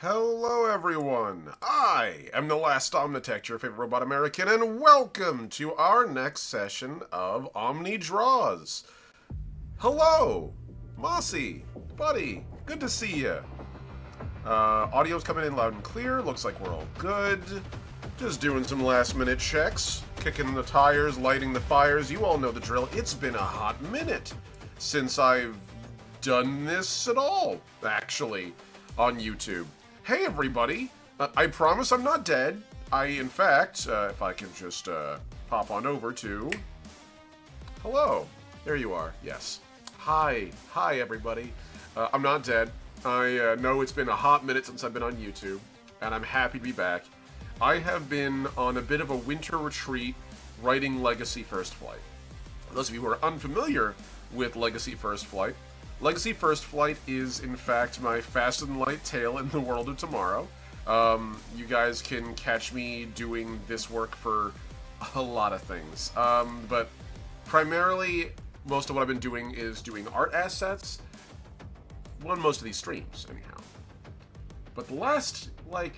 Hello everyone, I am the last Omnitech, your favorite robot American, and welcome to our next session of OMNI Draws. Hello, Mossy, buddy, good to see you. Audio's coming in loud and clear, looks like we're all good. Just doing some last minute checks, kicking the tires, lighting the fires, you all know the drill. It's been a hot minute since I've done this at all, actually, on YouTube. Hey everybody, I promise I'm not dead. In fact, if I can just pop on over to... Hello, there you are, yes. Hi everybody. I'm not dead. I know it's been a hot minute since I've been on YouTube, and I'm happy to be back. I have been on a bit of a winter retreat writing Legacy First Flight. For those of you who are unfamiliar with Legacy First Flight, Legacy First Flight is, in fact, my fast and light tale in the world of tomorrow. You guys can catch me doing this work for a lot of things. But primarily, most of what I've been doing is doing art assets on most of these streams, anyhow. But the last,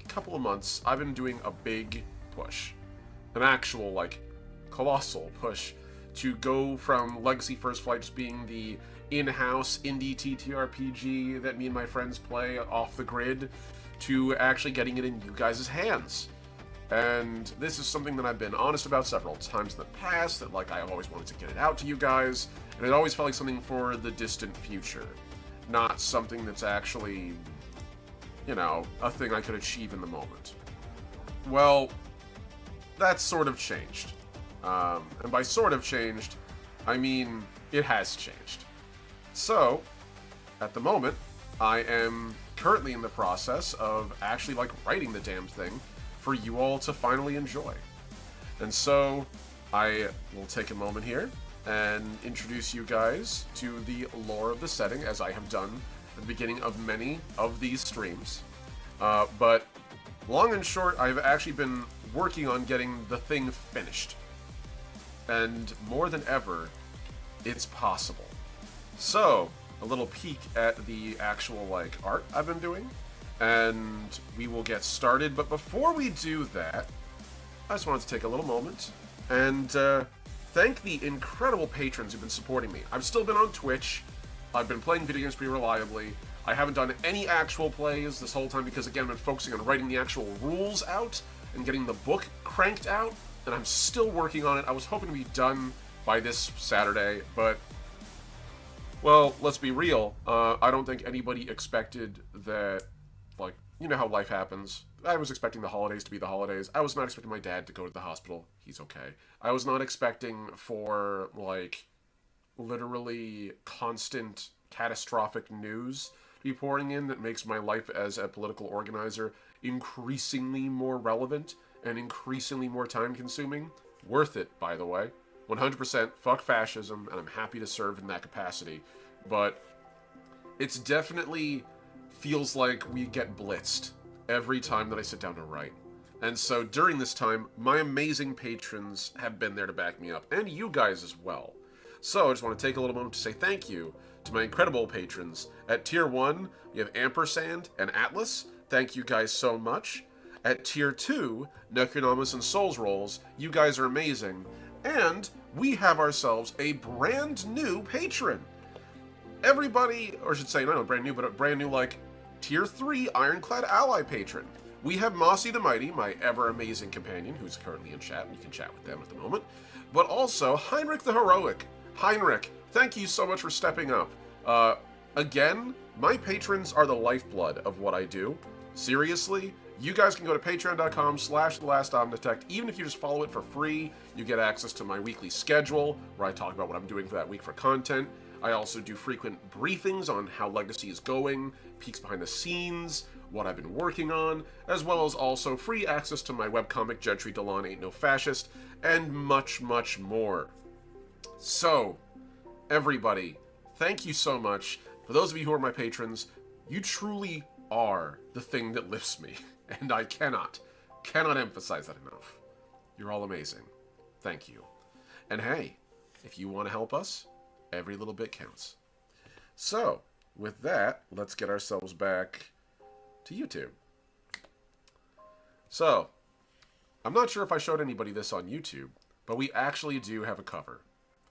couple of months, I've been doing a big push. An actual, colossal push to go from Legacy First Flight just being the in-house Indie TTRPG that me and my friends play off the grid to actually getting it in you guys' hands. And this is something that I've been honest about several times in the past, that I always wanted to get it out to you guys, and it always felt like something for the distant future, not something that's actually, a thing I could achieve in the moment. Well, that's sort of changed. And by sort of changed, I mean it has changed. So, at the moment, I am currently in the process of actually, writing the damn thing for you all to finally enjoy. And so, I will take a moment here and introduce you guys to the lore of the setting, as I have done at the beginning of many of these streams. But, long and short, I've actually been working on getting the thing finished. And more than ever, it's possible. So, a little peek at the actual, art I've been doing, and we will get started. But before we do that, I just wanted to take a little moment and thank the incredible patrons who've been supporting me. I've still been on Twitch. I've been playing video games pretty reliably. I haven't done any actual plays this whole time because, again, I've been focusing on writing the actual rules out and getting the book cranked out, and I'm still working on it. I was hoping to be done by this Saturday, but... well, let's be real. I don't think anybody expected that, you know how life happens. I was expecting the holidays to be the holidays. I was not expecting my dad to go to the hospital. He's okay. I was not expecting for, literally constant catastrophic news to be pouring in that makes my life as a political organizer increasingly more relevant and increasingly more time-consuming. Worth it, by the way. 100% fuck fascism, and I'm happy to serve in that capacity. But it's definitely feels like we get blitzed every time that I sit down to write. And so during this time, my amazing patrons have been there to back me up, and you guys as well. So I just want to take a little moment to say thank you to my incredible patrons. At Tier 1, we have Ampersand and Atlas. Thank you guys so much. At Tier 2, Necronomus and Souls Rolls. You guys are amazing. And we have ourselves a brand new patron. Everybody, or I should say, not brand new, but a brand new, Tier 3 Ironclad Ally patron. We have Mossy the Mighty, my ever-amazing companion, who's currently in chat, and you can chat with them at the moment. But also, Heinrich the Heroic. Heinrich, thank you so much for stepping up. Again, my patrons are the lifeblood of what I do. Seriously, you guys can go to patreon.com/thelast-omnitect. Even if you just follow it for free, you get access to my weekly schedule, where I talk about what I'm doing for that week for content. I also do frequent briefings on how Legacy is going, peeks behind the scenes, what I've been working on, as well as also free access to my webcomic Gentry Delon Ain't No Fascist, and much, much more. So, everybody, thank you so much. For those of you who are my patrons, you truly are the thing that lifts me. And I cannot emphasize that enough. You're all amazing. Thank you. And hey, if you want to help us, every little bit counts. So, with that, let's get ourselves back to YouTube. So, I'm not sure if I showed anybody this on YouTube, but we actually do have a cover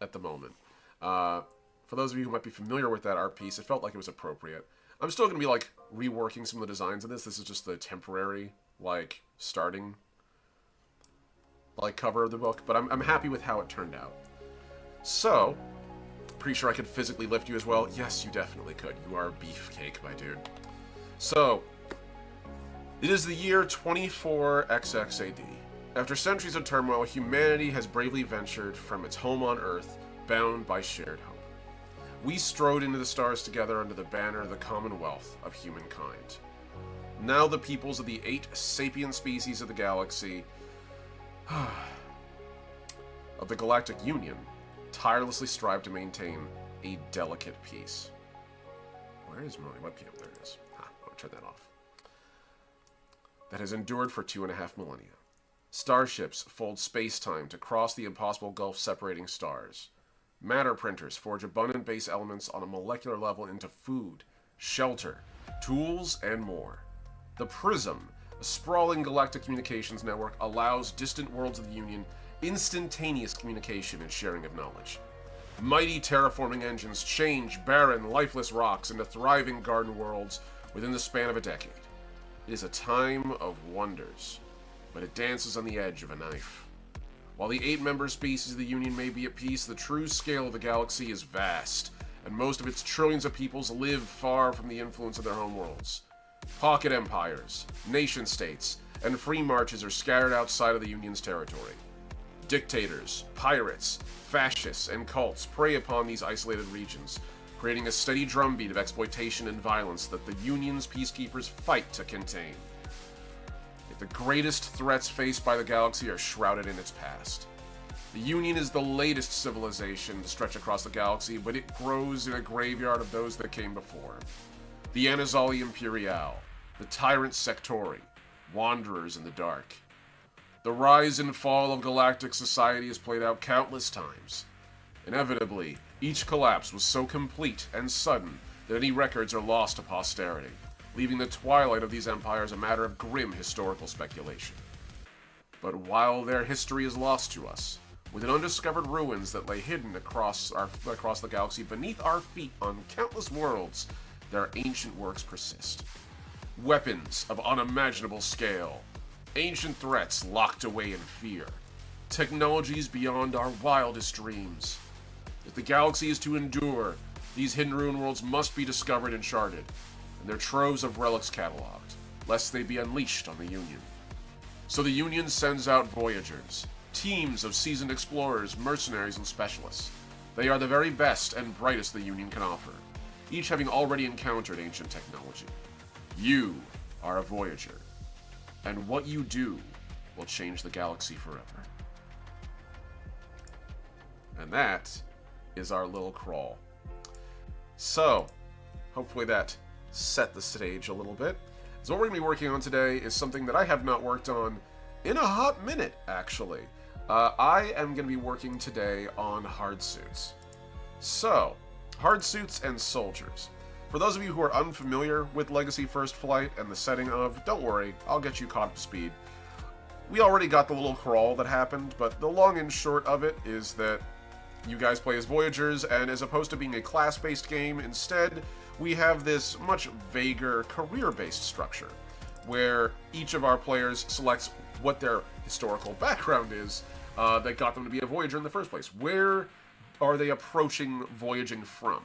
at the moment. For those of you who might be familiar with that art piece, it felt like it was appropriate. I'm still going to be, like, reworking some of the designs of this. This is just the temporary, like, starting, like, cover of the book, but I'm happy with how it turned out. So, pretty sure I could physically lift you as well. Yes, you definitely could. You are a beefcake, my dude. So, it is the year 24XX AD. After centuries of turmoil, humanity has bravely ventured from its home on Earth, bound by shared hope. We strode into the stars together under the banner of the commonwealth of humankind. Now the peoples of the 8 sapient species of the galaxy, of the Galactic Union, tirelessly strive to maintain a delicate peace. Where is my webcam? There it is. I'll turn that off. That has endured for 2.5 millennia. Starships fold space-time to cross the impossible gulf separating stars. Matter printers forge abundant base elements on a molecular level into food, shelter, tools, and more. The Prism, a sprawling galactic communications network, allows distant worlds of the Union instantaneous communication and sharing of knowledge. Mighty terraforming engines change barren, lifeless rocks into thriving garden worlds within the span of a decade. It is a time of wonders, but it dances on the edge of a knife. While the 8 member species of the Union may be at peace, the true scale of the galaxy is vast, and most of its trillions of peoples live far from the influence of their homeworlds. Pocket empires, nation-states, and free marches are scattered outside of the Union's territory. Dictators, pirates, fascists, and cults prey upon these isolated regions, creating a steady drumbeat of exploitation and violence that the Union's peacekeepers fight to contain. The greatest threats faced by the galaxy are shrouded in its past. The Union is the latest civilization to stretch across the galaxy, but it grows in a graveyard of those that came before. The Anazali Imperial, the Tyrant Sectori, Wanderers in the Dark. The rise and fall of galactic society is played out countless times. Inevitably, each collapse was so complete and sudden that any records are lost to posterity, leaving the twilight of these empires a matter of grim historical speculation. But while their history is lost to us, within undiscovered ruins that lay hidden across the galaxy beneath our feet on countless worlds, their ancient works persist. Weapons of unimaginable scale, ancient threats locked away in fear, technologies beyond our wildest dreams. If the galaxy is to endure, these hidden ruin worlds must be discovered and charted, and their troves of relics cataloged, lest they be unleashed on the Union. So the Union sends out voyagers, teams of seasoned explorers, mercenaries, and specialists. They are the very best and brightest the Union can offer, each having already encountered ancient technology. You are a voyager, and what you do will change the galaxy forever. And that is our little crawl. So, hopefully that set the stage a little bit. So what we're going to be working on today is something that I have not worked on in a hot minute, actually. I am going to be working today on hard suits. So, hard suits and soldiers. For those of you who are unfamiliar with Legacy First Flight and the setting of, don't worry, I'll get you caught up to speed. We already got the little crawl that happened, but the long and short of it is that you guys play as Voyagers, and as opposed to being a class-based game, instead, we have this much vaguer career-based structure, where each of our players selects what their historical background is that got them to be a Voyager in the first place. Where are they approaching voyaging from?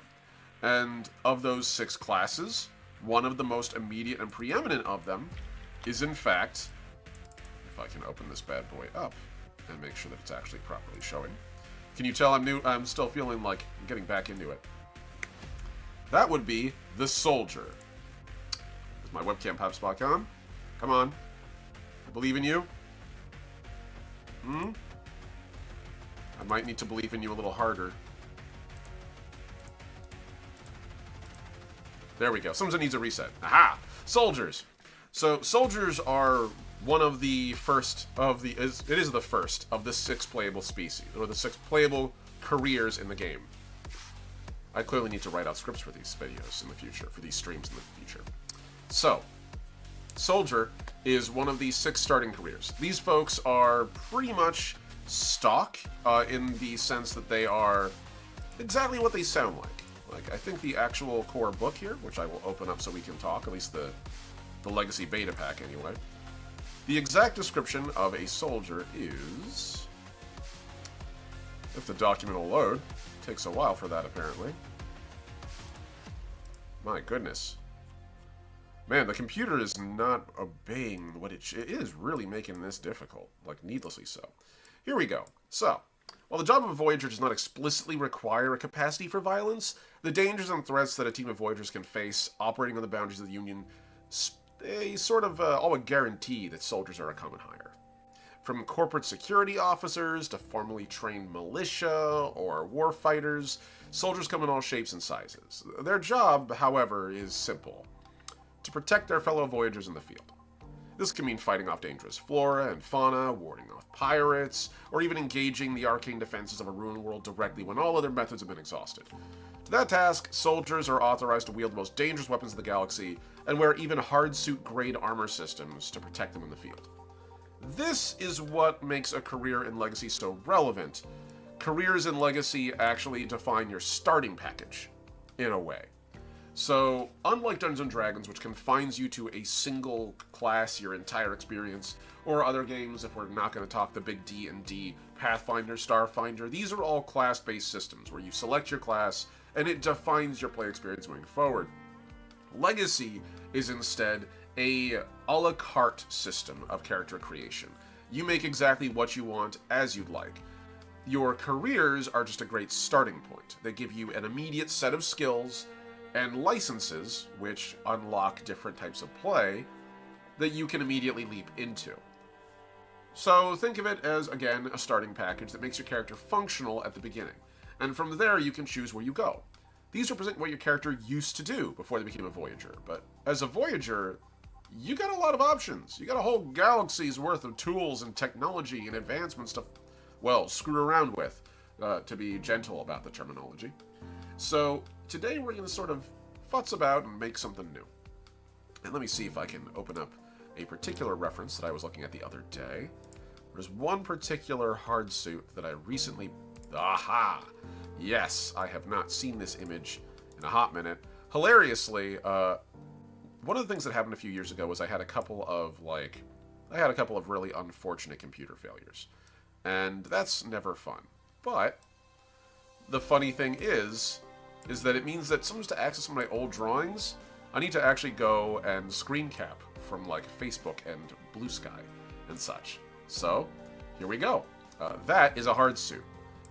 And of those 6 classes, one of the most immediate and preeminent of them is, in fact, if I can open this bad boy up and make sure that it's actually properly showing. Can you tell I'm still feeling like I'm getting back into it? That would be the soldier. Is my webcam pops back on? Come on. I believe in you. I might need to believe in you a little harder. There we go. Someone needs a reset. Aha! Soldiers. So, soldiers are one of the first of the... It is the first of the 6 playable species, or the 6 playable careers in the game. I clearly need to write out scripts for these videos in the future, for these streams in the future. So, Soldier is one of the 6 starting careers. These folks are pretty much stock in the sense that they are exactly what they sound like. Like, I think the actual core book here, which I will open up so we can talk, at least the Legacy Beta Pack anyway. The exact description of a soldier is... If the document will load. Takes a while for that, apparently. My goodness. Man, the computer is not obeying what it is really making this difficult. Like, needlessly so. Here we go. So, while the job of a Voyager does not explicitly require a capacity for violence, the dangers and threats that a team of Voyagers can face operating on the boundaries of the Union, they sort of all guarantee that soldiers are a common hire. From corporate security officers to formally trained militia or warfighters, soldiers come in all shapes and sizes. Their job, however, is simple: to protect their fellow Voyagers in the field. This can mean fighting off dangerous flora and fauna, warding off pirates, or even engaging the arcane defenses of a ruined world directly when all other methods have been exhausted. To that task, soldiers are authorized to wield the most dangerous weapons in the galaxy and wear even hard-suit-grade armor systems to protect them in the field. This is what makes a career in Legacy so relevant. Careers in Legacy actually define your starting package, in a way. So, unlike Dungeons & Dragons, which confines you to a single class your entire experience, or other games, if we're not going to talk the big D&D, Pathfinder, Starfinder, these are all class-based systems where you select your class and it defines your play experience going forward. Legacy is instead a la carte system of character creation. You make exactly what you want as you'd like. Your careers are just a great starting point. They give you an immediate set of skills and licenses, which unlock different types of play, that you can immediately leap into. So think of it as, again, a starting package that makes your character functional at the beginning, and from there you can choose where you go. These represent what your character used to do before they became a Voyager, but as a Voyager, you got a lot of options. You got a whole galaxy's worth of tools and technology and advancements to, well, screw around with, to be gentle about the terminology. So today we're going to sort of futz about and make something new. And let me see if I can open up a particular reference that I was looking at the other day. There's one particular hard suit that I recently... Aha! Yes, I have not seen this image in a hot minute. Hilariously, one of the things that happened a few years ago was I had a couple of really unfortunate computer failures. And that's never fun. But the funny thing is that it means that sometimes to access some of my old drawings, I need to actually go and screen cap from like Facebook and Blue Sky and such. So, here we go. That is a hard suit.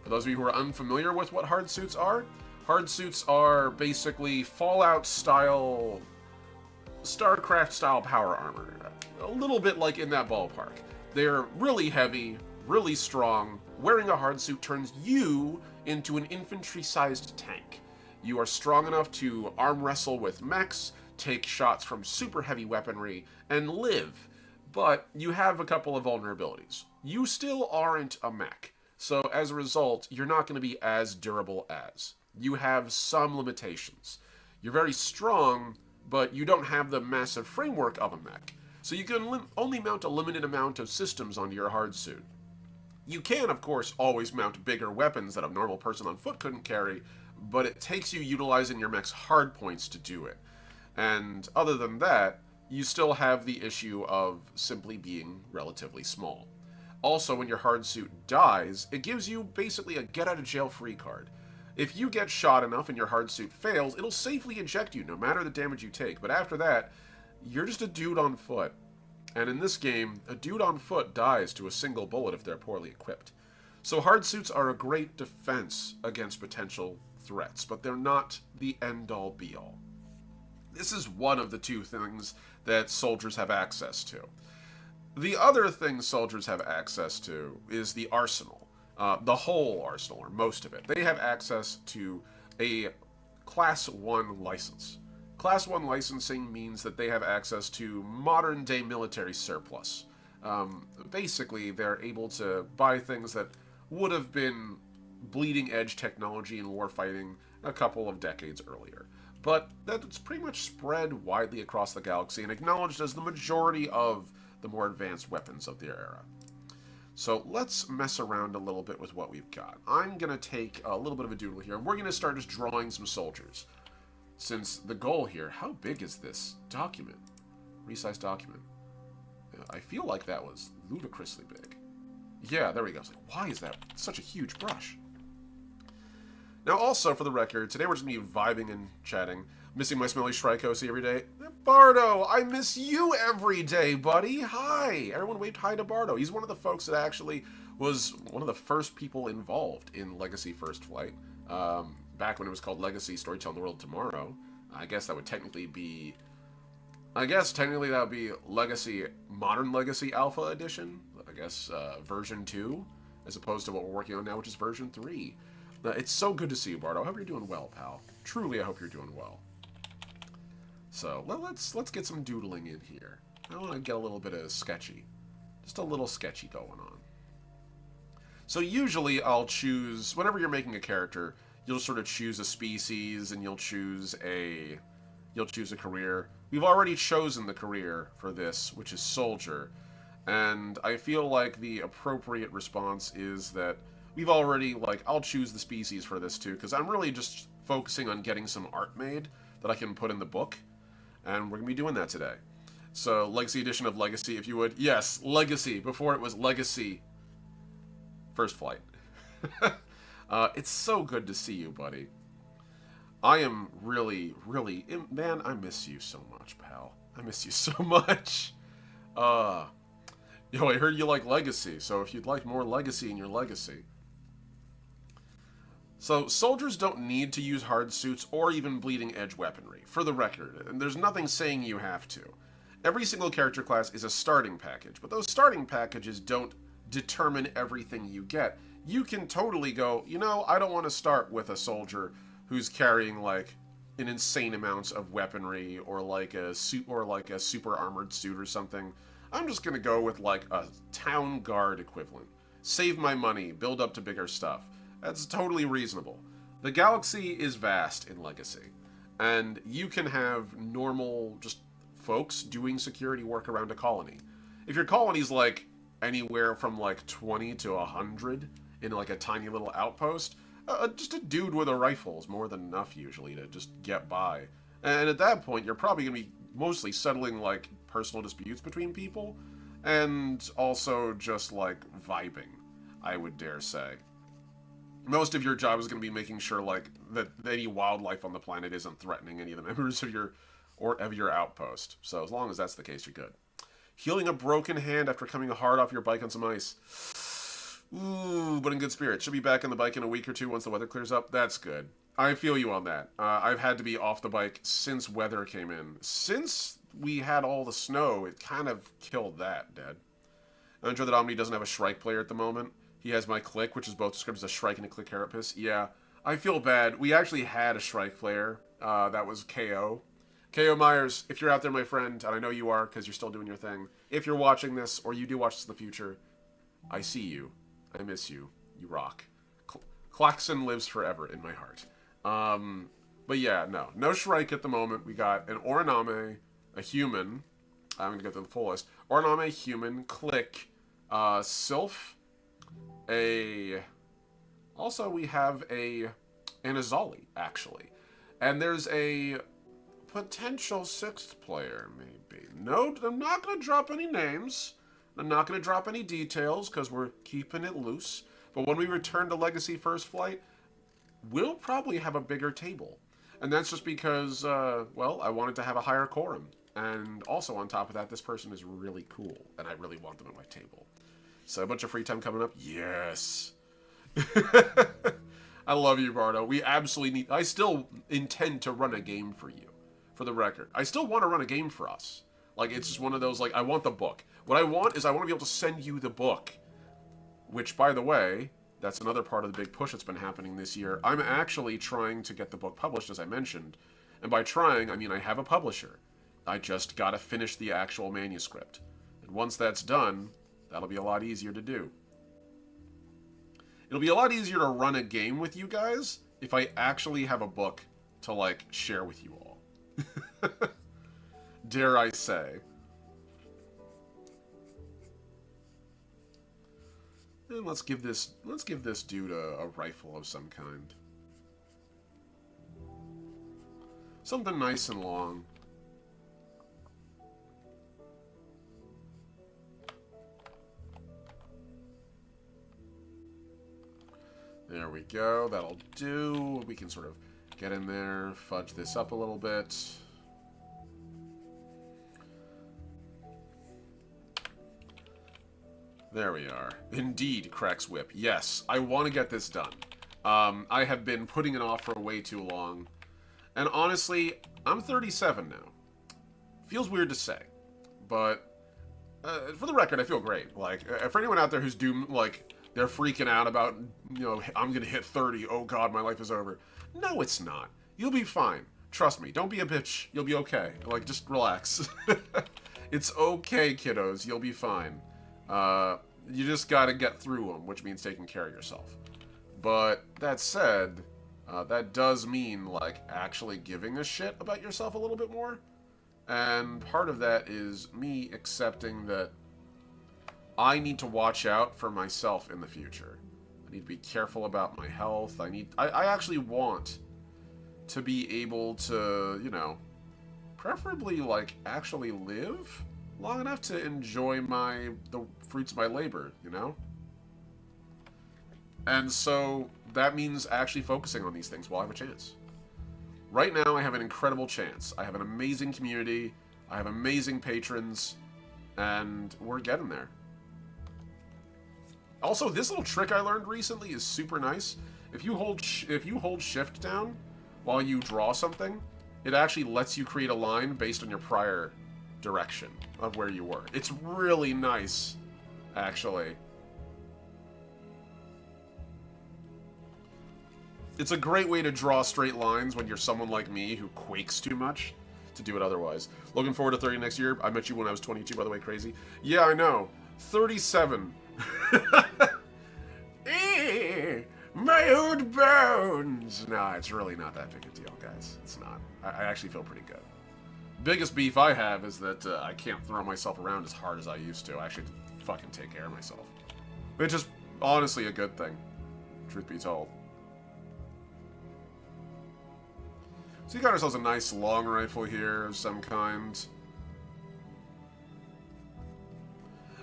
For those of you who are unfamiliar with what hard suits are basically Fallout-style, StarCraft-style power armor. A little bit like in that ballpark. They're really heavy, really strong. Wearing a hard suit turns you into an infantry-sized tank. You are strong enough to arm wrestle with mechs, take shots from super heavy weaponry, and live. But you have a couple of vulnerabilities. You still aren't a mech. So as a result, you're not going to be as durable as. You have some limitations. You're very strong, but you don't have the massive framework of a mech. So you can only mount a limited amount of systems onto your hard suit. You can, of course, always mount bigger weapons that a normal person on foot couldn't carry, but it takes you utilizing your mech's hard points to do it. And other than that, you still have the issue of simply being relatively small. Also, when your hard suit dies, it gives you basically a get-out-of-jail-free card. If you get shot enough and your hard suit fails, it'll safely eject you no matter the damage you take, but after that, you're just a dude on foot. And in this game, a dude on foot dies to a single bullet if they're poorly equipped. So hard suits are a great defense against potential threats, but they're not the end-all be-all. This is one of the two things that soldiers have access to. The other thing soldiers have access to is the arsenal. The whole arsenal, or most of it. They have access to a Class 1 license. Class 1 licensing means that they have access to modern-day military surplus. Basically, they're able to buy things that would have been bleeding-edge technology in warfighting a couple of decades earlier. but that's pretty much spread widely across the galaxy and acknowledged as the majority of the more advanced weapons of their era. So let's mess around a little bit with what we've got. I'm going to take a little bit of a doodle here, and we're going to start just drawing some soldiers. Since the goal here, how big is this document? Resized document. I feel like that was ludicrously big. Yeah, there we go. It's like, why is that such a huge brush? Now also, for the record, today we're just going to be vibing and chatting. Missing my smelly Shrikosi every day. Bardo, I miss you every day, buddy. Hi. Everyone waved hi to Bardo. He's one of the folks that actually was one of the first people involved in Legacy First Flight. Back when it was called Legacy Storytelling the World Tomorrow. I guess that would technically be... I guess technically that would be Legacy, Modern Legacy Alpha Edition. I guess version 2, as opposed to what we're working on now, which is version 3. It's so good to see you, Bardo. I hope you're doing well, pal. Truly, I hope you're doing well. So, let's get some doodling in here. I want to get a little bit of sketchy. Just a little sketchy going on. So usually I'll choose, whenever you're making a character, you'll sort of choose a species and you'll choose a career. We've already chosen the career for this, which is soldier. And I feel like the appropriate response is that we've already, I'll choose the species for this too, because I'm really just focusing on getting some art made that I can put in the book. And we're going to be doing that today. So, Legacy Edition of Legacy, if you would. Yes, Legacy, before it was Legacy First Flight. It's so good to see you, buddy. I am really, man, I miss you so much, pal. I miss you so much. Yo, I heard you like Legacy, so if you'd like more Legacy in your Legacy. So, soldiers don't need to use hard suits or even bleeding edge weaponry, for the record, and there's nothing saying you have to. Every single character class is a starting package, but those starting packages don't determine everything you get. You can totally go, you know, I don't want to start with a soldier who's carrying, an insane amount of weaponry, or a suit, or a super armored suit or something. I'm just gonna go with, a town guard equivalent. Save my money, build up to bigger stuff. That's totally reasonable. The galaxy is vast in Legacy, and you can have normal, just folks doing security work around a colony. If your colony's, anywhere from, 20 to 100 in, a tiny little outpost, just a dude with a rifle is more than enough, usually, to just get by. And at that point, you're probably going to be mostly settling, personal disputes between people, and also just, vibing, I would dare say. Most of your job is going to be making sure, that any wildlife on the planet isn't threatening any of the members of your outpost. So as long as that's the case, you're good. Healing a broken hand after coming hard off your bike on some ice. Ooh, but in good spirits. Should be back on the bike in a week or two once the weather clears up. That's good. I feel you on that. I've had to be off the bike since weather came in. Since we had all the snow, it kind of killed that, Dad. I enjoy that Omni doesn't have a Shrike player at the moment. He has my Click, which is both described as a Shrike and a Click Carapace. Yeah, I feel bad. We actually had a Shrike player. That was KO. KO Myers, if you're out there, my friend, and I know you are because you're still doing your thing. If you're watching this, or you do watch this in the future, I see you. I miss you. You rock. Klaxon lives forever in my heart. But yeah, no Shrike at the moment. We got an Oraname, a human. I'm gonna go through the full list. Oraname, human, Click, Sylph, also we have an Azali, actually. And there's a potential sixth player, maybe. No, I'm not gonna drop any names. I'm not gonna drop any details, because we're keeping it loose. But when we return to Legacy First Flight, we'll probably have a bigger table. And that's just because, well, I wanted to have a higher quorum. And also, on top of that, this person is really cool, and I really want them at my table. So, a bunch of free time coming up? Yes! I love you, Bardo. We absolutely need... I still intend to run a game for you, for the record. I still want to run a game for us. It's just one of those, I want the book. What I want is I want to be able to send you the book. Which, by the way, that's another part of the big push that's been happening this year. I'm actually trying to get the book published, as I mentioned. And by trying, I mean I have a publisher. I just gotta finish the actual manuscript. And once that's done, that'll be a lot easier to do. It'll be a lot easier to run a game with you guys if I actually have a book to, like, share with you all. Dare I say. And let's give this dude a rifle of some kind. Something nice and long. There we go. That'll do. We can sort of get in there, fudge this up a little bit. There we are. Indeed, cracks whip. Yes, I want to get this done. I have been putting it off for way too long. And honestly, I'm 37 now. Feels weird to say. But, for the record, I feel great. Like, for anyone out there who's like, they're freaking out about, you know, I'm gonna hit 30, oh god, my life is over. No, it's not. You'll be fine. Trust me, don't be a bitch. You'll be okay. Like, just relax. It's okay, kiddos. You'll be fine. You just gotta get through them, which means taking care of yourself. But, that said, that does mean, like, actually giving a shit about yourself a little bit more. And part of that is me accepting that I need to watch out for myself in the future. I need to be careful about my health. I actually want to be able to, you know, preferably, like, actually live long enough to enjoy the fruits of my labor, you know? And so that means actually focusing on these things while I have a chance. Right now, I have an incredible chance. I have an amazing community. I have amazing patrons. And we're getting there. Also, this little trick I learned recently is super nice. If you hold shift down while you draw something, it actually lets you create a line based on your prior direction of where you were. It's really nice, actually. It's a great way to draw straight lines when you're someone like me who quakes too much to do it otherwise. Looking forward to 30 next year. I met you when I was 22, by the way, crazy. Yeah, I know. 37. My old bones! No, it's really not that big a deal, guys. It's not. I actually feel pretty good. Biggest beef I have is that I can't throw myself around as hard as I used to. I actually have to fucking take care of myself. Which is honestly a good thing, truth be told. So we got ourselves a nice long rifle here of some kind.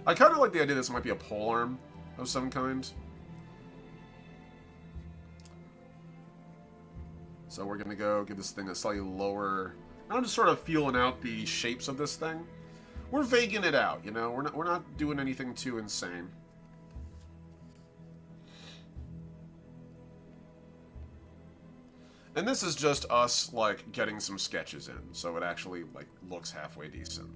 I kind of like the idea this might be a polearm of some kind. So we're going to go give this thing a slightly lower... I'm just sort of feeling out the shapes of this thing. We're vaguing it out, you know? We're not doing anything too insane. And this is just us, like, getting some sketches in, so it actually, like, looks halfway decent.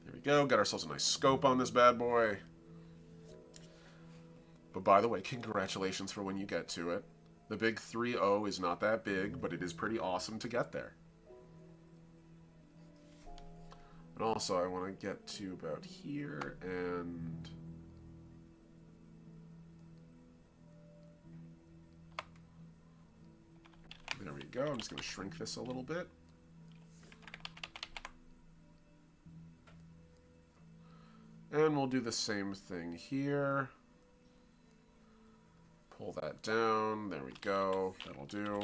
There we go, got ourselves a nice scope on this bad boy. But by the way, congratulations for when you get to it. The big 3-0 is not that big, but it is pretty awesome to get there. And also, I want to get to about here, and... there we go. I'm just going to shrink this a little bit. And we'll do the same thing here. Pull that down. There we go. That'll do.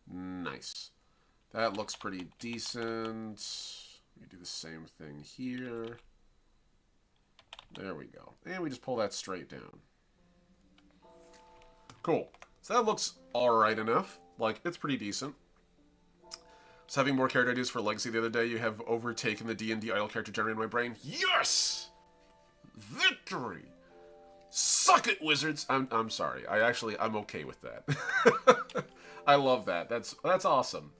Nice. That looks pretty decent. We do the same thing here. There we go. And we just pull that straight down. Cool. So that looks alright enough. Like, it's pretty decent. I was having more character ideas for Legacy the other day. You have overtaken the D&D idle character generator in my brain. Yes! Victory! Suck it, wizards! I'm sorry. I'm okay with that. I love that. That's awesome.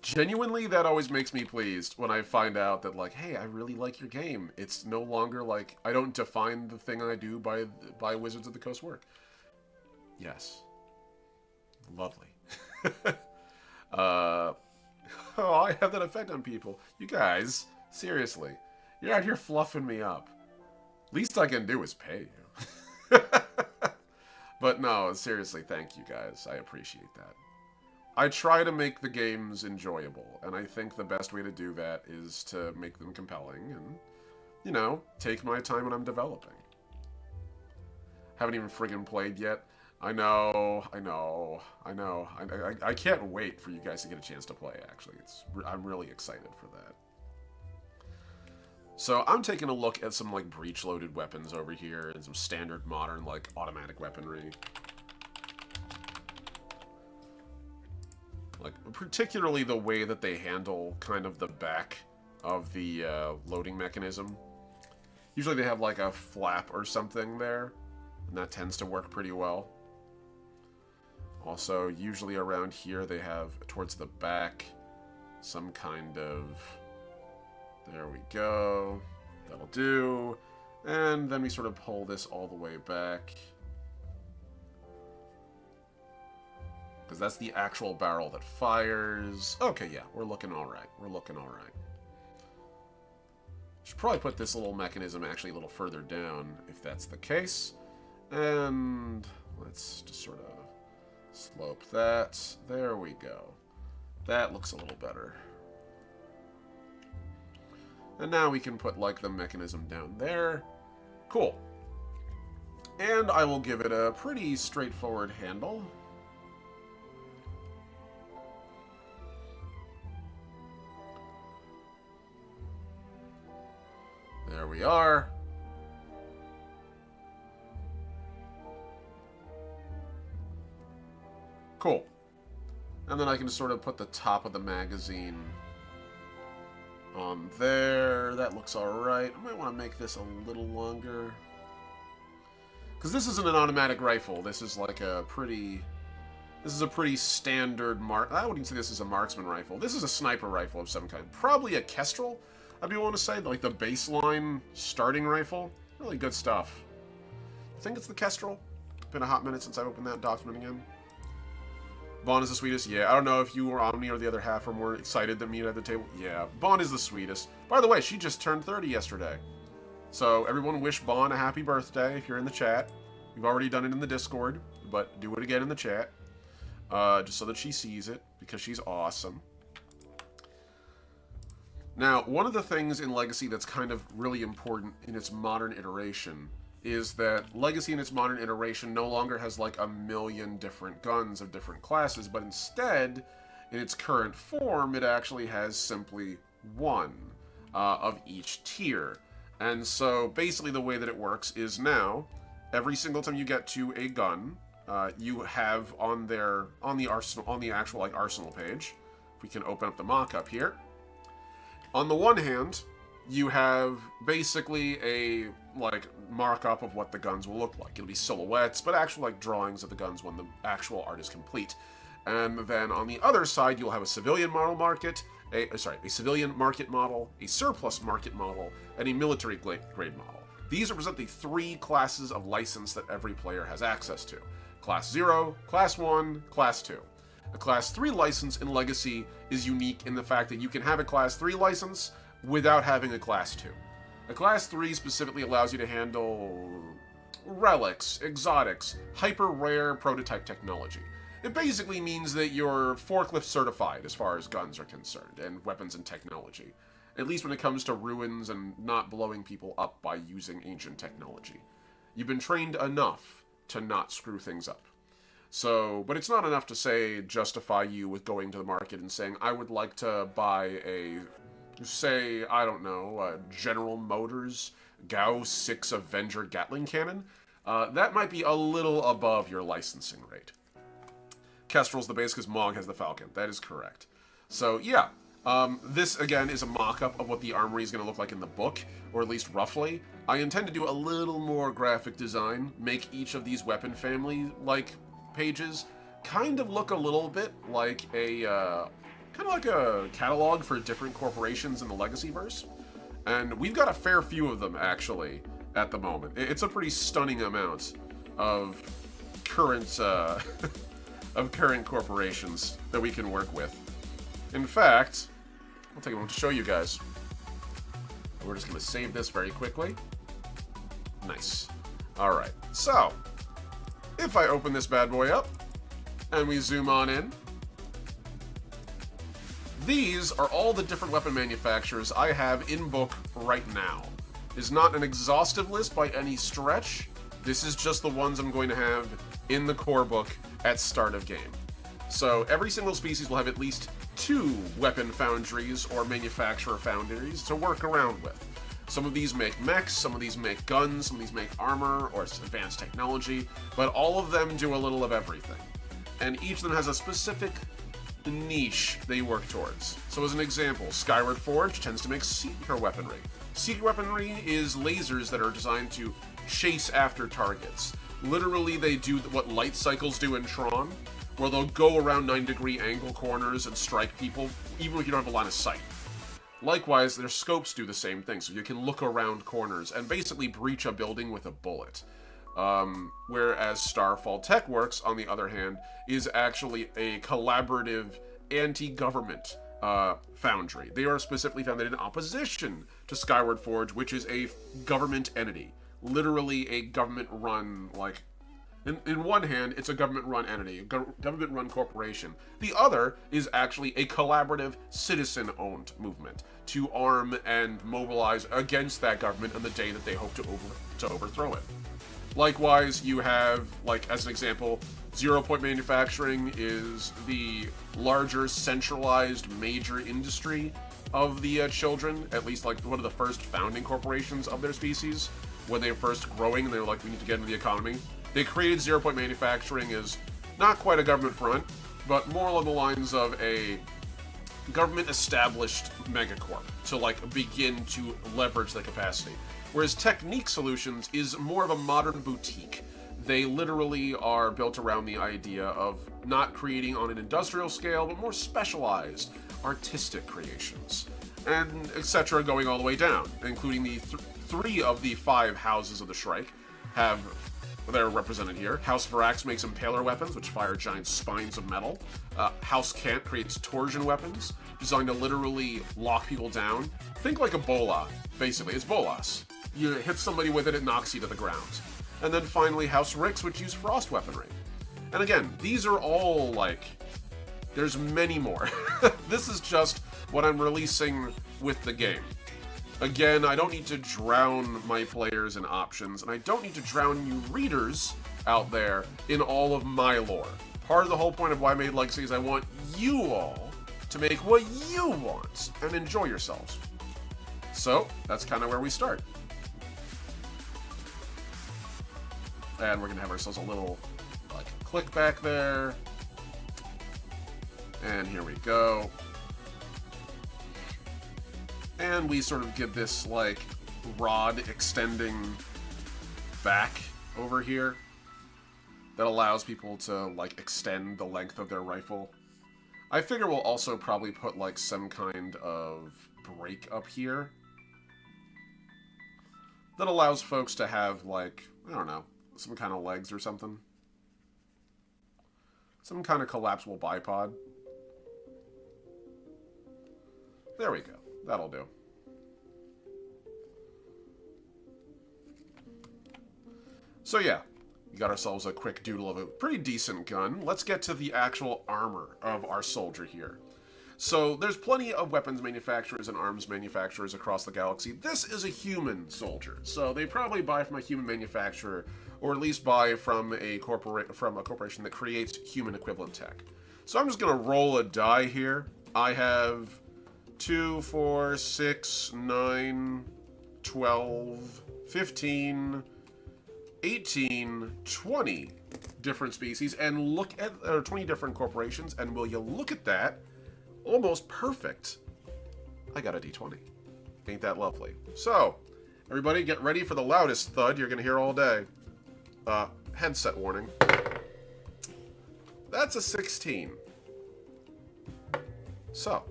Genuinely, that always makes me pleased when I find out that, like, hey, I really like your game. It's no longer, like, I don't define the thing I do by Wizards of the Coast work. Yes. Lovely. Oh, I have that effect on people. You guys, Seriously. You're out here fluffing me up. Least I can do is pay you. But no, seriously, thank you guys. I appreciate that. I try to make the games enjoyable, and I think the best way to do that is to make them compelling and, you know, take my time when I'm developing. Haven't even friggin' played yet. I know. I can't wait for you guys to get a chance to play, actually. I'm really excited for that. So I'm taking a look at some, like, breech-loaded weapons over here and some standard modern, like, automatic weaponry. Like, particularly the way that they handle kind of the back of the loading mechanism. Usually they have, like, a flap or something there, and that tends to work pretty well. Also, usually around here they have, towards the back, some kind of... There we go. That'll do. And then we sort of pull this all the way back. Because that's the actual barrel that fires. Okay, yeah, we're looking alright. We're looking alright. Should probably put this little mechanism actually a little further down, if that's the case. And let's just sort of slope that. There we go. That looks a little better. And now we can put, like, the mechanism down there. Cool. And I will give it a pretty straightforward handle. There we are. Cool. And then I can just sort of put the top of the magazine on there. That looks alright. I might want to make this a little longer. Because this isn't an automatic rifle. This is like a pretty... This is a pretty standard I wouldn't say this is a marksman rifle. This is a sniper rifle of some kind. Probably a Kestrel, I'd be willing to say. Like the baseline starting rifle. Really good stuff. I think it's the Kestrel. Been a hot minute since I opened that document again. Bond is the sweetest. Yeah, I don't know if you or Omni or the other half are more excited than me at the table. Yeah, Bond is the sweetest. By the way, she just turned 30 yesterday. So everyone wish Bond a happy birthday if you're in the chat. We've already done it in the Discord, but do it again in the chat. Just so that she sees it, because she's awesome. Now, one of the things in Legacy that's kind of really important in its modern iteration is that Legacy in its modern iteration no longer has like a million different guns of different classes, but instead, in its current form, it actually has simply one of each tier. And so basically the way that it works is now, every single time you get to a gun, you have on the actual like arsenal page, if we can open up the mock-up here, on the one hand, you have basically a like markup of what the guns will look like. It'll be silhouettes, but actual like drawings of the guns when the actual art is complete. And then on the other side, you'll have a civilian model market, a civilian market model, a surplus market model, and a military grade model. These represent the three classes of license that every player has access to. Class 0, Class 1, Class 2. A Class 3 license in Legacy is unique in the fact that you can have a Class 3 license without having a Class 2. A Class 3 specifically allows you to handle relics, exotics, hyper-rare prototype technology. It basically means that you're forklift certified as far as guns are concerned, and weapons and technology. At least when it comes to ruins and not blowing people up by using ancient technology. You've been trained enough to not screw things up. So, but it's not enough to say, justify you with going to the market and saying, I would like to buy a, say, I don't know, General Motors Gauss 6 Avenger Gatling cannon. That might be a little above your licensing rate. Kestrel's the base because Mog has the Falcon. That is correct. So, yeah. This, again, is a mock-up of what the armory is going to look like in the book, or at least roughly. I intend to do a little more graphic design, make each of these weapon family-like pages kind of look a little bit like a catalog for different corporations in the Legacy-verse. And we've got a fair few of them, actually, at the moment. It's a pretty stunning amount of current, of current corporations that we can work with. In fact, I'll take a moment to show you guys. We're just going to save this very quickly. Nice. Alright, so, if I open this bad boy up, and we zoom on in, these are all the different weapon manufacturers I have in book right now. It's not an exhaustive list by any stretch. This is just the ones I'm going to have in the core book at start of game. So every single species will have at least 2 weapon foundries or manufacturer foundries to work around with. Some of these make mechs, some of these make guns, some of these make armor or advanced technology, but all of them do a little of everything. And each of them has a specific niche they work towards. So as an example, Skyward Forge tends to make seeker weaponry. Seeker weaponry is lasers that are designed to chase after targets. Literally, they do what light cycles do in Tron, where they'll go around 9-degree angle corners and strike people, even if you don't have a line of sight. Likewise, their scopes do the same thing, so you can look around corners and basically breach a building with a bullet. Whereas Starfall Tech Works, on the other hand, is actually a collaborative anti-government foundry. They are specifically founded in opposition to Skyward Forge, which is a government entity. Literally a government-run, like... In one hand, it's a government-run entity, a government-run corporation. The other is actually a collaborative, citizen-owned movement to arm and mobilize against that government on the day that they hope to overthrow it. Likewise, you have, like, as an example, 0 Point Manufacturing is the larger, centralized, major industry of the Children, at least, like, one of the first founding corporations of their species. When they were first growing, and they were like, we need to get into the economy. They created 0 Point Manufacturing as not quite a government front, but more along the lines of a government-established megacorp to, like, begin to leverage the capacity. Whereas Technique Solutions is more of a modern boutique. They literally are built around the idea of not creating on an industrial scale, but more specialized artistic creations, and etc. going all the way down, including the 3 of the 5 houses of the Shrike they're represented here. House Varax makes impaler weapons, which fire giant spines of metal. House Kant creates torsion weapons, designed to literally lock people down. Think like a bola, basically. It's bolas. You hit somebody with it, it knocks you to the ground. And then finally, House Rix, which use frost weaponry. And again, these are all, like... There's many more. This is just what I'm releasing with the game. Again, I don't need to drown my players in options, and I don't need to drown you readers out there in all of my lore. Part of the whole point of why I made Legacy is I want you all to make what you want and enjoy yourselves. So, that's kind of where we start. And we're going to have ourselves a little, like, click back there. And here we go. And we sort of give this, like, rod extending back over here that allows people to, like, extend the length of their rifle. I figure we'll also probably put, like, some kind of break up here that allows folks to have, like, I don't know, some kind of legs or something. Some kind of collapsible bipod. There we go. That'll do. So yeah, we got ourselves a quick doodle of a pretty decent gun. Let's get to the actual armor of our soldier here. So there's plenty of weapons manufacturers and arms manufacturers across the galaxy. This is a human soldier, so they probably buy from a human manufacturer, or at least buy from a corporation that creates human equivalent tech. So I'm just gonna roll a die here. I have 2, 4, 6, 9, 12, 15, 18, 20 different species, and look at 20 different corporations, and will you look at that? Almost perfect. I got a D20. Ain't that lovely? So, everybody get ready for the loudest thud you're gonna hear all day. Headset warning. That's a 16. So,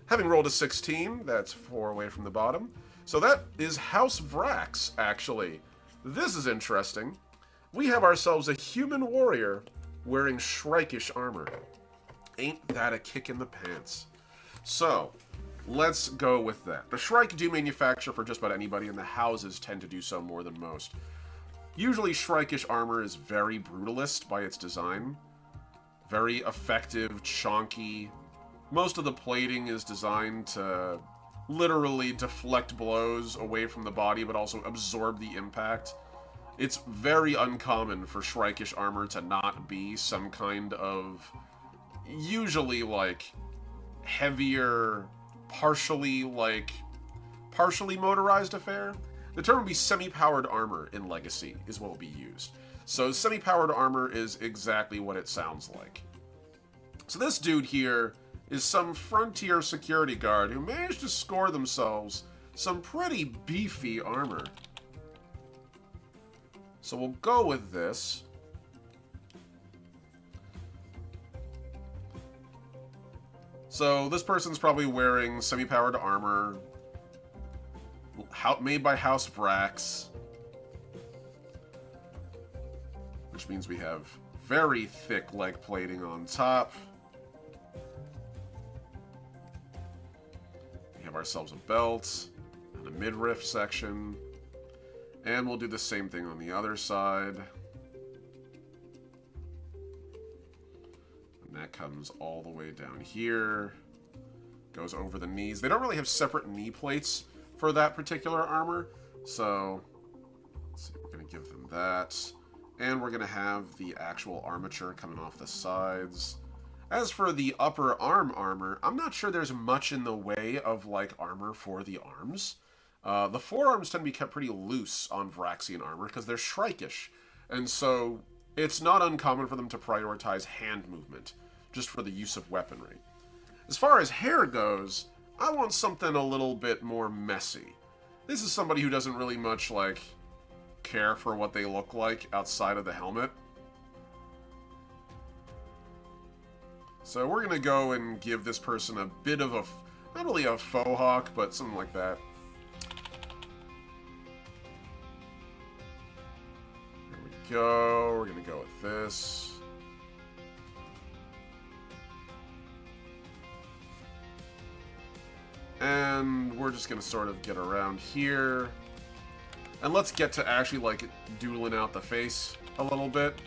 having rolled a 16, that's 4 away from the bottom. So that is House Vrax, actually. This is interesting. We have ourselves a human warrior wearing Shrike-ish armor. Ain't that a kick in the pants? So, Let's go with that. The Shrike do manufacture for just about anybody, and the houses tend to do so more than most. Usually, Shrike-ish armor is very brutalist by its design. Very effective, chonky. Most of the plating is designed to literally deflect blows away from the body, but also absorb the impact. It's very uncommon for Shrike-ish armor to not be some kind of, usually, like, heavier, partially motorized affair. The term would be semi-powered armor in Legacy, is what will be used. So semi-powered armor is exactly what it sounds like. So this dude here is some frontier security guard who managed to score themselves some pretty beefy armor. So we'll go with this. So this person's probably wearing semi-powered armor, made by House Vrax, which means we have very thick leg plating on top. We have ourselves a belt and a midriff section, and we'll do the same thing on the other side. And that comes all the way down here, goes over the knees. They don't really have separate knee plates for that particular armor, so let's see, we're going to give them that. And we're going to have the actual armature coming off the sides. As for the upper arm armor, I'm not sure there's much in the way of, like, armor for the arms. The forearms tend to be kept pretty loose on Vraxian armor because they're Shrike-ish. And so it's not uncommon for them to prioritize hand movement just for the use of weaponry. As far as hair goes, I want something a little bit more messy. This is somebody who doesn't really much, like, care for what they look like outside of the helmet. So we're gonna go and give this person a bit of a, not really a faux hawk, but something like that. There we go. We're gonna go with this. And we're just gonna sort of get around here. And let's get to actually, like, doodling out the face a little bit.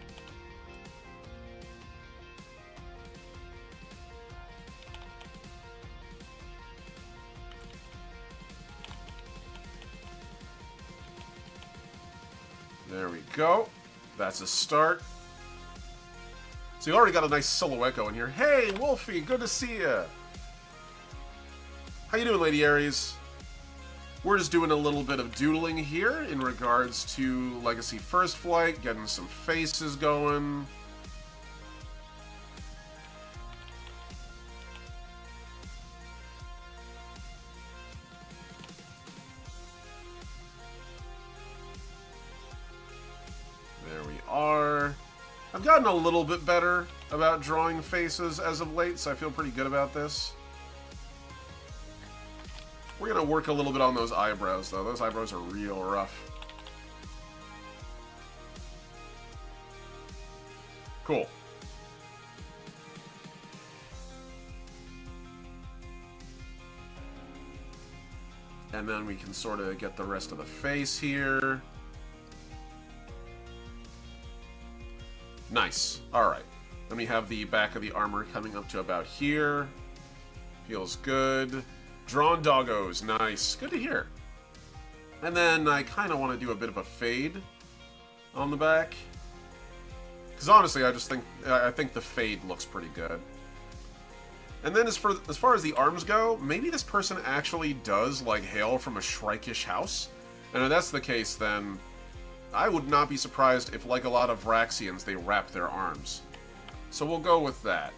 There we go. That's a start. So you already got a nice silhouette going here. Hey, Wolfie, good to see ya. How you doing, Lady Aries? We're just doing a little bit of doodling here in regards to Legacy First Flight, getting some faces going. There we are. I've gotten a little bit better about drawing faces as of late, so I feel pretty good about this. We're going to work a little bit on those eyebrows, though. Those eyebrows are real rough. Cool. And then we can sort of get the rest of the face here. Nice. Alright. Then we have the back of the armor coming up to about here. Feels good. Drawn doggos. Nice. Good to hear. And then I kind of want to do a bit of a fade on the back. Because honestly, I think the fade looks pretty good. And then as far as the arms go, maybe this person actually does, like, hail from a Shrike-ish house. And if that's the case, then I would not be surprised if, like a lot of Vraxians, they wrap their arms. So we'll go with that.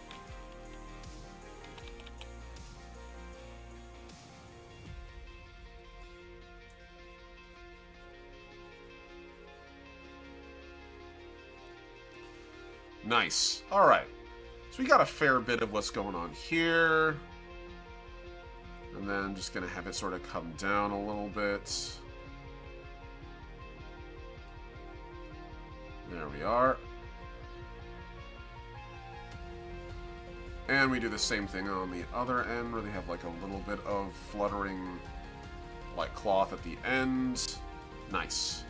Nice. Alright. So we got a fair bit of what's going on here. And then just going to have it sort of come down a little bit. There we are. And we do the same thing on the other end, where they have like a little bit of fluttering, like cloth at the end. Nice.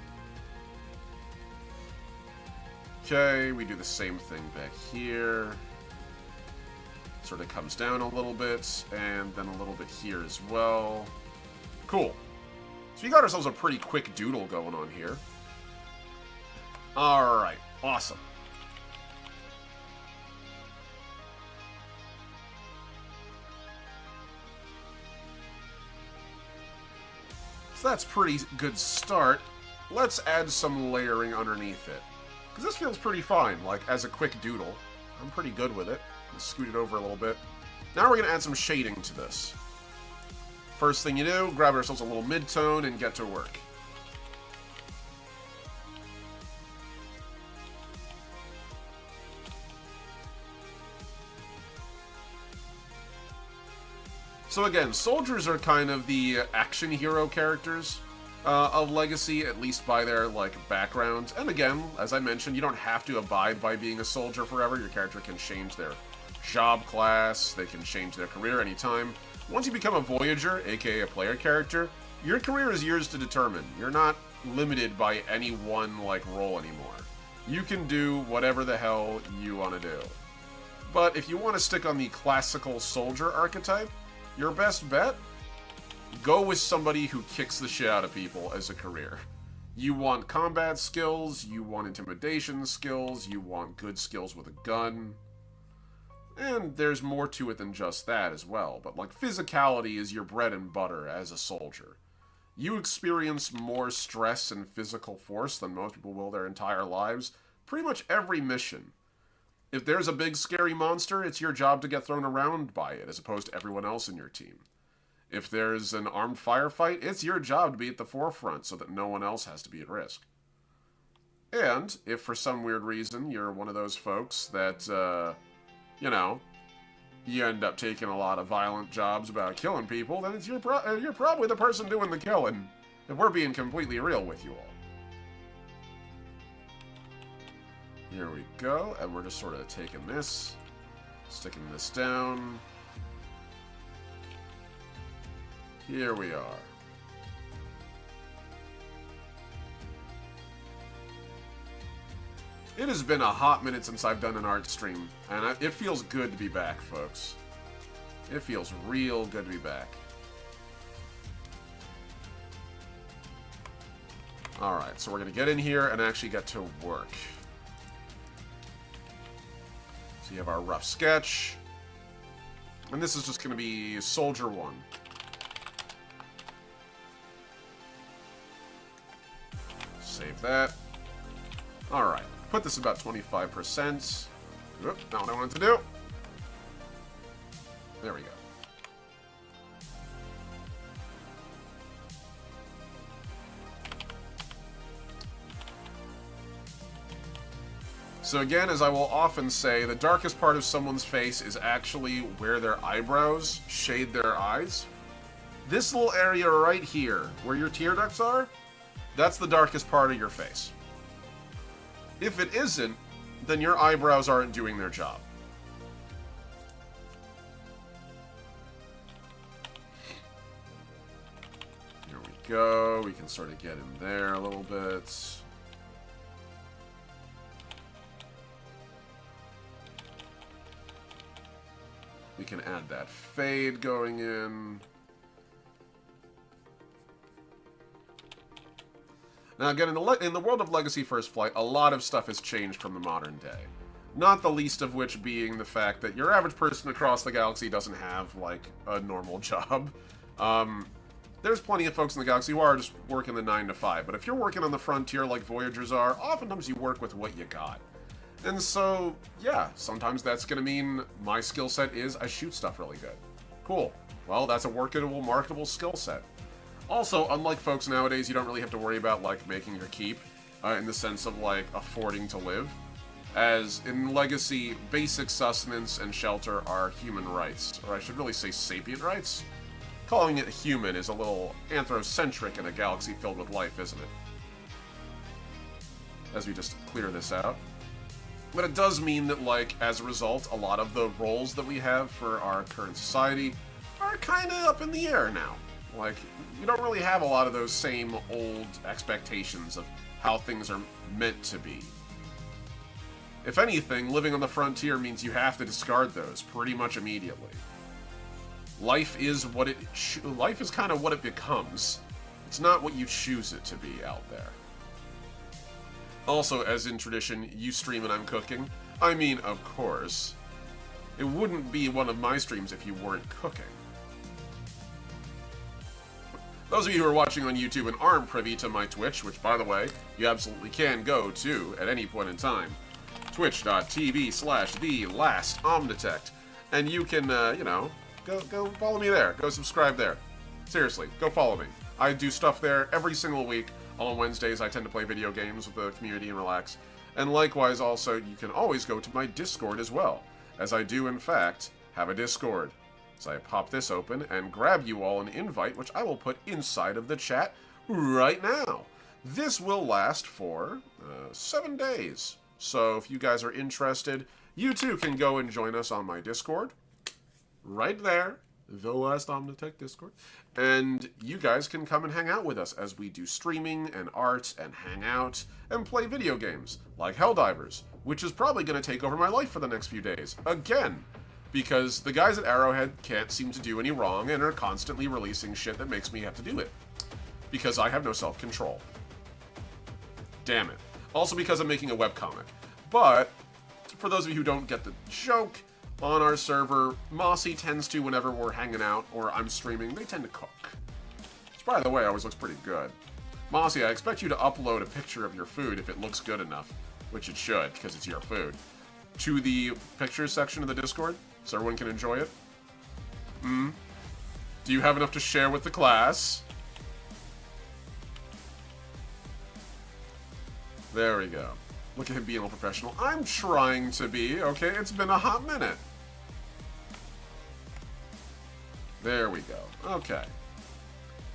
Okay, we do the same thing back here. Sort of comes down a little bit, and then a little bit here as well. Cool. So we got ourselves a pretty quick doodle going on here. Alright, awesome. So that's pretty good start. Let's add some layering underneath it. Because this feels pretty fine, like, as a quick doodle. I'm pretty good with it. Let's scoot it over a little bit. Now we're going to add some shading to this. First thing you do, grab ourselves a little mid-tone and get to work. So again, soldiers are kind of the action hero characters of Legacy, at least by their like background. And again, as I mentioned, you don't have to abide by being a soldier forever. Your character can change their job class, they can change their career anytime. Once you become a Voyager, aka a player character, your career is yours to determine. You're not limited by any one like role anymore. You can do whatever the hell you want to do. But if you want to stick on the classical soldier archetype, your best bet? Go with somebody who kicks the shit out of people as a career. You want combat skills, you want intimidation skills, you want good skills with a gun. And there's more to it than just that as well, but like physicality is your bread and butter as a soldier. You experience more stress and physical force than most people will their entire lives, pretty much every mission. If there's a big scary monster, it's your job to get thrown around by it, as opposed to everyone else in your team. If there's an armed firefight, it's your job to be at the forefront so that no one else has to be at risk. And if for some weird reason you're one of those folks that, you know, you end up taking a lot of violent jobs about killing people, then it's you're probably the person doing the killing, if we're being completely real with you all. Here we go, and we're just sort of taking this, sticking this down. Here we are. It has been a hot minute since I've done an art stream, and it feels good to be back, folks. It feels real good to be back. Alright, so we're going to get in here and actually get to work. So you have our rough sketch. And this is just going to be Soldier 1. Save that. Alright, put this about 25%. Oop, not what I wanted to do. There we go. So again, as I will often say, the darkest part of someone's face is actually where their eyebrows shade their eyes. This little area right here, where your tear ducts are, that's the darkest part of your face. If it isn't, then your eyebrows aren't doing their job. Here we go. We can sort of get in there a little bit. We can add that fade going in. Now again, in the world of Legacy First Flight, a lot of stuff has changed from the modern day. Not the least of which being the fact that your average person across the galaxy doesn't have, like, a normal job. There's plenty of folks in the galaxy who are just working the 9 to 5, but if you're working on the frontier like Voyagers are, oftentimes you work with what you got. And so, yeah, sometimes that's going to mean my skill set is I shoot stuff really good. Cool. Well, that's a workable, marketable skill set. Also, unlike folks nowadays, you don't really have to worry about, like, making your keep, in the sense of, like, affording to live. As in Legacy, basic sustenance and shelter are human rights, or I should really say sapient rights. Calling it human is a little anthrocentric in a galaxy filled with life, isn't it? As we just clear this out. But it does mean that, like, as a result, a lot of the roles that we have for our current society are kind of up in the air now. Like, you don't really have a lot of those same old expectations of how things are meant to be. If anything, living on the frontier means you have to discard those pretty much immediately. Life is kind of what it becomes. It's not what you choose it to be out there. Also, as in tradition, you stream and I'm cooking. I mean, of course. It wouldn't be one of my streams if you weren't cooking. Those of you who are watching on YouTube and aren't privy to my Twitch, which, by the way, you absolutely can go to at any point in time, twitch.tv/TheLastOmnitect, and you can, go follow me there. Go subscribe there. Seriously, go follow me. I do stuff there every single week. On Wednesdays, I tend to play video games with the community and relax. And likewise, also, you can always go to my Discord as well, as I do, in fact, have a Discord. So I pop this open and grab you all an invite, which I will put inside of the chat right now. This will last for 7 days. So if you guys are interested, you too can go and join us on my Discord. Right there. The Last Omnitect Discord. And you guys can come and hang out with us as we do streaming and art and hang out and play video games like Helldivers, which is probably going to take over my life for the next few days. Again, because the guys at Arrowhead can't seem to do any wrong and are constantly releasing shit that makes me have to do it. Because I have no self-control. Damn it. Also because I'm making a webcomic. But, for those of you who don't get the joke, on our server, Mossy tends to, whenever we're hanging out or I'm streaming, they tend to cook. Which, by the way, always looks pretty good. Mossy, I expect you to upload a picture of your food if it looks good enough, which it should, because it's your food, to the pictures section of the Discord, so everyone can enjoy it. Do you have enough to share with the class? There we go. Look at him being all professional. I'm trying to be, okay? It's been a hot minute. There we go. Okay.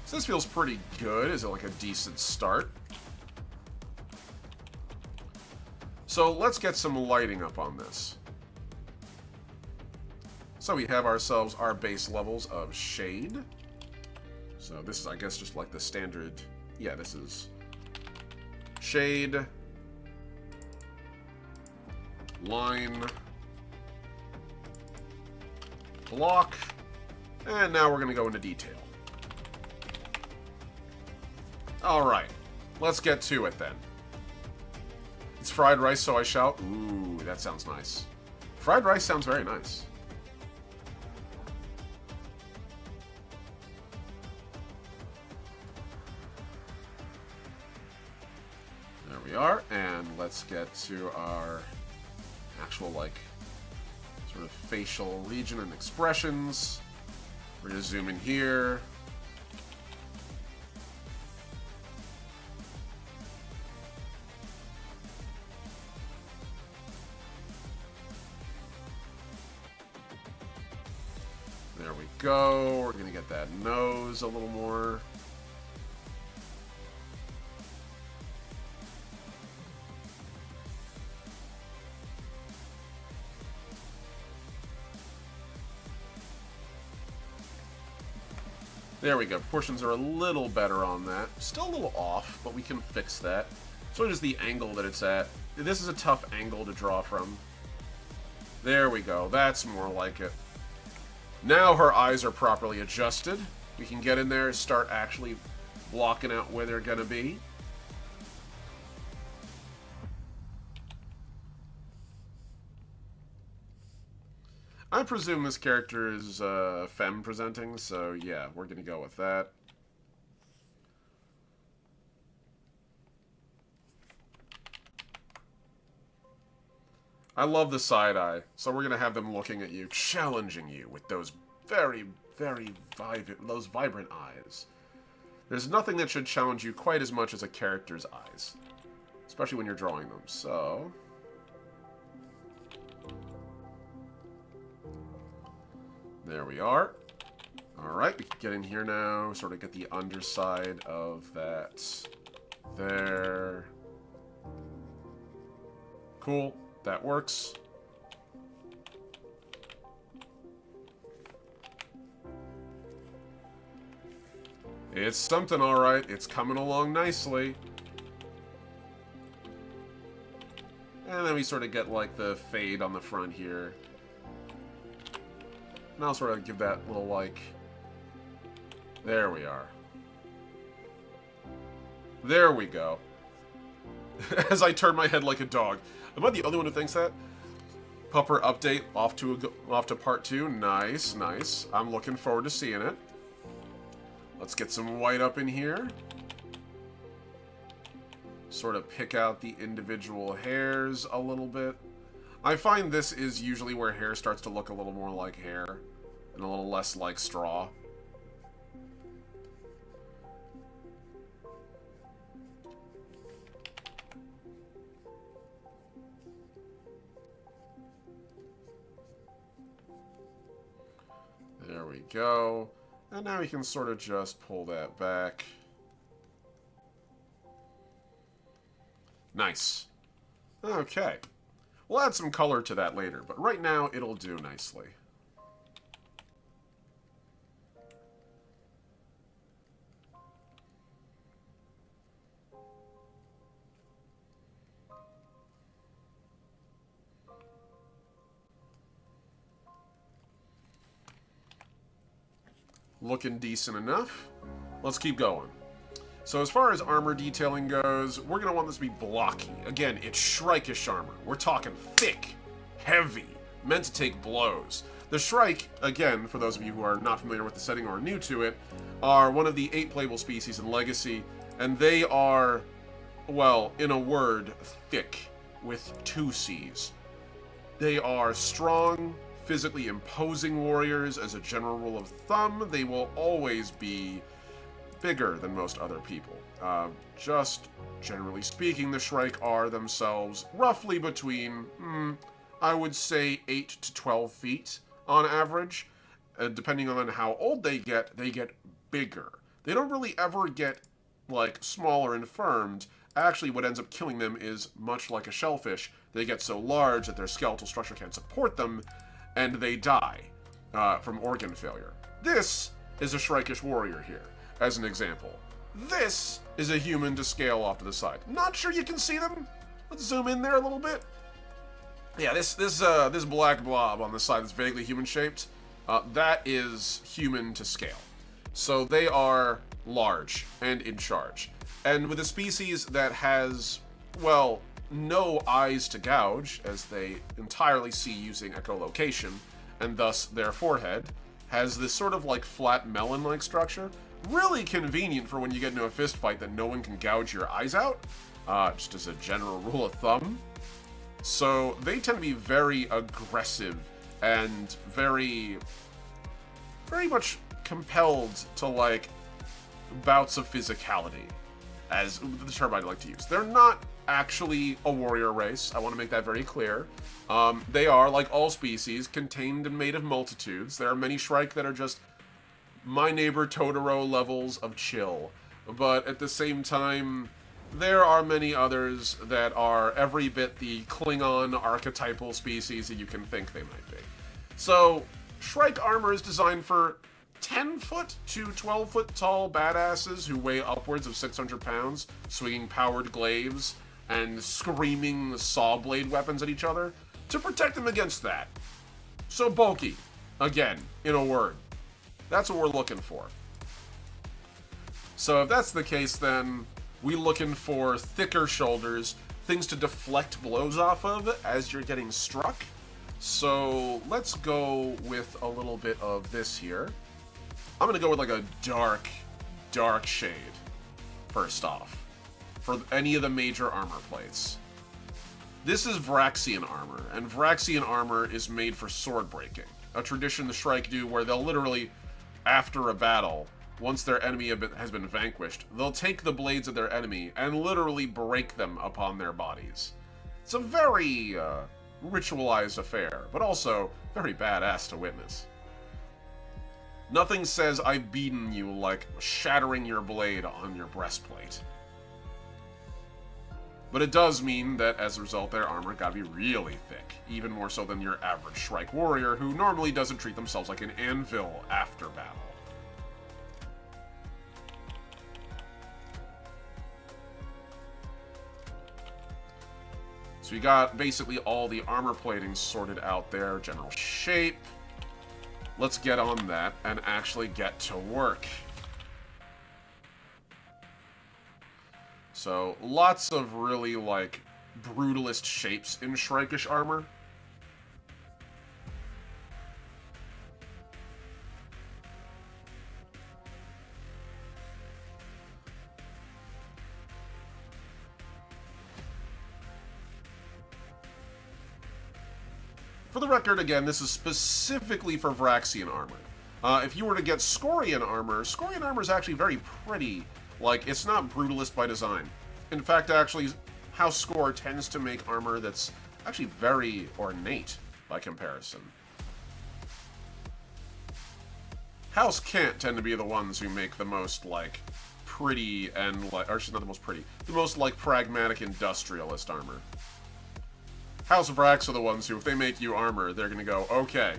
So this feels pretty good. Is it like a decent start? So let's get some lighting up on this. So we have ourselves our base levels of shade. So this is, I guess, just like the standard... Yeah, this is shade, line, block, and now we're going to go into detail. Alright, let's get to it then. It's fried rice, so I shout. Ooh, that sounds nice. Fried rice sounds very nice. There we are, and let's get to our actual, like, sort of facial region and expressions. We're going to zoom in here. There we go. We're going to get that nose a little more. There we go. Proportions are a little better on that. Still a little off, but we can fix that. So just the angle that it's at. This is a tough angle to draw from. There we go. That's more like it. Now her eyes are properly adjusted. We can get in there and start actually blocking out where they're going to be. I presume this character is femme presenting, so yeah, we're going to go with that. I love the side eye, so we're going to have them looking at you, challenging you with those very, very vibrant eyes. There's nothing that should challenge you quite as much as a character's eyes, especially when you're drawing them, so... There we are. Alright, we can get in here now, sort of get the underside of that there. Cool. That works. It's something, alright. It's coming along nicely. And then we sort of get, like, the fade on the front here. And I'll sort of give that little, like... There we are. There we go. As I turn my head like a dog. Am I the only one who thinks that? Pupper update off to part 2. Nice, nice. I'm looking forward to seeing it. Let's get some white up in here. Sort of pick out the individual hairs a little bit. I find this is usually where hair starts to look a little more like hair and a little less like straw. There we go. And now we can sort of just pull that back. Nice. Okay. We'll add some color to that later, but right now it'll do nicely. Looking decent enough. Let's keep going. So as far as armor detailing goes, we're going to want this to be blocky. Again, it's Shrike-ish armor. We're talking thick, heavy, meant to take blows. The Shrike, again, for those of you who are not familiar with the setting or are new to it, are one of the 8 playable species in Legacy, and they are, well, in a word, thick, with 2 C's. They are strong, physically imposing warriors. As a general rule of thumb, they will always be bigger than most other people. Just generally speaking, the Shrike are themselves roughly between, I would say 8 to 12 feet on average. Depending on how old they get bigger. They don't really ever get, like, small or infirmed. Actually, what ends up killing them is, much like a shellfish, they get so large that their skeletal structure can't support them, and they die from organ failure. This is a Shrike-ish warrior here, as an example. This is a human to scale off to the side. Not sure you can see them. Let's zoom in there a little bit. Yeah, this black blob on the side that's vaguely human-shaped, that is human to scale. So they are large and in charge. And with a species that has, well, no eyes to gouge, as they entirely see using echolocation, and thus their forehead has this sort of like flat melon-like structure. Really convenient for when you get into a fist fight that no one can gouge your eyes out, just as a general rule of thumb. So they tend to be very aggressive and very much compelled to, like, bouts of physicality, as the term I'd like to use. They're not actually a warrior race. I want to make that very clear. They are, like all species, contained and made of multitudes. There are many Shrike that are just my neighbor Totoro levels of chill. But at the same time, there are many others that are every bit the Klingon archetypal species that you can think they might be. So, Shrike armor is designed for 10-foot to 12-foot tall badasses who weigh upwards of 600 pounds, swinging powered glaives and screaming saw blade weapons at each other, to protect them against that. So bulky, again, in a word. That's what we're looking for. So if that's the case, then we're looking for thicker shoulders, things to deflect blows off of as you're getting struck. So let's go with a little bit of this here. I'm gonna go with like a dark shade, first off, for any of the major armor plates. This is Vraxian armor, and Vraxian armor is made for sword breaking, a tradition the Shrike do where they'll literally, after a battle, once their enemy has been vanquished, they'll take the blades of their enemy and literally break them upon their bodies. It's a very ritualized affair, but also very badass to witness. Nothing says I've beaten you like shattering your blade on your breastplate. But it does mean that, as a result, their armor gotta be really thick. Even more so than your average Shrike warrior, who normally doesn't treat themselves like an anvil after battle. So we got basically all the armor plating sorted out there. General shape. Let's get on that and actually get to work. So, lots of really, like, brutalist shapes in Shrike-ish armor. For the record, again, this is specifically for Vraxian armor. If you were to get Scorian armor is actually very pretty. Like, it's not brutalist by design. In fact, actually, House Scor tends to make armor that's actually very ornate by comparison. House Cant tend to be the ones who make the most, like, pretty and, like, or actually not the most pretty, the most, like, pragmatic industrialist armor. House Vrax are the ones who, if they make you armor, they're gonna go, okay,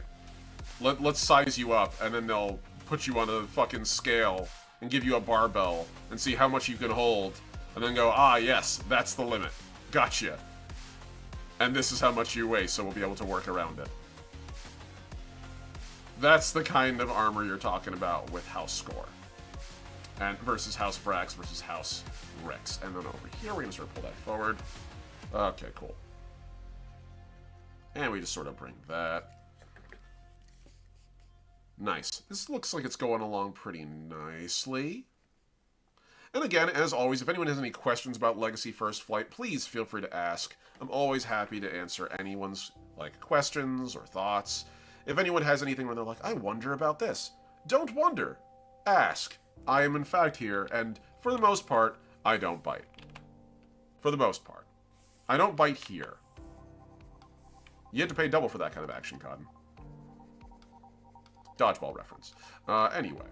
let's size you up, and then they'll put you on a fucking scale and give you a barbell and see how much you can hold, and then go, ah, yes, that's the limit. Gotcha. And this is how much you weigh, so we'll be able to work around it. That's the kind of armor you're talking about with House Scor. And versus House Vrax versus House Rex. And then over here, we're gonna sort of pull that forward. Okay, cool. And we just sort of bring that. Nice. This looks like it's going along pretty nicely. And again, as always, if anyone has any questions about Legacy First Flight, please feel free to ask. I'm always happy to answer anyone's, like, questions or thoughts. If anyone has anything where they're like, I wonder about this, don't wonder. Ask. I am in fact here, and for the most part, I don't bite. For the most part. I don't bite here. You had to pay double for that kind of action, Cotton. Dodgeball reference. Anyway.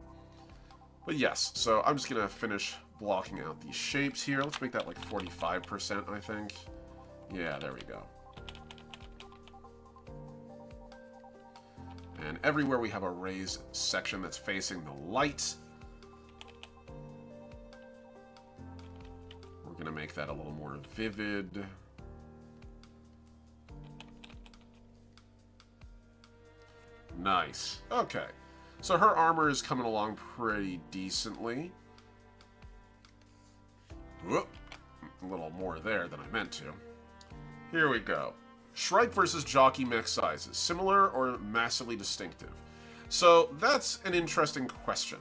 But yes, so I'm just going to finish blocking out these shapes here. Let's make that like 45%, I think. Yeah, there we go. And everywhere we have a raised section that's facing the light, we're going to make that a little more vivid. Nice. Okay. So her armor is coming along pretty decently. Whoop. A little more there than I meant to. Here we go. Shrike versus Jockey mech sizes. Similar or massively distinctive? So that's an interesting question.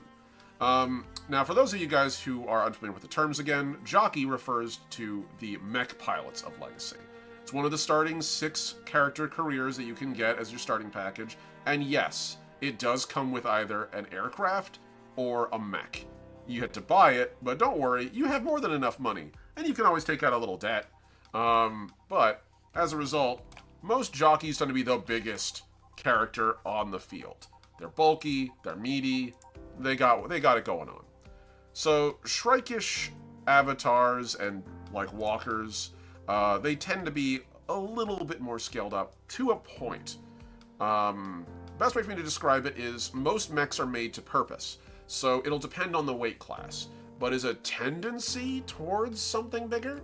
Now, for those of you guys who are unfamiliar with the terms again, Jockey refers to the mech pilots of Legacy. It's one of the starting 6 character careers that you can get as your starting package. And yes, it does come with either an aircraft or a mech. You had to buy it, but don't worry, you have more than enough money, and you can always take out a little debt. But as a result, most jockeys tend to be the biggest character on the field. They're bulky, they're meaty, they got it going on. So Shrike-ish avatars and like walkers, they tend to be a little bit more scaled up to a point. Best way for me to describe it is most mechs are made to purpose, so it'll depend on the weight class, but is a tendency towards something bigger?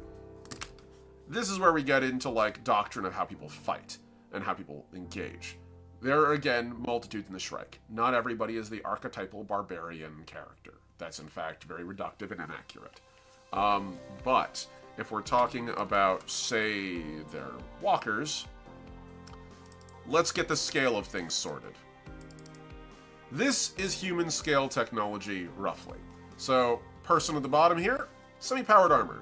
This is where we get into like doctrine of how people fight and how people engage. There are again multitudes in the Shrike. Not everybody is the archetypal barbarian character. That's in fact very reductive and inaccurate. But if we're talking about, say, their walkers, let's get the scale of things sorted. This is human scale technology, roughly. So, person at the bottom here, semi-powered armor.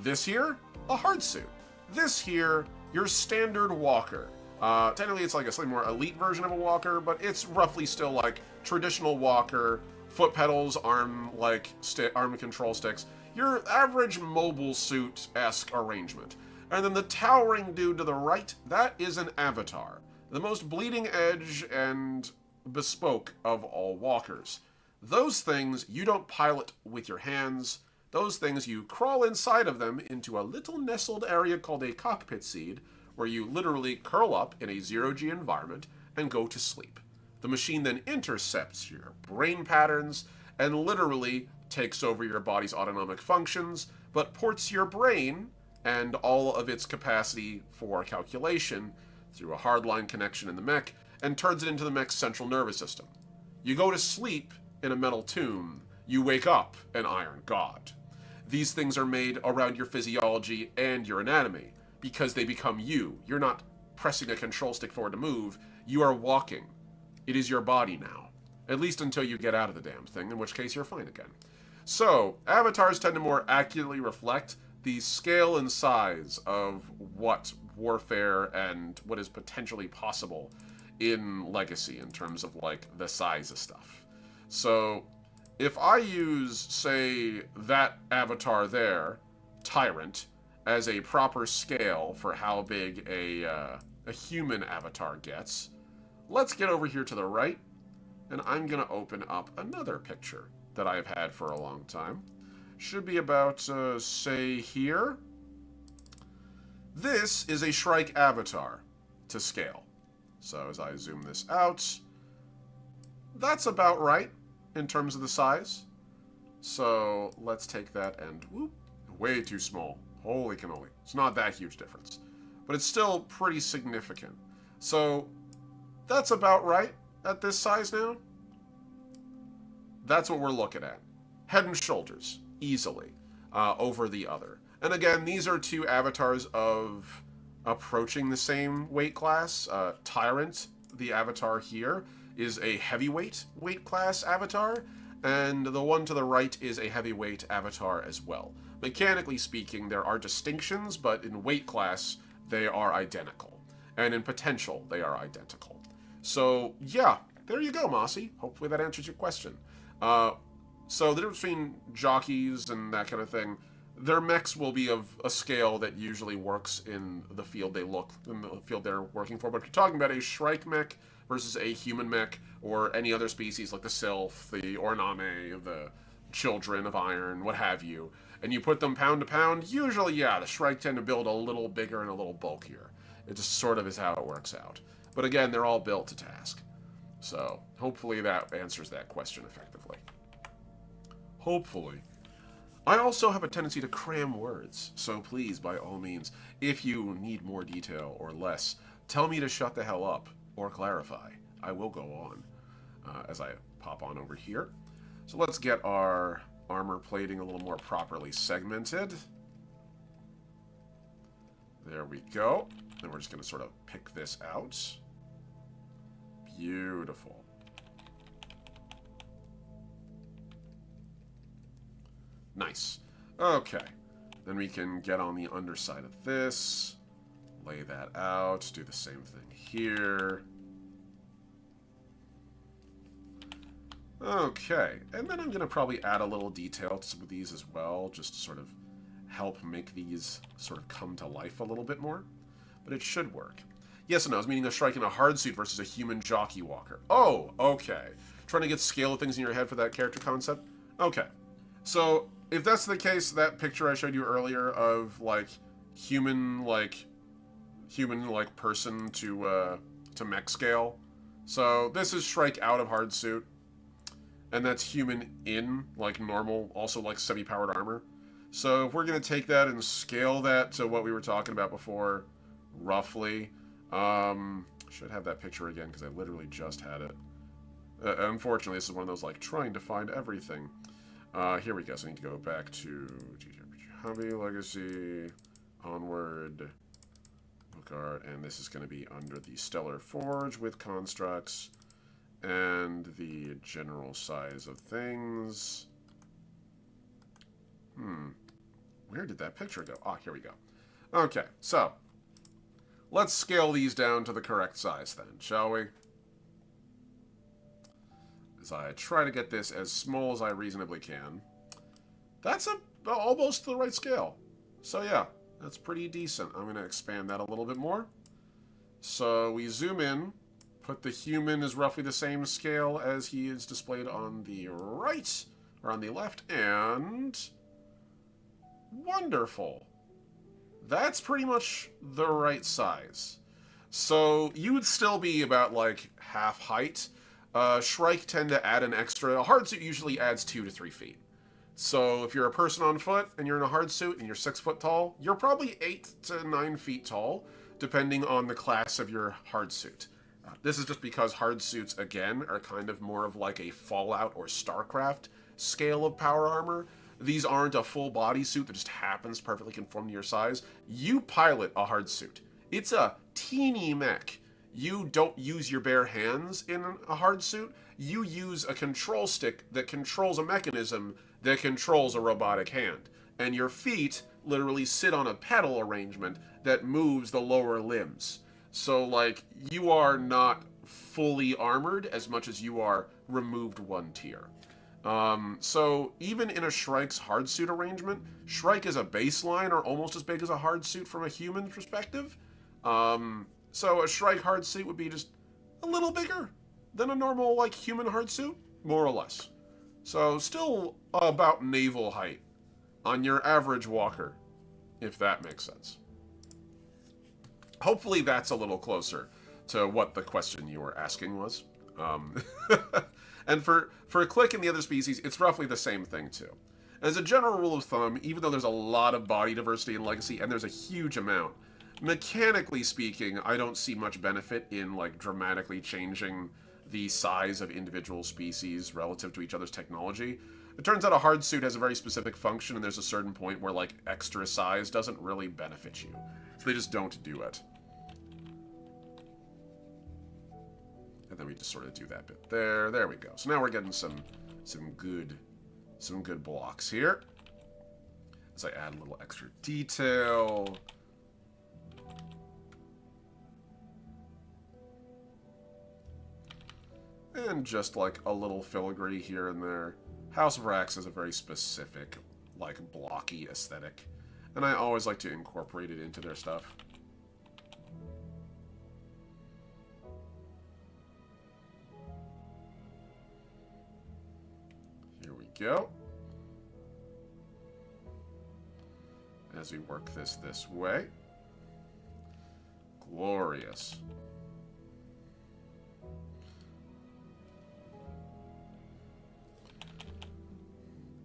This here, a hard suit. This here, your standard walker. Technically it's like a slightly more elite version of a walker, but it's roughly still like traditional walker, foot pedals, arm control sticks. Your average mobile suit-esque arrangement. And then the towering dude to the right, that is an avatar. The most bleeding edge and bespoke of all walkers. Those things you don't pilot with your hands. Those things, you crawl inside of them into a little nestled area called a cockpit seed, where you literally curl up in a zero-G environment and go to sleep. The machine then intercepts your brain patterns and literally takes over your body's autonomic functions, but ports your brain and all of its capacity for calculation through a hardline connection in the mech and turns it into the mech's central nervous system. You go to sleep in a metal tomb, you wake up an iron god. These things are made around your physiology and your anatomy because they become you. You're not pressing a control stick forward to move, you are walking. It is your body now. At least until you get out of the damn thing, in which case you're fine again. So, avatars tend to more accurately reflect the scale and size of what warfare and what is potentially possible in Legacy in terms of, like, the size of stuff. So, if I use, say, that avatar there, Tyrant, as a proper scale for how big a human avatar gets, let's get over here to the right, and I'm going to open up another picture that I've had for a long time. Should be about, say, here. This is a Shrike avatar to scale. So as I zoom this out, that's about right in terms of the size. So let's take that and, whoop, way too small. Holy cannoli. It's not that huge difference. But it's still pretty significant. So that's about right at this size now. That's what we're looking at. Head and shoulders, easily, over the other. And again, these are two avatars of approaching the same weight class. Tyrant, the avatar here, is a heavyweight weight class avatar, and the one to the right is a heavyweight avatar as well. Mechanically speaking, there are distinctions, but in weight class, they are identical. And in potential, they are identical. So, yeah, there you go, Mossy. Hopefully that answers your question. So the difference between jockeys and that kind of thing, their mechs will be of a scale that usually works in the field they're working for. But if you're talking about a Shrike mech versus a human mech, or any other species like the Sylph, the Orname, the Children of Iron, what have you, and you put them pound to pound, usually, yeah, the Shrike tend to build a little bigger and a little bulkier. It just sort of is how it works out. But again, they're all built to task. So, hopefully that answers that question effectively. Hopefully. I also have a tendency to cram words, so please, by all means, if you need more detail or less, tell me to shut the hell up or clarify. I will go on as I pop on over here. So let's get our armor plating a little more properly segmented. There we go. And we're just going to sort of pick this out. Beautiful. Nice. Okay. Then we can get on the underside of this. Lay that out. Do the same thing here. Okay. And then I'm going to probably add a little detail to some of these as well, just to sort of help make these sort of come to life a little bit more. But it should work. Yes and no. I was meaning a Shrike in a hard suit versus a human jockey walker. Oh, okay. Trying to get scale of things in your head for that character concept? Okay. So, if that's the case, that picture I showed you earlier of, like, human person to mech scale. So, this is Shrike out of hard suit. And that's human in, like, normal, also, like, semi-powered armor. So, if we're going to take that and scale that to what we were talking about before, roughly, should have that picture again, because I literally just had it. Unfortunately, this is one of those, like, trying to find everything. Here we go. So I need to go back to TTRPG Hobby, Legacy, Onward, Book Art, and this is going to be under the Stellar Forge with constructs, and the general size of things. Where did that picture go? Ah, here we go. Okay, so let's scale these down to the correct size then, shall we? As I try to get this as small as I reasonably can. That's almost the right scale. So yeah, that's pretty decent. I'm going to expand that a little bit more. So we zoom in, put the human as roughly the same scale as he is displayed on the right, or on the left, and Wonderful. That's pretty much the right size. So you would still be about like half height. Shrike tend to add an extra. A hard suit usually adds 2 to 3 feet. So if you're a person on foot and you're in a hard suit and you're 6 foot tall, you're probably 8 to 9 feet tall, depending on the class of your hard suit. This is just because hard suits, again, are kind of more of like a Fallout or StarCraft scale of power armor. These aren't a full body suit that just happens to perfectly conform to your size. You pilot a hard suit. It's a teeny mech. You don't use your bare hands in a hard suit. You use a control stick that controls a mechanism that controls a robotic hand. And your feet literally sit on a pedal arrangement that moves the lower limbs. So, like, you are not fully armored as much as you are removed one tier. So even in a Shrike's hard suit arrangement, Shrike is a baseline or almost as big as a hard suit from a human perspective. So a Shrike hard suit would be just a little bigger than a normal, like, human hard suit, more or less. So still about navel height on your average walker, if that makes sense. Hopefully that's a little closer to what the question you were asking was. And for a click in the other species, it's roughly the same thing too. As a general rule of thumb, even though there's a lot of body diversity in Legacy, and there's a huge amount, mechanically speaking, I don't see much benefit in like dramatically changing the size of individual species relative to each other's technology. It turns out a hard suit has a very specific function, and there's a certain point where like extra size doesn't really benefit you. So they just don't do it. And then we just sort of do that bit there. There we go. So now we're getting some good blocks here. As I add a little extra detail. And just like a little filigree here and there. House of Rax is a very specific, like, blocky aesthetic. And I always like to incorporate it into their stuff. Here we go. As we work this way. Glorious.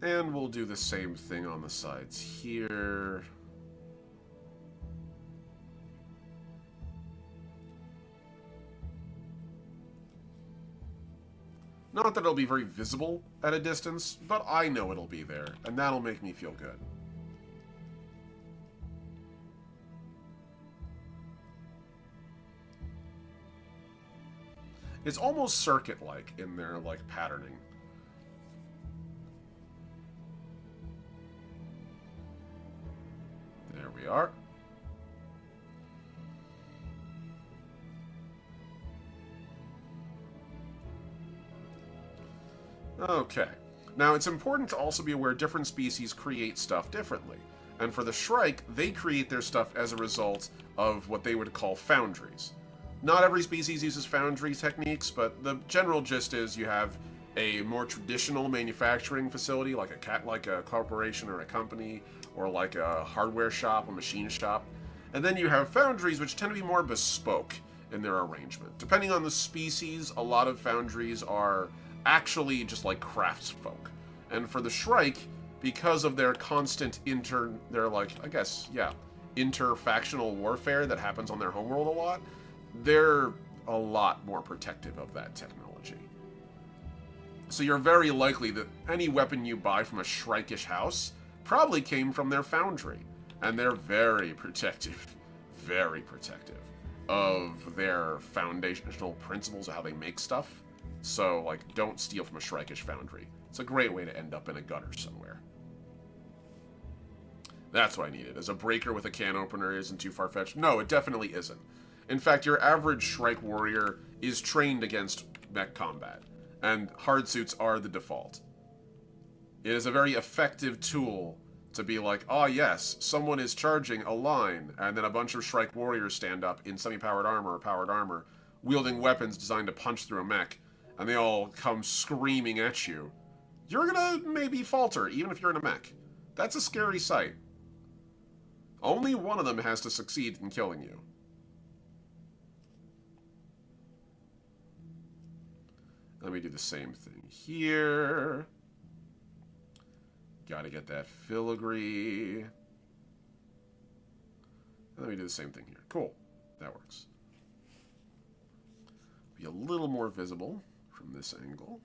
And we'll do the same thing on the sides here. Not that it'll be very visible at a distance, but I know it'll be there, and that'll make me feel good. It's almost circuit-like in their, like, patterning. There we are. Okay. Now, it's important to also be aware different species create stuff differently. And for the Shrike, they create their stuff as a result of what they would call foundries. Not every species uses foundry techniques, but the general gist is you have a more traditional manufacturing facility, like a corporation or a company, or like a hardware shop, a machine shop. And then you have foundries, which tend to be more bespoke in their arrangement. Depending on the species, a lot of foundries are actually just like craftsfolk. And for the Shrike, because of their constant interfactional warfare that happens on their homeworld a lot, they're a lot more protective of that technology. So you're very likely that any weapon you buy from a Shrike-ish house probably came from their foundry. And they're very protective of their foundational principles of how they make stuff. So, like, don't steal from a Shrike-ish foundry. It's a great way to end up in a gutter somewhere. That's what I needed. As a breaker with a can opener isn't too far-fetched. No, it definitely isn't. In fact, your average Shrike warrior is trained against mech combat, and hard suits are the default. It is a very effective tool to be like, oh yes, someone is charging a line, and then a bunch of Shrike warriors stand up in semi-powered armor or powered armor, wielding weapons designed to punch through a mech, and they all come screaming at you. You're gonna maybe falter, even if you're in a mech. That's a scary sight. only one of them has to succeed in killing you. Let me do the same thing here. Gotta get that filigree. Let me do the same thing here. Cool. That works. Be a little more visible from this angle.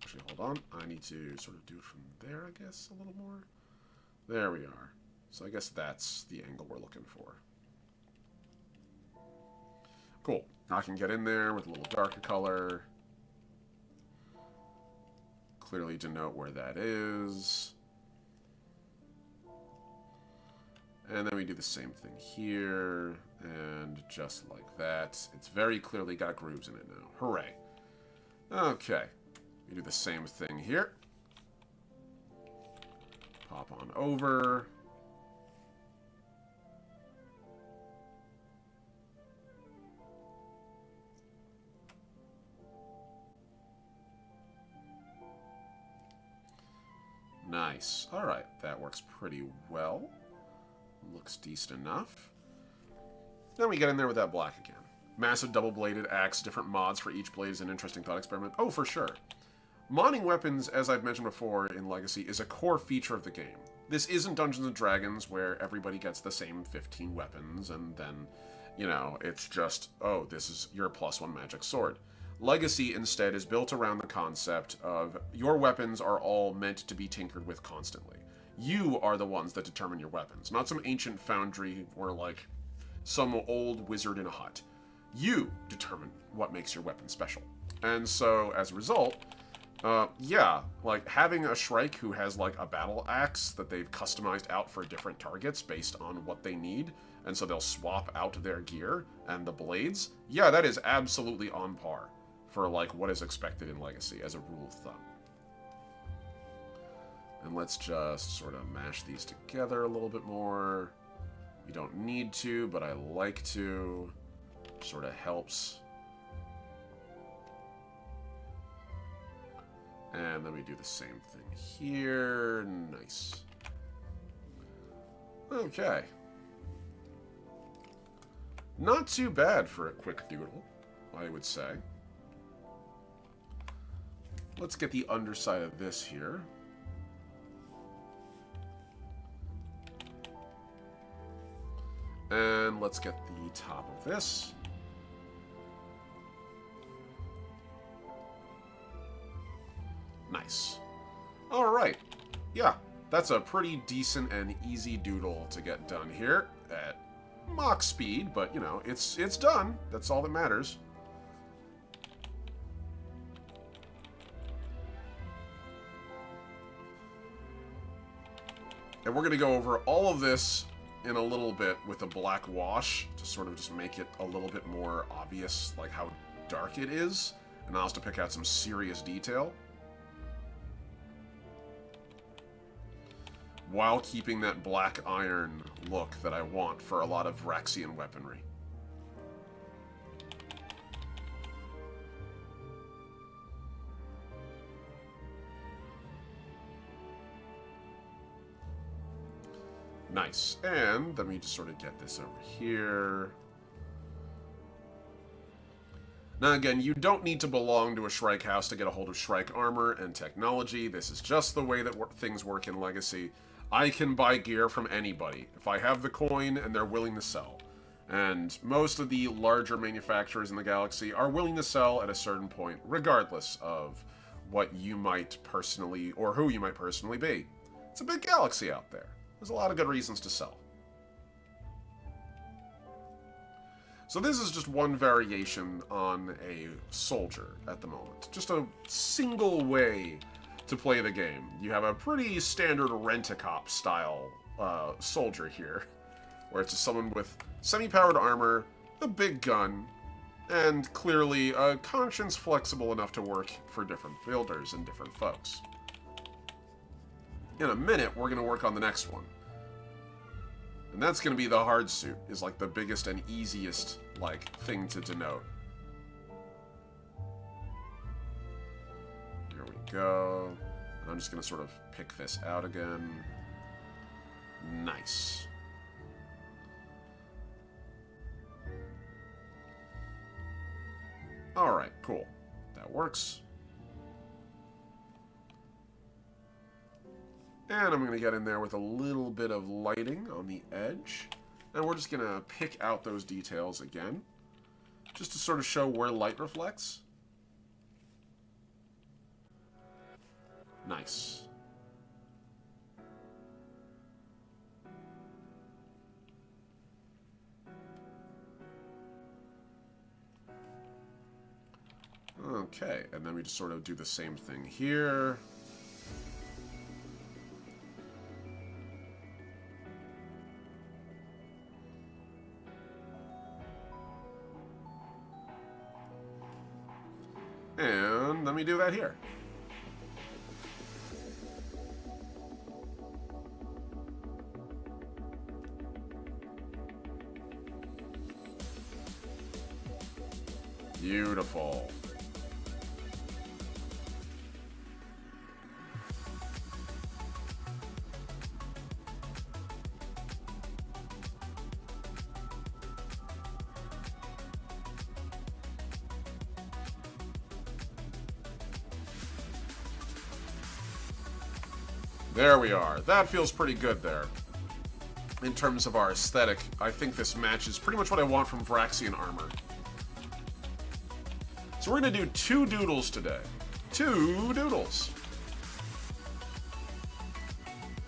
Actually, hold on. I need to sort of do it from there, I guess, a little more. There we are. So I guess that's the angle we're looking for. Cool. Now I can get in there with a little darker color. Clearly denote where that is. And then we do the same thing here. And just like that. It's very clearly got grooves in it now. Hooray. Okay. We do the same thing here. Pop on over. Nice. Alright, that works pretty well. Looks decent enough. Then we get in there with that black again. Massive double-bladed axe, different mods for each blade is an interesting thought experiment. Oh, for sure. Modding weapons, as I've mentioned before in Legacy, is a core feature of the game. This isn't Dungeons & Dragons, where everybody gets the same 15 weapons, and then, you know, it's just, oh, this is your +1 magic sword. Legacy, instead, is built around the concept of your weapons are all meant to be tinkered with constantly. You are the ones that determine your weapons, not some ancient foundry or, like, some old wizard in a hut. You determine what makes your weapon special. And so, as a result, yeah, like, having a Shrike who has, like, a battle axe that they've customized out for different targets based on what they need, and so they'll swap out their gear and the blades, yeah, that is absolutely on par for, like, what is expected in Legacy as a rule of thumb. And let's just sort of mash these together a little bit more. You don't need to, but I like to. Sort of helps. And then we do the same thing here. Nice. Okay. Not too bad for a quick doodle, I would say. Let's get the underside of this here. And let's get the top of this. Nice. Alright. Yeah, that's a pretty decent and easy doodle to get done here at mock speed, but, you know, it's done. That's all that matters. And we're going to go over all of this in a little bit with a black wash to sort of just make it a little bit more obvious, like how dark it is, and allow us to pick out some serious detail, while keeping that black iron look that I want for a lot of Raxian weaponry. Nice. And then we just sort of get this over here. Now again, you don't need to belong to a Shrike house to get a hold of Shrike armor and technology. This is just the way that things work in Legacy. I can buy gear from anybody if I have the coin and they're willing to sell. And most of the larger manufacturers in the galaxy are willing to sell at a certain point, regardless of what you might personally, or who you might personally be. It's a big galaxy out there. There's a lot of good reasons to sell. So this is just one variation on a soldier at the moment. Just a single way to play the game. You have a pretty standard Rent-A-Cop style soldier here, where it's just someone with semi-powered armor, a big gun, and clearly a conscience flexible enough to work for different builders and different folks. In a minute, we're going to work on the next one. And that's going to be the hard suit, is like the biggest and easiest, like, thing to denote. Here we go. I'm just going to sort of pick this out again. Nice. Alright, cool. That works. And I'm going to get in there with a little bit of lighting on the edge. And we're just going to pick out those details again, just to sort of show where light reflects. Nice. Okay, and then we just sort of do the same thing here. And let me do that here. Beautiful. There we are. That feels pretty good there. In terms of our aesthetic, I think this matches pretty much what I want from Vraxian armor. So we're going to do 2 doodles today. 2 doodles.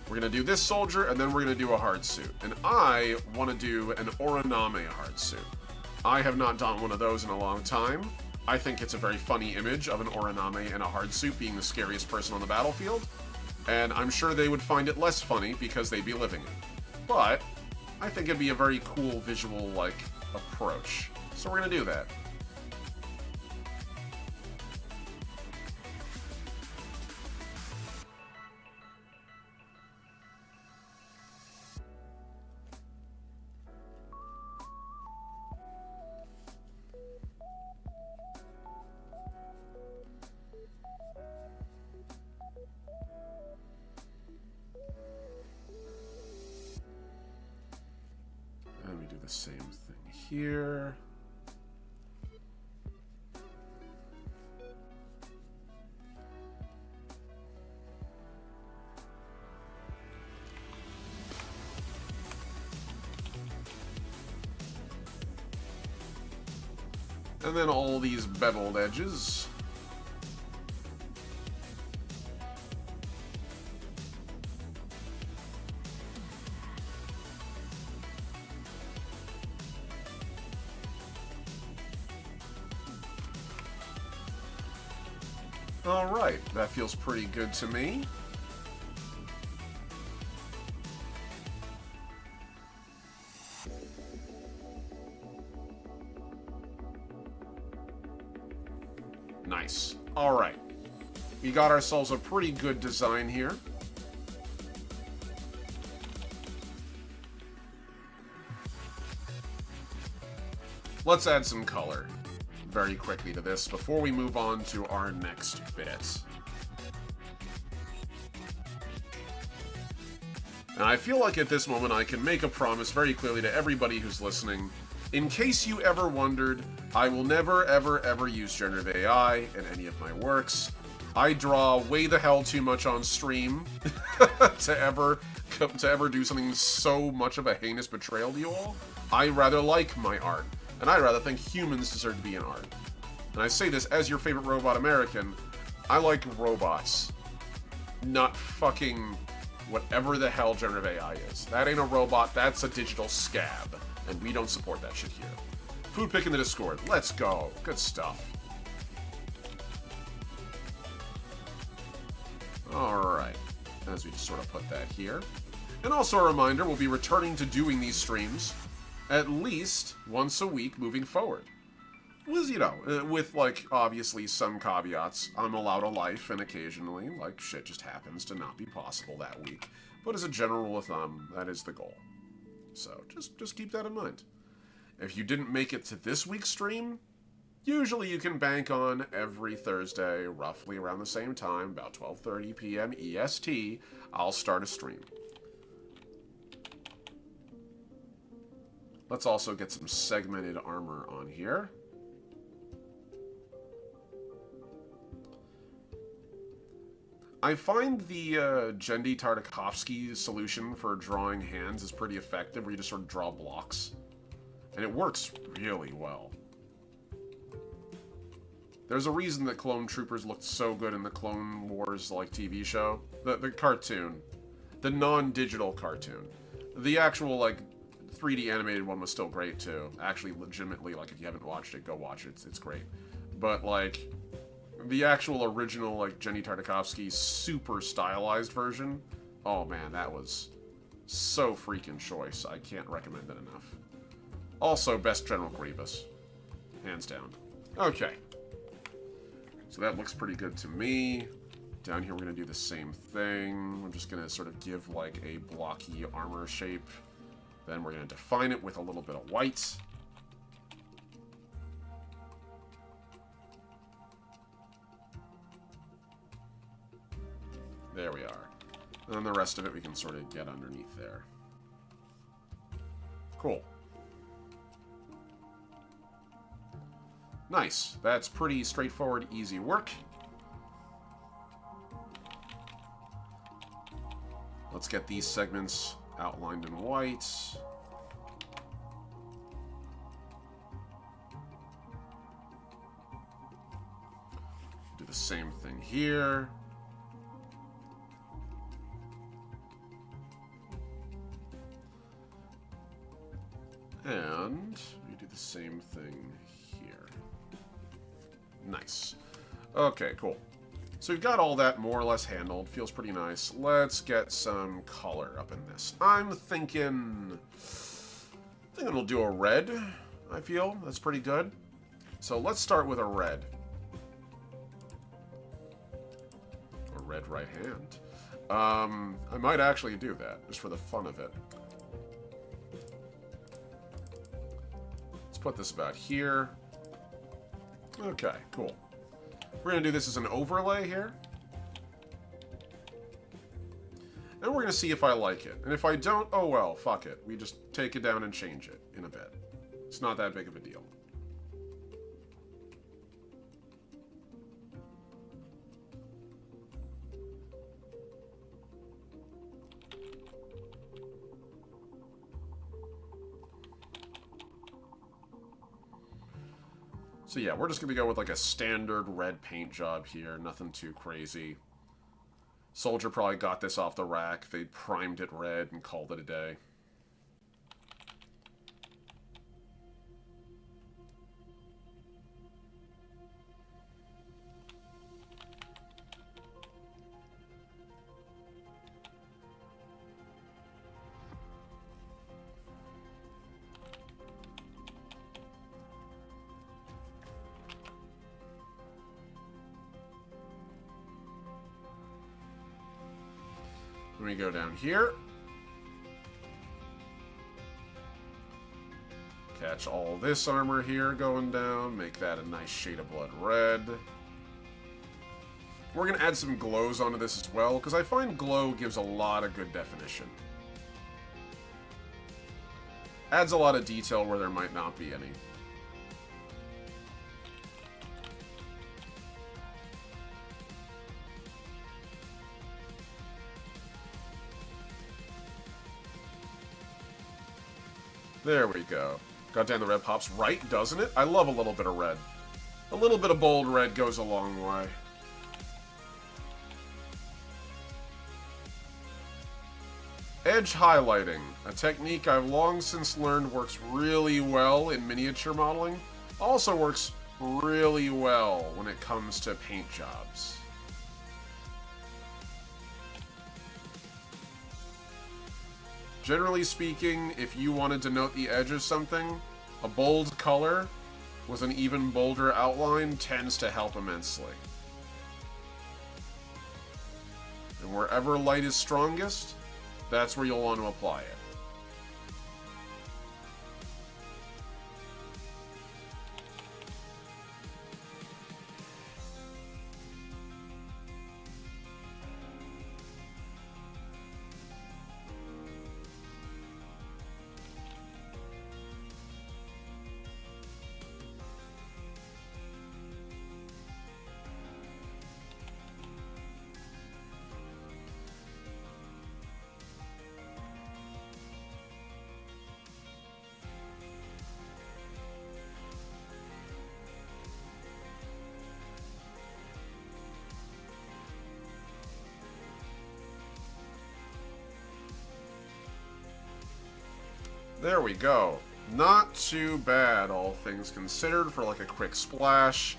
We're going to do this soldier, and then we're going to do a hard suit. And I want to do an Oraname hard suit. I have not done one of those in a long time. I think it's a very funny image of an Oraname in a hard suit being the scariest person on the battlefield. And I'm sure they would find it less funny because they'd be living it. But I think it'd be a very cool visual, like, approach. So we're going to do that. Same thing here. And then all these beveled edges. Alright, that feels pretty good to me. Nice. Alright. We got ourselves a pretty good design here. Let's add some color very quickly to this before we move on to our next bit. And I feel like at this moment I can make a promise very clearly to everybody who's listening. In case you ever wondered, I will never, ever, ever use generative AI in any of my works. I draw way the hell too much on stream to ever do something so much of a heinous betrayal to you all. I rather like my art. And I rather think humans deserve to be in art. And I say this as your favorite robot American. I like robots. Not fucking whatever the hell generative AI is. That ain't a robot, that's a digital scab. And we don't support that shit here. Food pick in the Discord. Let's go. Good stuff. Alright. As we just sort of put that here. And also a reminder, we'll be returning to doing these streams at least once a week moving forward. Was, you know, with, like, obviously some caveats. I'm allowed a life, and occasionally, like, shit just happens to not be possible that week. But as a general rule of thumb, that is the goal. So, just keep that in mind. If you didn't make it to this week's stream, usually you can bank on every Thursday, roughly around the same time, about 12:30 p.m. EST, I'll start a stream. Let's also get some segmented armor on here. I find the Indie TTRPG solution for drawing hands is pretty effective, where you just sort of draw blocks. And it works really well. There's a reason that Clone Troopers looked so good in the Clone Wars like TV show. The cartoon. The non-digital cartoon. The actual like 3D animated one was still great too. Actually, legitimately, like if you haven't watched it, go watch it. It's great. But like the actual original like Indie TTRPG super stylized version, oh man, that was so freaking choice. I can't recommend it enough. Also, best General Grievous. Hands down. Okay. So that looks pretty good to me. Down here we're going to do the same thing. I'm just going to sort of give like a blocky armor shape. Then we're going to define it with a little bit of white. There we are. And then the rest of it we can sort of get underneath there. Cool. Nice. That's pretty straightforward, easy work. Let's get these segments outlined in white. Do the same thing here. And we do the same thing here. Nice. Okay, cool. So we've got all that more or less handled. Feels pretty nice. Let's get some color up in this. I'm thinking we'll do a red, I feel. That's pretty good. So let's start with a red. A red right hand. I might actually do that, just for the fun of it. Let's put this about here. Okay, cool. We're going to do this as an overlay here. And we're going to see if I like it. And if I don't, oh well, fuck it. We just take it down and change it in a bit. It's not that big of a deal. So yeah, we're just going to go with like a standard red paint job here. Nothing too crazy. Soldier probably got this off the rack. They primed it red and called it a day. Let me go down here. Catch all this armor here going down. Make that a nice shade of blood red. We're going to add some glows onto this as well, because I find glow gives a lot of good definition. Adds a lot of detail where there might not be any. There we go. Goddamn, the red pops right, doesn't it? I love a little bit of red. A little bit of bold red goes a long way. Edge highlighting, a technique I've long since learned works really well in miniature modeling. Also works really well when it comes to paint jobs. Generally speaking, if you want to denote the edge of something, a bold color with an even bolder outline tends to help immensely. And wherever light is strongest, that's where you'll want to apply it. There we go. Not too bad, all things considered, for like a quick splash.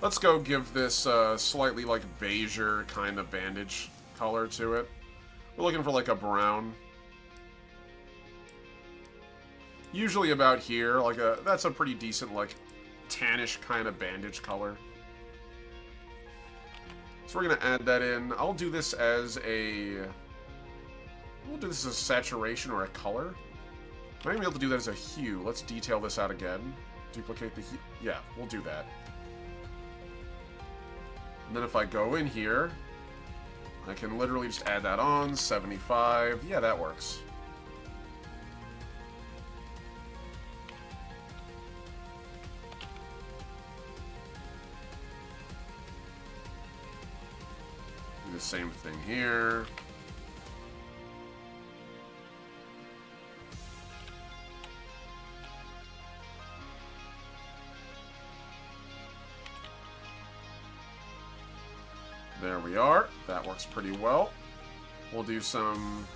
Let's go give this slightly like beigeier kind of bandage color to it. We're looking for like a brown. Usually about here, like that's a pretty decent like tannish kind of bandage color. So we're gonna add that in. I'll do this as a... We'll do this as a saturation or a color. I might be able to do that as a hue. Let's detail this out again. Duplicate the hue. Yeah, we'll do that. And then if I go in here, I can literally just add that on. 75. Yeah, that works. Do the same thing here. There we are. That works pretty well. We'll do some...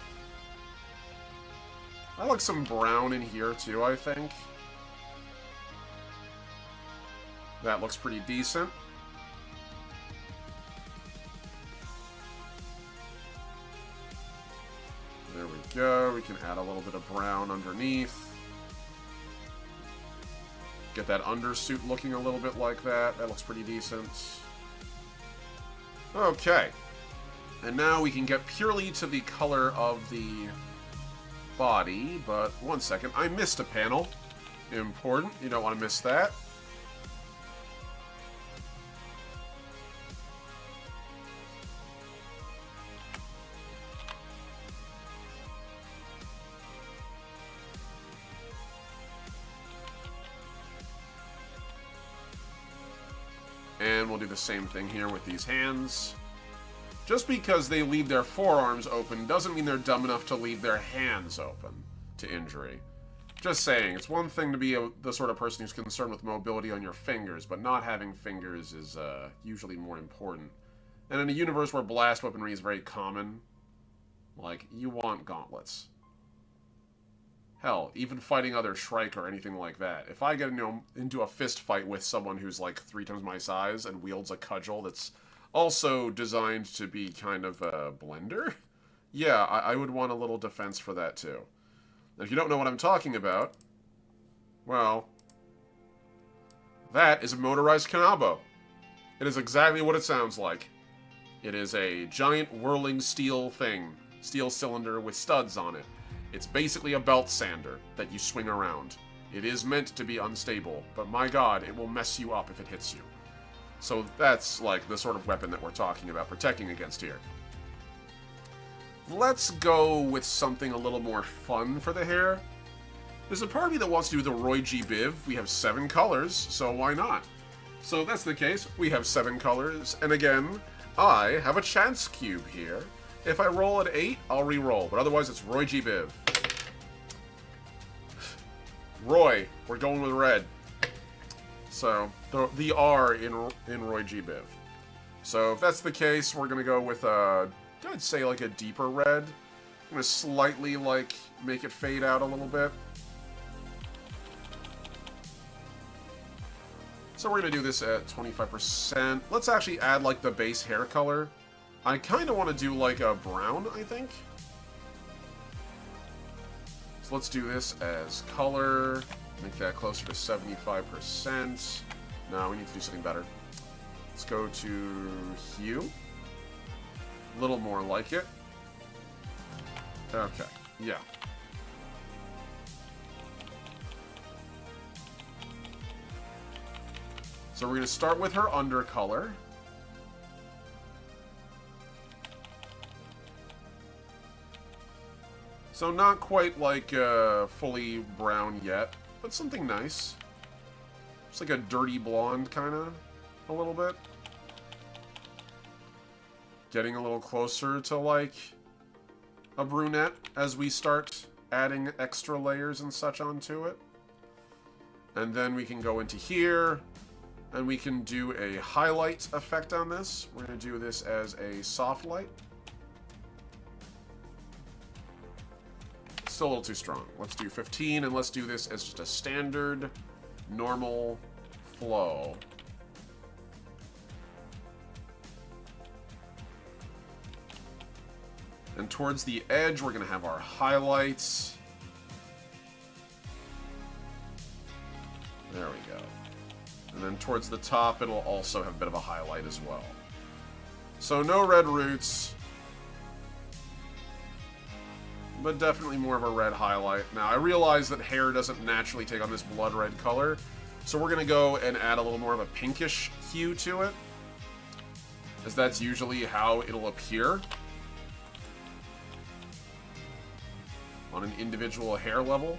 I like some brown in here too, I think. That looks pretty decent. There we go. We can add a little bit of brown underneath. Get that undersuit looking a little bit like that. That looks pretty decent. Okay. And now we can get purely to the color of the body, but one second. I missed a panel. Important. You don't want to miss that. And we'll do the same thing here with these hands. Just because they leave their forearms open doesn't mean they're dumb enough to leave their hands open to injury. Just saying, it's one thing to be the sort of person who's concerned with mobility on your fingers, but not having fingers is usually more important. And in a universe where blast weaponry is very common, like, you want gauntlets. Hell, even fighting other Shrike or anything like that. If I get into a fist fight with someone who's like 3 times my size and wields a cudgel that's also designed to be kind of a blender, yeah, I would want a little defense for that too. And if you don't know what I'm talking about, well, that is a motorized Kanabo. It is exactly what it sounds like. It is a giant whirling steel thing, steel cylinder with studs on it. It's basically a belt sander that you swing around. It is meant to be unstable, but my god, it will mess you up if it hits you. So that's like the sort of weapon that we're talking about protecting against here. Let's go with something a little more fun for the hair. There's a part of me that wants to do the Roy G. Biv. We have 7 colors, so why not? So if that's the case, we have 7 colors, and again, I have a chance cube here. If I roll at 8, I'll re-roll, but otherwise it's Roy G. Biv. Roy, we're going with red. So, the R in Roy G. Biv. So, if that's the case, we're going to go with I'd say like a deeper red. I'm going to slightly, like, make it fade out a little bit. So we're going to do this at 25%. Let's actually add, like, the base hair color. I kind of want to do, like, a brown, I think. So let's do this as color. Make that closer to 75%. No, we need to do something better. Let's go to hue. A little more like it. Okay, yeah. So we're going to start with her undercolor. So not quite like fully brown yet, but something nice. It's like a dirty blonde, kind of, a little bit. Getting a little closer to, like, a brunette as we start adding extra layers and such onto it. And then we can go into here, and we can do a highlight effect on this. We're going to do this as a soft light. still a little too strong. Let's do 15, and let's do this as just a standard, normal flow. And towards the edge, we're going to have our highlights. There we go. And then towards the top, it'll also have a bit of a highlight as well. So no red roots, but definitely more of a red highlight. Now, I realize that hair doesn't naturally take on this blood red color, so we're going to go and add a little more of a pinkish hue to it, as that's usually how it'll appear on an individual hair level,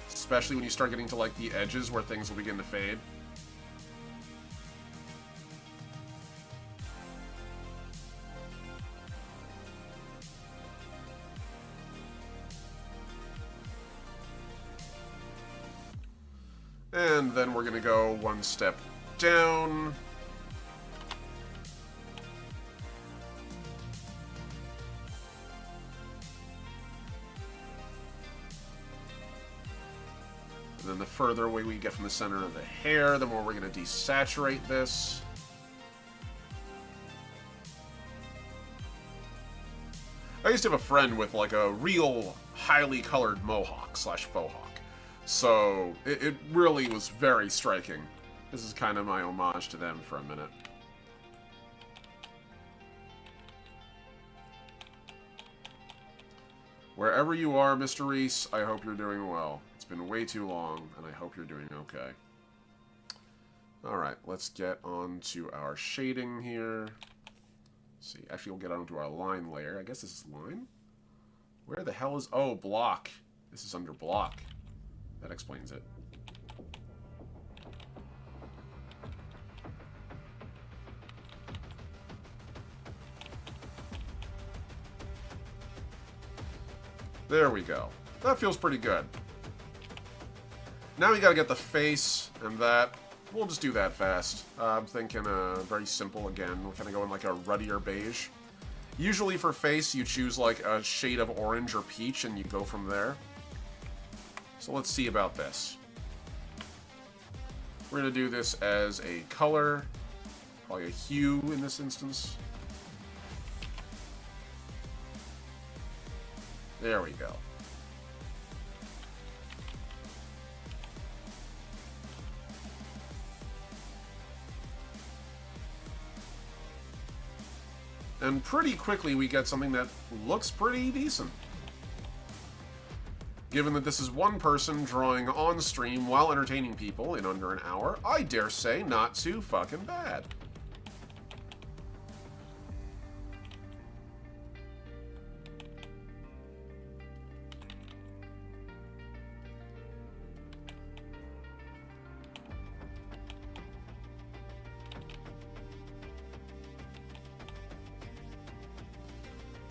especially when you start getting to like the edges where things will begin to fade. And then we're going to go one step down. And then the further away we get from the center of the hair, the more we're going to desaturate this. I used to have a friend with like a real highly colored mohawk / faux hawk. So it really was very striking. This is kind of my homage to them for a minute. Wherever you are, Mr. Reese, I hope you're doing well. It's been way too long, and I hope you're doing okay. Alright, let's get on to our shading here. Let's see, actually we'll get onto our line layer. I guess this is line? Where the hell is... Oh, block. This is under block. That explains it. There we go. That feels pretty good. Now we gotta get the face and that. We'll just do that fast. I'm thinking very simple again. We'll kind of go in like a ruddier beige. Usually for face, you choose like a shade of orange or peach and you go from there. So let's see about this. We're going to do this as a color, probably a hue in this instance. There we go. And pretty quickly we get something that looks pretty decent. Given that this is one person drawing on stream while entertaining people in under an hour, I dare say not too fucking bad.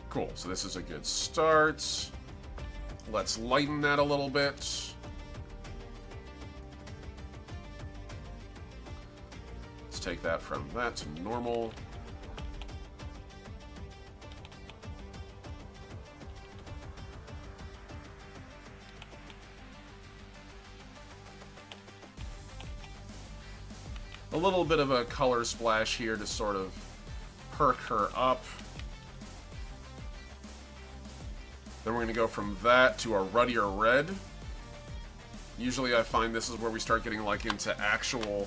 Cool, so this is a good start. Let's lighten that a little bit. Let's take that from that to normal. A little bit of a color splash here to sort of perk her up. Then we're going to go from that to a ruddier red. Usually I find this is where we start getting like into actual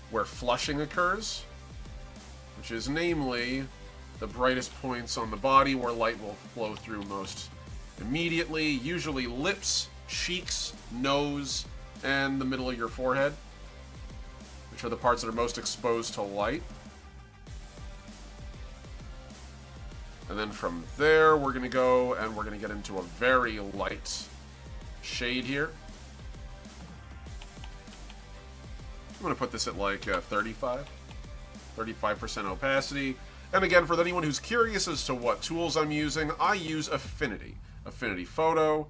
where flushing occurs, which is namely the brightest points on the body where light will flow through most immediately, usually lips, cheeks, nose, and the middle of your forehead, which are the parts that are most exposed to light. And then from there, we're going to go and we're going to get into a very light shade here. I'm going to put this at like 35% opacity. And again, for anyone who's curious as to what tools I'm using, I use Affinity. Affinity Photo.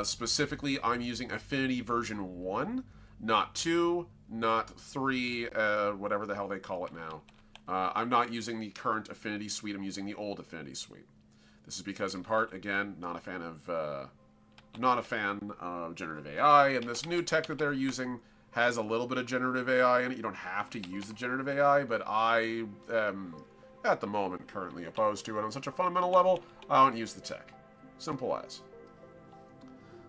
Specifically, I'm using Affinity version 1, not 2, not 3, whatever the hell they call it now. I'm not using the current Affinity Suite, I'm using the old Affinity Suite. This is because, in part, again, not a fan of generative AI, and this new tech that they're using has a little bit of generative AI in it. You don't have to use the generative AI, but I am, at the moment, currently opposed to it on such a fundamental level. I don't use the tech. Simple as.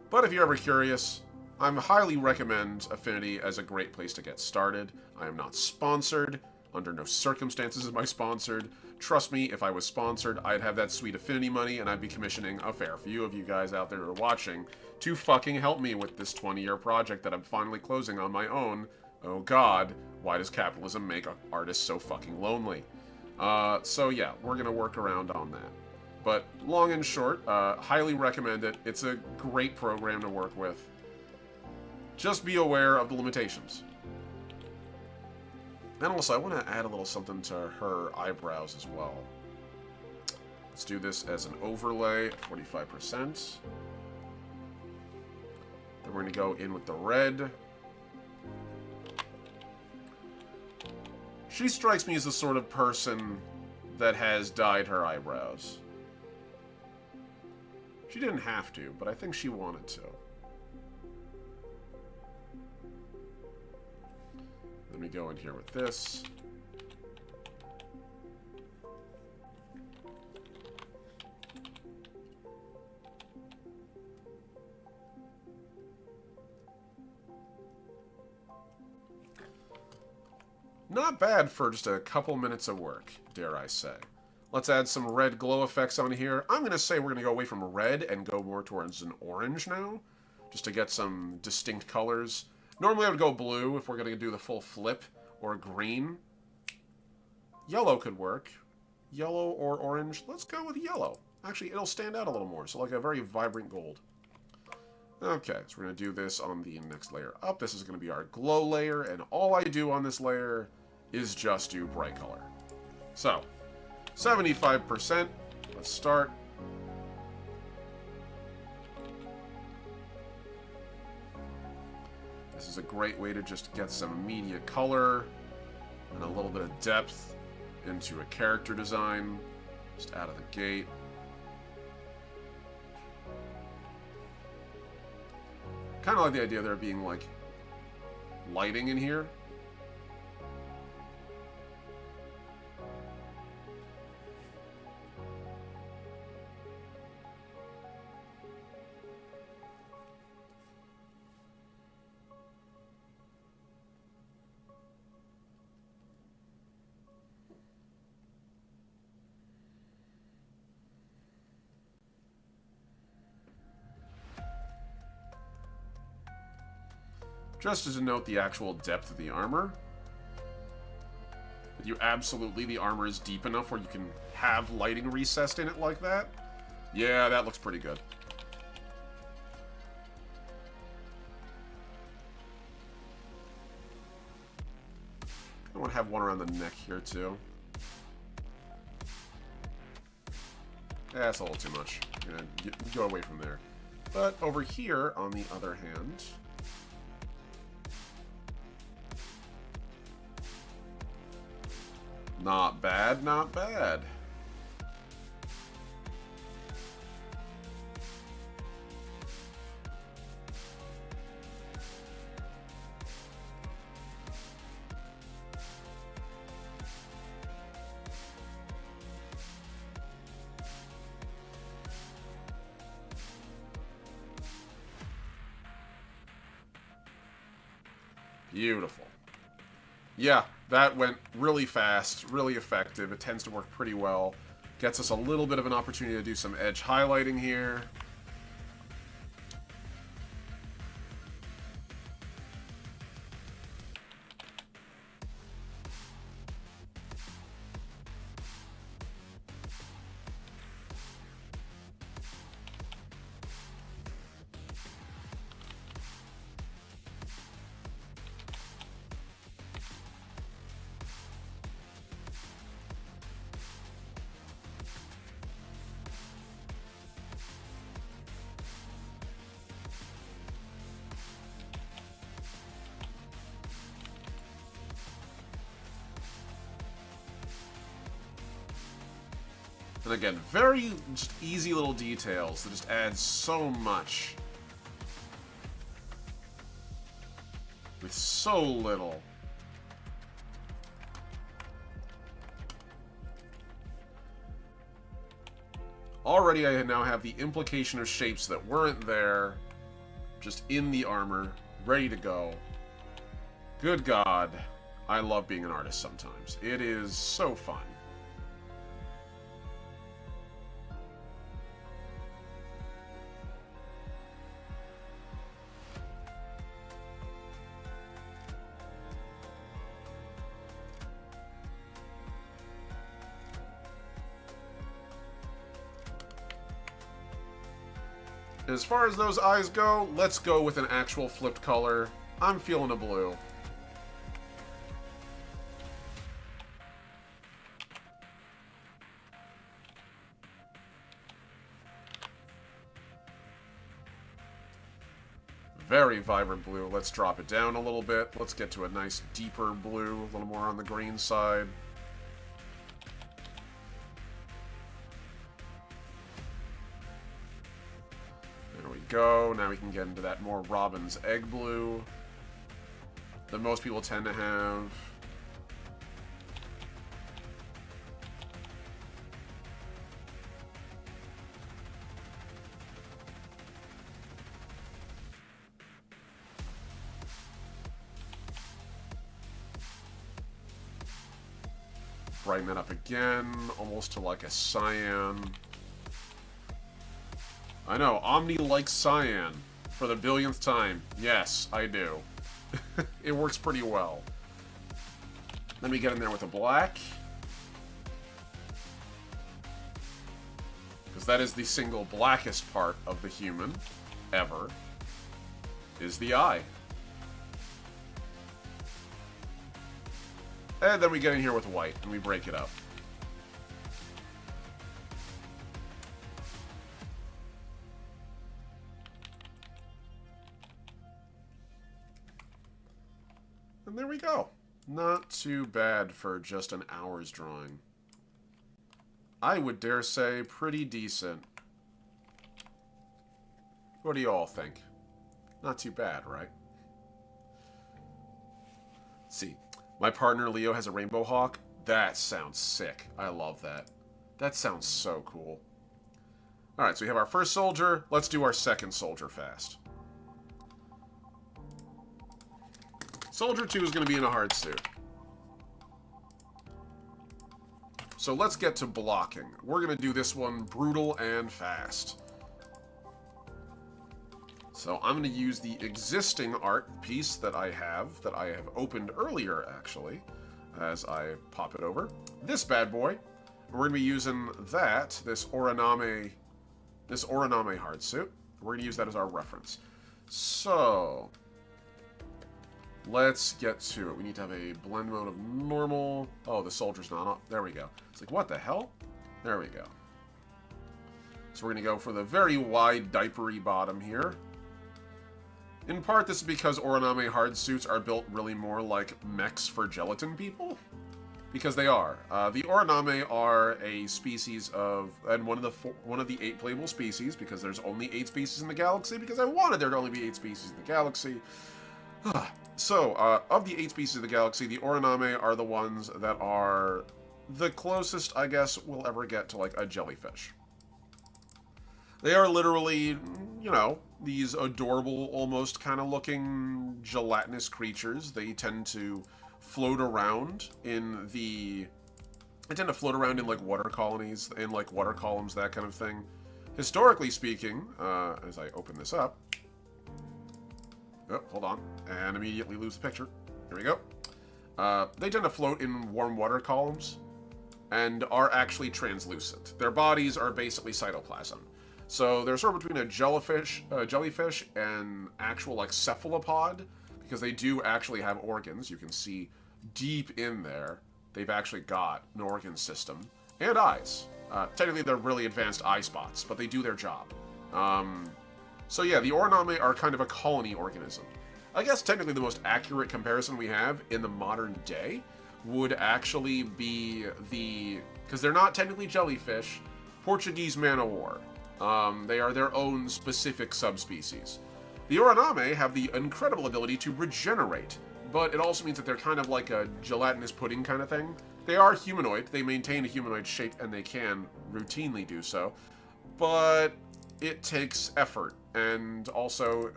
But if you're ever curious, I highly recommend Affinity as a great place to get started. I am not sponsored. Under no circumstances am I sponsored. Trust me, if I was sponsored, I'd have that sweet Affinity money, and I'd be commissioning a fair few of you guys out there who are watching to fucking help me with this 20-year project that I'm finally closing on my own. Oh god, why does capitalism make artists so fucking lonely? So yeah, we're gonna work around on that. But long and short, highly recommend it. It's a great program to work with. Just be aware of the limitations. And also, I want to add a little something to her eyebrows as well. Let's do this as an overlay at 45%. Then we're going to go in with the red. She strikes me as the sort of person that has dyed her eyebrows. She didn't have to, but I think she wanted to. Let me go in here with this. Not bad for just a couple minutes of work, dare I say. Let's add some red glow effects on here. I'm going to say we're going to go away from red and go more towards an orange now, just to get some distinct colors. Normally I would go blue if we're going to do the full flip, or green. Yellow could work. Yellow or orange. Let's go with yellow. Actually, it'll stand out a little more, so like a very vibrant gold. Okay, so we're going to do this on the next layer up. This is going to be our glow layer, and all I do on this layer is just do bright color. So, 75%. Let's start. This is a great way to just get some immediate color and a little bit of depth into a character design, just out of the gate. Kind of like the idea of there being, like, lighting in here. Just to denote the actual depth of the armor. But the armor is deep enough where you can have lighting recessed in it like that. Yeah, that looks pretty good. I want to have one around the neck here too. Yeah, that's a little too much. I'm gonna go away from there. But over here, on the other hand, not bad, not bad. Beautiful. Yeah, that went really fast, really effective. It tends to work pretty well. Gets us a little bit of an opportunity to do some edge highlighting here. And again, very just easy little details that just add so much. With so little. Already I now have the implication of shapes that weren't there, just in the armor, ready to go. Good God, I love being an artist sometimes. It is so fun. As far as those eyes go, let's go with an actual flipped color. I'm feeling a blue. Very vibrant blue. Let's drop it down a little bit. Let's get to a nice deeper blue, a little more on the green side. Go. Now we can get into that more robin's egg blue that most people tend to have. Brighten it up again, almost to like a cyan. I know, OMNI likes cyan for the billionth time. Yes, I do. It works pretty well. Then we get in there with a black. Because that is the single blackest part of the human, ever, is the eye. And then we get in here with white, and we break it up. And there we go. Not too bad for just an hour's drawing. I would dare say pretty decent. What do you all think? Not too bad, right? Let's see. My partner Leo has a rainbow hawk. That sounds sick. I love that. That sounds so cool. Alright, so we have our first soldier. Let's do our second soldier fast. Soldier 2 is going to be in a hard suit. So let's get to blocking. We're going to do this one brutal and fast. So I'm going to use the existing art piece that I have opened earlier, actually, as I pop it over. This bad boy. We're going to be using that, this Oraname hard suit. We're going to use that as our reference. So let's get to it. We need to have a blend mode of normal. Oh, the soldier's not on. There we go. It's like, what the hell? There we go. So we're going to go for the very wide diapery bottom here. In part, this is because Oraname hard suits are built really more like mechs for gelatin people. Because they are. The Oraname are a species of, and one of the 8 playable species, because there's only 8 species in the galaxy, because I wanted there to only be 8 species in the galaxy. So, of the 8 species of the galaxy, the Oraname are the ones that are the closest, I guess, we'll ever get to, like, a jellyfish. They are literally, you know, these adorable, almost kind of looking gelatinous creatures. They tend to float around in like, water colonies, in, like, water columns, that kind of thing. Historically speaking, as I open this up, oh, hold on, and immediately lose the picture. Here we go. They tend to float in warm water columns and are actually translucent. Their bodies are basically cytoplasm. So they're sort of between a jellyfish and actual like cephalopod, because they do actually have organs. You can see deep in there, they've actually got an organ system and eyes. Technically, they're really advanced eye spots, but they do their job. So yeah, the Oraname are kind of a colony organism. I guess technically the most accurate comparison we have in the modern day would actually be because they're not technically jellyfish, Portuguese man-o-war. They are their own specific subspecies. The Oraname have the incredible ability to regenerate, but it also means that they're kind of like a gelatinous pudding kind of thing. They are humanoid, they maintain a humanoid shape, and they can routinely do so, but it takes effort and also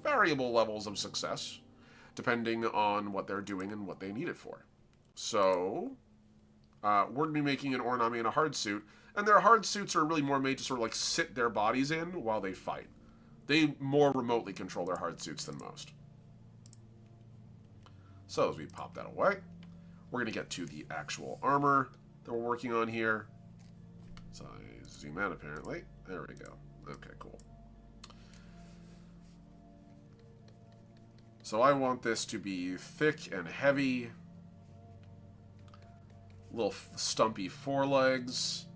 variable levels of success, depending on what they're doing and what they need it for. So, we're going to be making an Oraname in a hard suit, and their hard suits are really more made to sort of like sit their bodies in while they fight. They more remotely control their hard suits than most. So as we pop that away, we're going to get to the actual armor that we're working on here. So I zoom out apparently. There we go. Okay, cool. So I want this to be thick and heavy. Little stumpy forelegs.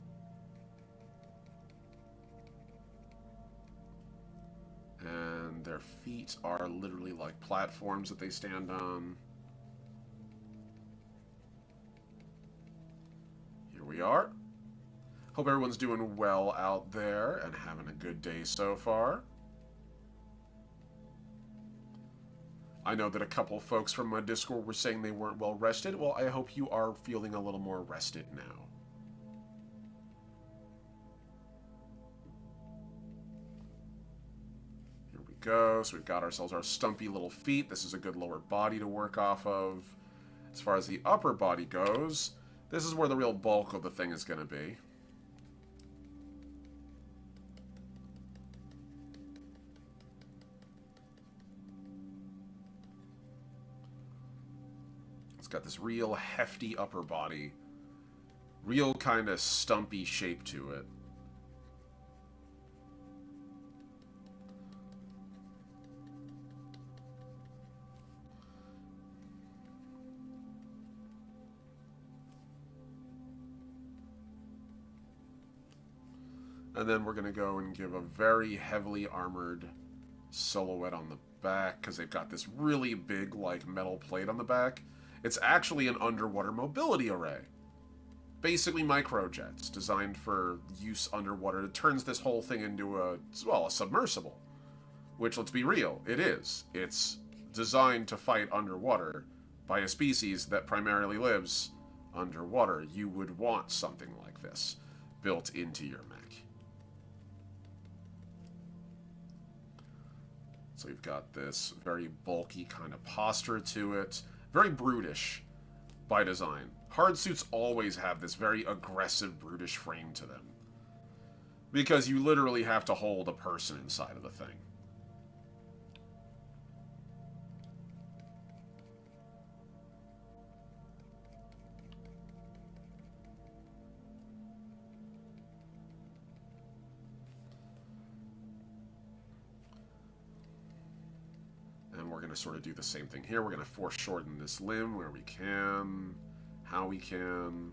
And their feet are literally like platforms that they stand on. Here we are. Hope everyone's doing well out there and having a good day so far. I know that a couple folks from my Discord were saying they weren't well rested. Well, I hope you are feeling a little more rested now. Here we go. So we've got ourselves our stumpy little feet. This is a good lower body to work off of. As far as the upper body goes, this is where the real bulk of the thing is going to be. It's got this real hefty upper body. Real kind of stumpy shape to it. And then we're going to go and give a very heavily armored silhouette on the back, because they've got this really big, like, metal plate on the back. It's actually an underwater mobility array. Basically microjets, designed for use underwater. It turns this whole thing into a submersible. Which, let's be real, it is. It's designed to fight underwater by a species that primarily lives underwater. You would want something like this built into your mech. So we've got this very bulky kind of posture to it. Very brutish by design. Hard suits always have this very aggressive, brutish frame to them. Because you literally have to hold a person inside of the thing. We're going to sort of do the same thing here. We're going to foreshorten this limb where we can, how we can.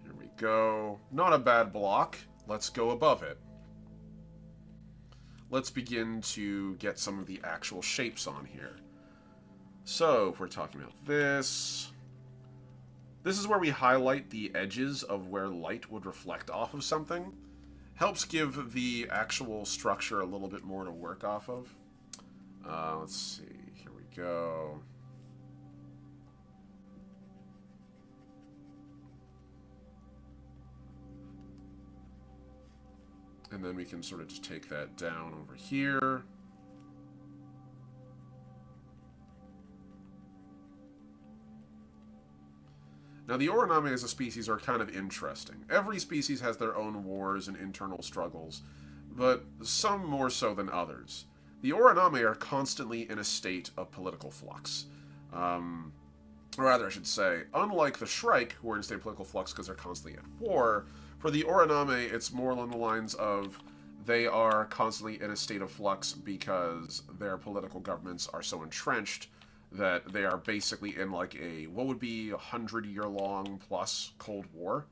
Here we go. Not a bad block. Let's go above it. Let's begin to get some of the actual shapes on here. So, if we're talking about this... This is where we highlight the edges of where light would reflect off of something. Helps give the actual structure a little bit more to work off of. Let's see. Here we go. And then we can sort of just take that down over here. Now, the Oraname as a species are kind of interesting. Every species has their own wars and internal struggles, but some more so than others. The Oraname are constantly in a state of political flux. Or rather, I should say, unlike the Shrike, who are in a state of political flux because they're constantly at war, for the Oraname, it's more along the lines of they are constantly in a state of flux because their political governments are so entrenched that they are basically in like a, what would be 100-year-long plus Cold War.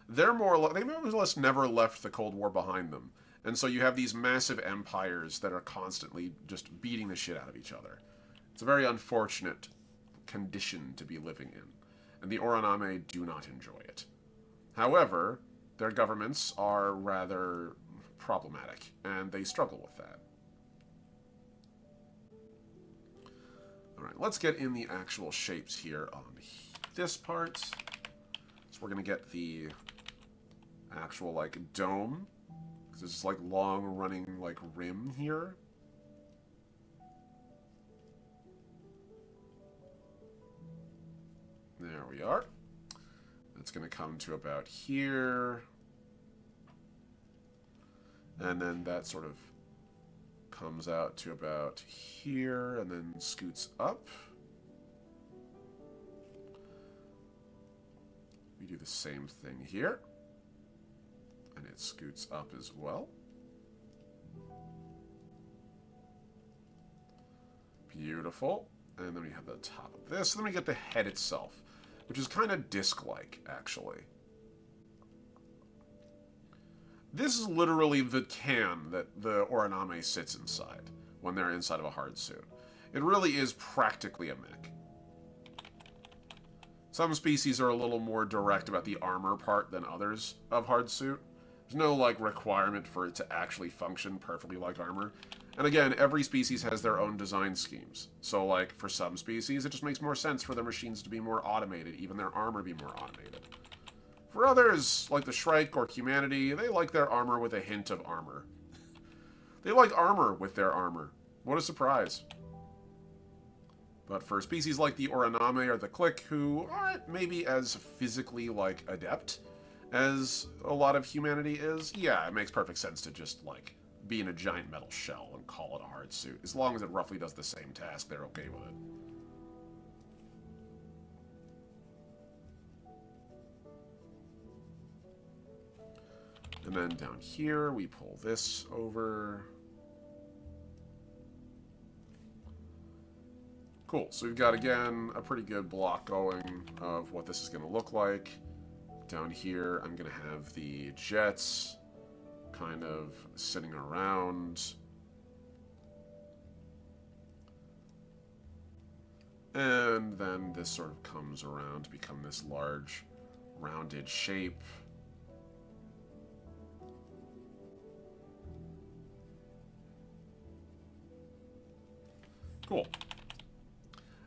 They more or less never left the Cold War behind them. And so you have these massive empires that are constantly just beating the shit out of each other. It's a very unfortunate condition to be living in, and the Oraname do not enjoy it. However, their governments are rather problematic, and they struggle with that. Alright, let's get in the actual shapes here on this part. So we're going to get the actual, like, dome. Because this is, like, long-running, like, rim here. There we are. It's going to come to about here. And then that sort of comes out to about here and then scoots up. We do the same thing here. And it scoots up as well. Beautiful. And then we have the top of this. And then we get the head itself, which is kind of disc-like, actually. This is literally the can that the Oraname sits inside when they're inside of a hard suit. It really is practically a mech. Some species are a little more direct about the armor part than others of hard suit. There's no, like, requirement for it to actually function perfectly like armor. And again, every species has their own design schemes. So, like, for some species, it just makes more sense for their machines to be more automated, even their armor be more automated. For others, like the Shrike or humanity, they like their armor with a hint of armor. They like armor with their armor. What a surprise. But for species like the Oraname or the Click, who aren't maybe as physically, like, adept as a lot of humanity is, yeah, it makes perfect sense to just, like, be in a giant metal shell and call it a hard suit. As long as it roughly does the same task, they're okay with it. And then down here, we pull this over. Cool. So we've got, again, a pretty good block going of what this is going to look like. Down here, I'm going to have the jets kind of sitting around. And then this sort of comes around to become this large, rounded shape. Cool.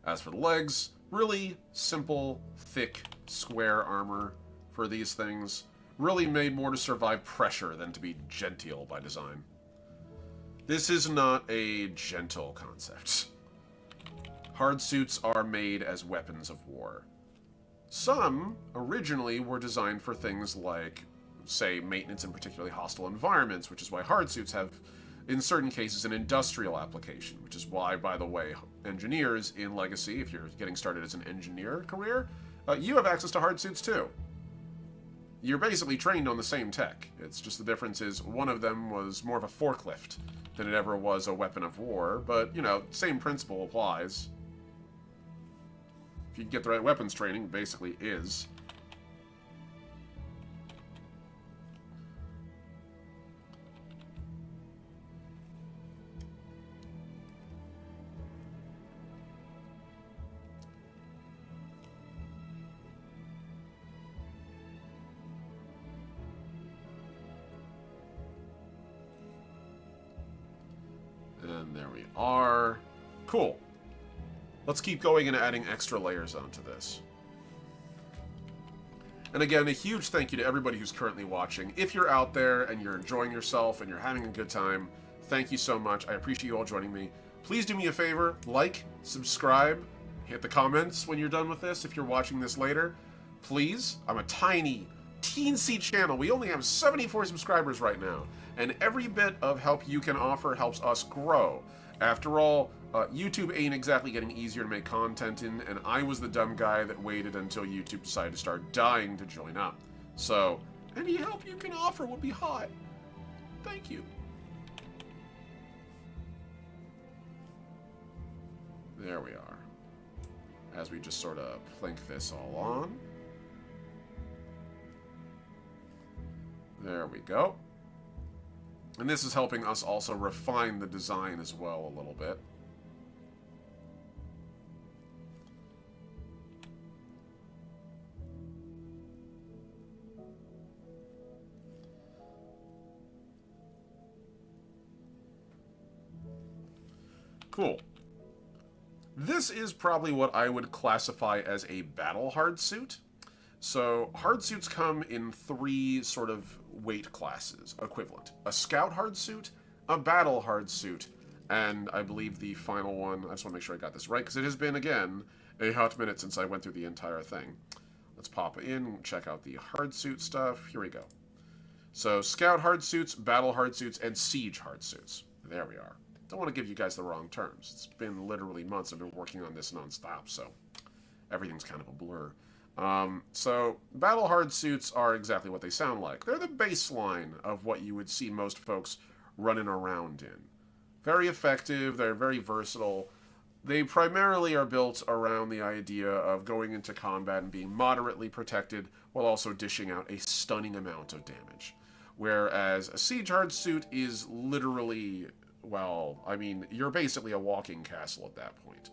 As for the legs, really simple, thick, square armor for these things. Really made more to survive pressure than to be genteel by design. This is not a gentle concept. Hard suits are made as weapons of war. Some originally were designed for things like, say, maintenance in particularly hostile environments, which is why hard suits have, in certain cases, an industrial application, which is why, by the way, engineers in Legacy, if you're getting started as an engineer career, you have access to hard suits too. You're basically trained on the same tech. It's just the difference is one of them was more of a forklift than it ever was a weapon of war, but, you know, same principle applies. If you get the right weapons training, it basically is. And there we are. Cool. Let's keep going and adding extra layers onto this. And again, a huge thank you to everybody who's currently watching. If you're out there and you're enjoying yourself and you're having a good time, thank you so much. I appreciate you all joining me. Please do me a favor, like, subscribe, hit the comments when you're done with this if you're watching this later. Please, I'm a tiny, teensy channel. We only have 74 subscribers right now, and every bit of help you can offer helps us grow. After all, YouTube ain't exactly getting easier to make content in, and I was the dumb guy that waited until YouTube decided to start dying to join up. So, any help you can offer would be hot. Thank you. There we are. As we just sort of plink this all on. There we go. And this is helping us also refine the design as well a little bit. Cool. This is probably what I would classify as a battle hard suit. So, hard suits come in three sort of weight classes equivalent: a scout hard suit, a battle hard suit, and I believe the final one, I just want to make sure I got this right, because it has been, again, a hot minute since I went through the entire thing. Let's pop in, check out the hard suit stuff. Here we go. So, scout hard suits, battle hard suits, and siege hard suits. There we are. Don't want to give you guys the wrong terms. It's been literally months I've been working on this nonstop, so everything's kind of a blur. So, battle hard suits are exactly what they sound like. They're the baseline of what you would see most folks running around in. Very effective, they're very versatile. They primarily are built around the idea of going into combat and being moderately protected while also dishing out a stunning amount of damage. Whereas a siege hard suit is literally, well, I mean, you're basically a walking castle at that point.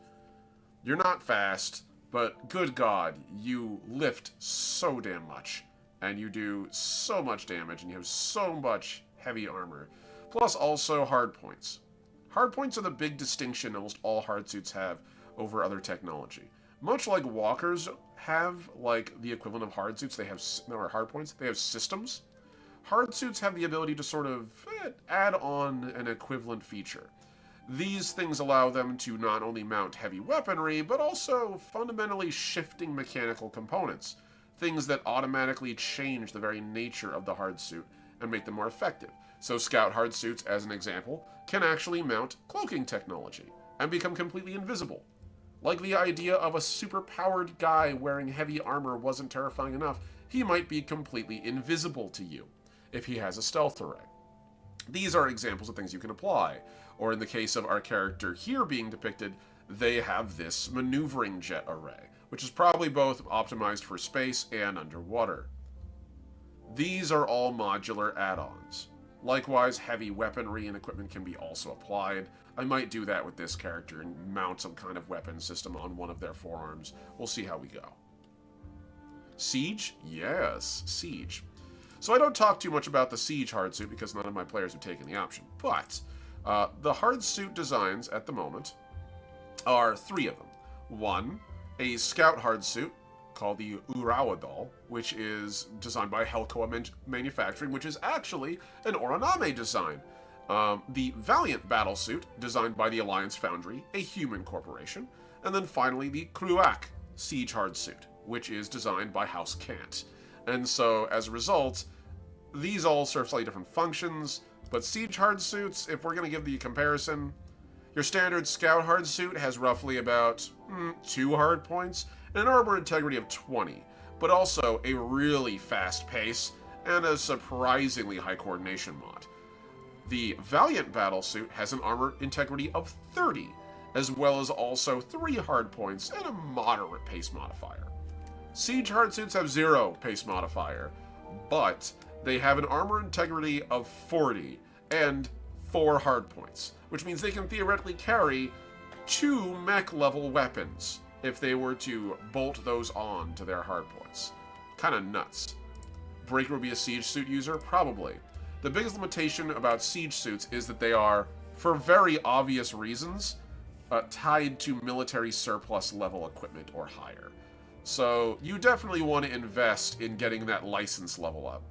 You're not fast, but good God, you lift so damn much, and you do so much damage, and you have so much heavy armor. Plus also hard points. Hard points are the big distinction almost all hard suits have over other technology. Much like walkers have, like, the equivalent of hard suits, they have, no, hard points, they have systems. Hard suits have the ability to sort of add on an equivalent feature. These things allow them to not only mount heavy weaponry, but also fundamentally shifting mechanical components. Things that automatically change the very nature of the hard suit and make them more effective. So scout hard suits, as an example, can actually mount cloaking technology and become completely invisible. Like the idea of a super-powered guy wearing heavy armor wasn't terrifying enough, he might be completely invisible to you if he has a stealth array. These are examples of things you can apply. Or in the case of our character here being depicted, they have this maneuvering jet array, which is probably both optimized for space and underwater. These are all modular add-ons. Likewise, heavy weaponry and equipment can be also applied. I might do that with this character and mount some kind of weapon system on one of their forearms. We'll see how we go. Siege? Yes, Siege. So I don't talk too much about the Siege hard suit because none of my players have taken the option. But the hard suit designs at the moment are three of them. One, a scout hard suit called the Urawadal, which is designed by Helcoa Manufacturing, which is actually an Oraname design. The Valiant battle suit, designed by the Alliance Foundry, a human corporation. And then finally the Kruak siege hard suit, which is designed by House Kant. And so, as a result, these all serve slightly different functions, but siege hard suits, if we're going to give the comparison, your standard scout hard suit has roughly about 2 hard points and an armor integrity of 20, but also a really fast pace and a surprisingly high coordination mod. The Valiant battle suit has an armor integrity of 30, as well as also 3 hard points and a moderate pace modifier. Siege hard suits have 0 pace modifier, but they have an armor integrity of 40 and 4 hard points, which means they can theoretically carry 2 mech level weapons if they were to bolt those on to their hard points. Kinda nuts. Breaker would be a siege suit user? Probably. The biggest limitation about siege suits is that they are, for very obvious reasons, tied to military surplus level equipment or higher. So you definitely want to invest in getting that license level up.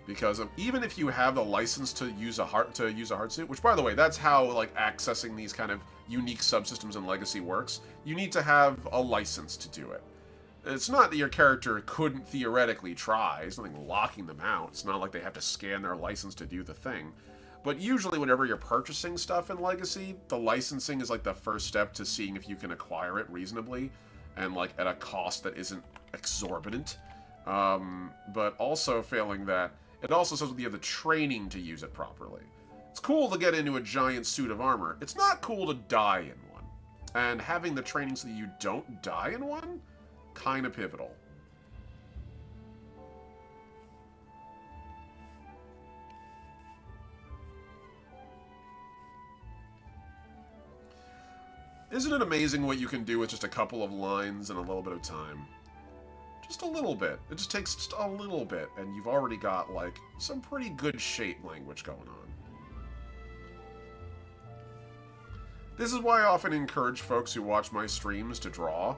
Because even if you have the license to use a hard suit, which by the way, that's how like accessing these kind of unique subsystems in Legacy works. You need to have a license to do it. It's not that your character couldn't theoretically try. There's nothing locking them out. It's not like they have to scan their license to do the thing. But usually whenever you're purchasing stuff in Legacy, the licensing is like the first step to seeing if you can acquire it reasonably and like at a cost that isn't exorbitant. But also failing that, it also says you have the training to use it properly. It's cool to get into a giant suit of armor. It's not cool to die in one. And having the training so that you don't die in one, kind of pivotal. Isn't it amazing what you can do with just a couple of lines and a little bit of time? Just a little bit. It just takes just a little bit, and you've already got, like, some pretty good shape language going on. This is why I often encourage folks who watch my streams to draw.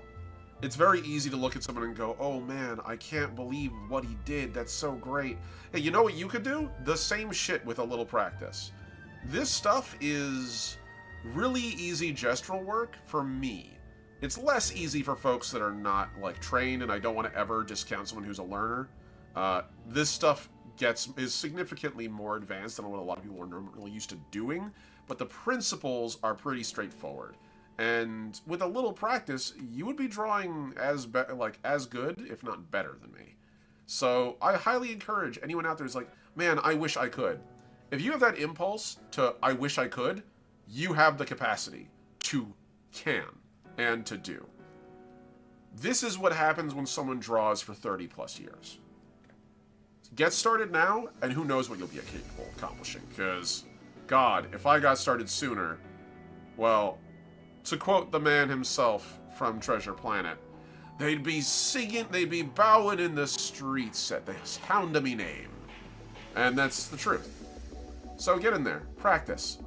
It's very easy to look at someone and go, oh man, I can't believe what he did, that's so great. Hey, you know what you could do? The same shit with a little practice. This stuff is really easy gestural work for me. It's less easy for folks that are not, like, trained, and I don't want to ever discount someone who's a learner. This stuff is significantly more advanced than what a lot of people are normally used to doing, but the principles are pretty straightforward. And with a little practice, you would be drawing as good, if not better than me. So I highly encourage anyone out there who's like, man, I wish I could. If you have that impulse to, I wish I could, you have the capacity to can and to do. This is what happens when someone draws for 30 plus years. Get started now, and who knows what you'll be capable of accomplishing. Because, God, if I got started sooner, well, to quote the man himself from Treasure Planet, they'd be singing, they'd be bowing in the streets at the sound of me name. And that's the truth. So get in there, practice.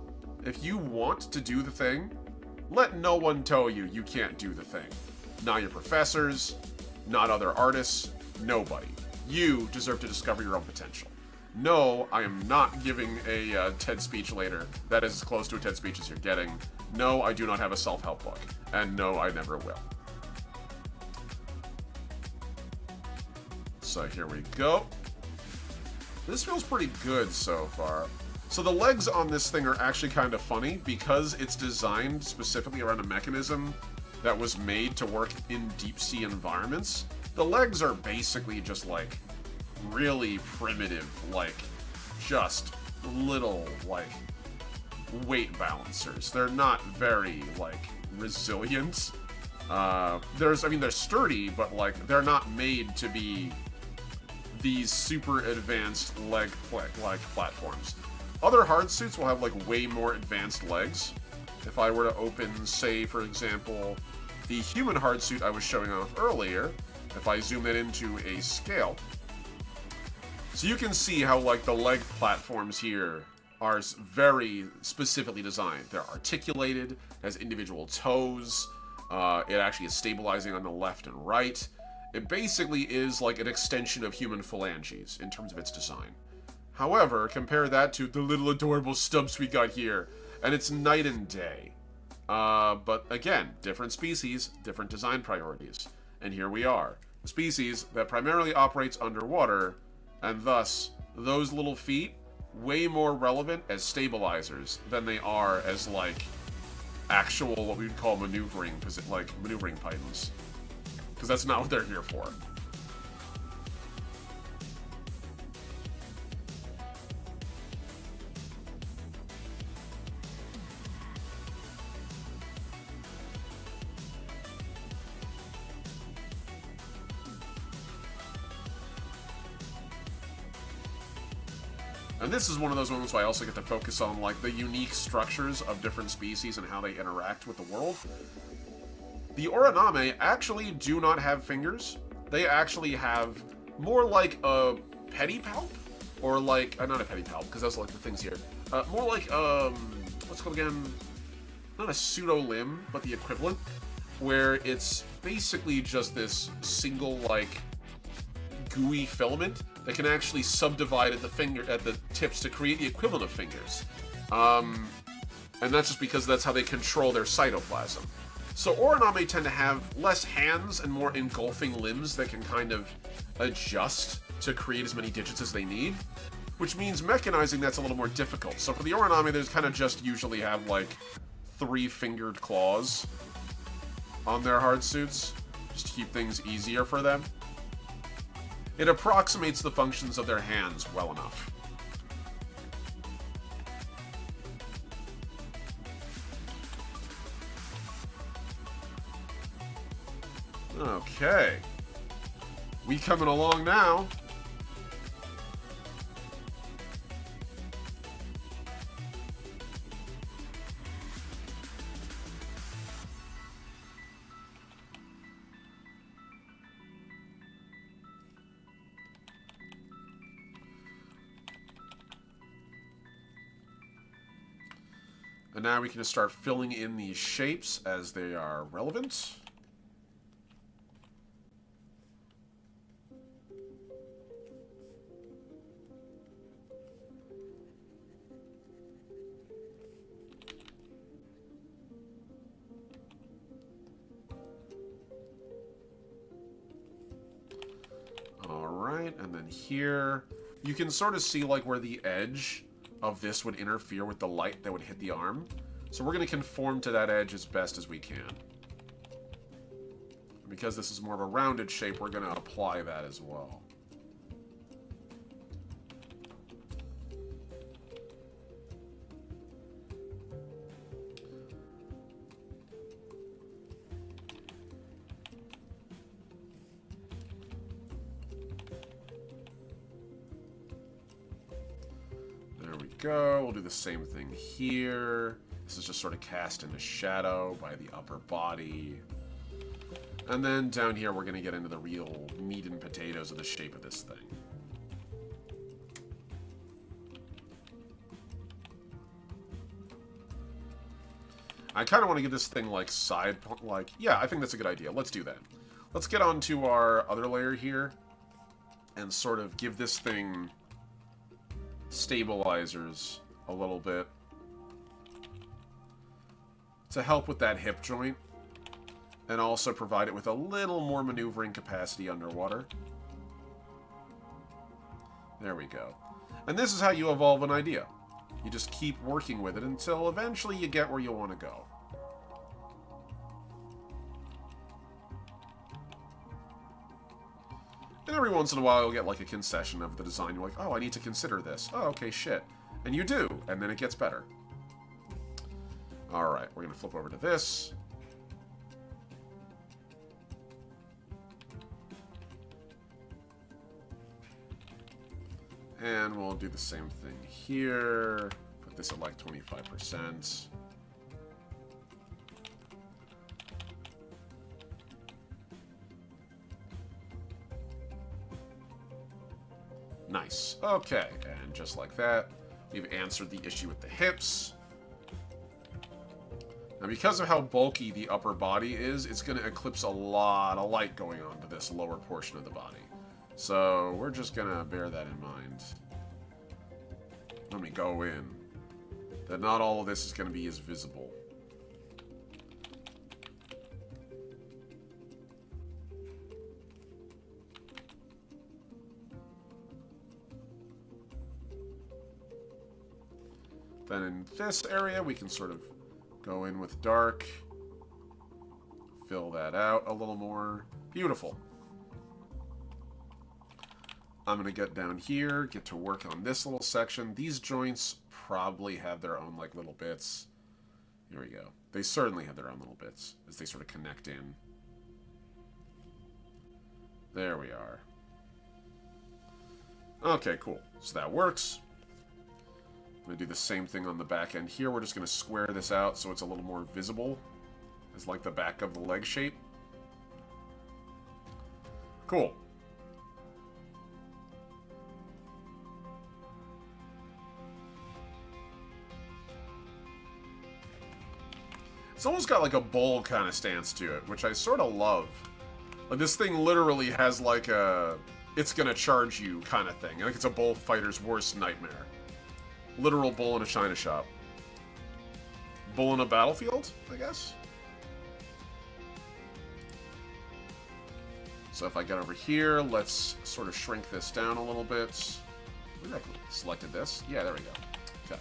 If you want to do the thing, let no one tell you you can't do the thing. Not your professors, not other artists, nobody. You deserve to discover your own potential. No, I am not giving a TED speech later that is as close to a TED speech as you're getting. No, I do not have a self-help book. And no, I never will. So here we go. This feels pretty good so far. So the legs on this thing are actually kind of funny because it's designed specifically around a mechanism that was made to work in deep sea environments. The legs are basically just like really primitive, like just little like weight balancers. They're not very like resilient. They're sturdy, but like they're not made to be these super advanced leg platforms. Other hard suits will have like way more advanced legs. If I were to open, say, for example, the human hard suit I was showing off earlier, if I zoom it into a scale. So you can see how like the leg platforms here are very specifically designed. They're articulated, has individual toes, it actually is stabilizing on the left and right. It basically is like an extension of human phalanges in terms of its design. However, compare that to the little adorable stubs we got here, and it's night and day. But again, different species, different design priorities. And here we are. A species that primarily operates underwater, and thus, those little feet, way more relevant as stabilizers than they are as, like, actual, what we would call maneuvering pythons. Because that's not what they're here for. And this is one of those moments where I also get to focus on like the unique structures of different species and how they interact with the world. The Oraname actually do not have fingers. They actually have more like a pedipalp, or like, not a pedipalp, because that's like the things here. More like, what's it called again? Not a pseudo-limb, but the equivalent, where it's basically just this single, like, gooey filament that can actually subdivide at the tips to create the equivalent of fingers. And that's just because that's how they control their cytoplasm. So Oraname tend to have less hands and more engulfing limbs that can kind of adjust to create as many digits as they need, which means mechanizing that's a little more difficult. So for the Oraname, there's kind of just usually have like 3-fingered claws on their hard suits, just to keep things easier for them. It approximates the functions of their hands well enough. Okay. We coming along now. And now we can just start filling in these shapes as they are relevant. Alright, and then here, you can sort of see like where the edge of this would interfere with the light that would hit the arm. So we're going to conform to that edge as best as we can. Because this is more of a rounded shape, we're going to apply that as well. Go. We'll do the same thing here. This is just sort of cast into shadow by the upper body. And then down here we're going to get into the real meat and potatoes of the shape of this thing. I kind of want to give this thing like side, like, yeah, I think that's a good idea. Let's do that. Let's get on to our other layer here and sort of give this thing stabilizers a little bit to help with that hip joint and also provide it with a little more maneuvering capacity underwater. There we go. And this is how you evolve an idea. You just keep working with it until eventually you get where you want to go. And every once in a while you'll get like a concession of the design. You're like, oh, I need to consider this. Oh, okay, shit. And you do, and then it gets better. Alright, we're going to flip over to this. And we'll do the same thing here. Put this at like 25%. Nice. Okay, and just like that, we've answered the issue with the hips. Now, because of how bulky the upper body is, it's going to eclipse a lot of light going on to this lower portion of the body. So, we're just going to bear that in mind. Let me go in. That not all of this is going to be as visible. Then in this area, we can sort of go in with dark. Fill that out a little more. Beautiful. I'm going to get down here, get to work on this little section. These joints probably have their own, like, little bits. Here we go. They certainly have their own little bits as they sort of connect in. There we are. Okay, cool. So that works. I'm going to do the same thing on the back end here. We're just going to square this out so it's a little more visible as like the back of the leg shape. Cool. It's almost got like a bowl kind of stance to it, which I sort of love. Like this thing literally has like a it's going to charge you kind of thing. Like it's a bullfighter's worst nightmare. Literal bull in a china shop. Bull in a battlefield, I guess? So if I get over here, let's sort of shrink this down a little bit. Maybe I selected this. Yeah, there we go. Okay.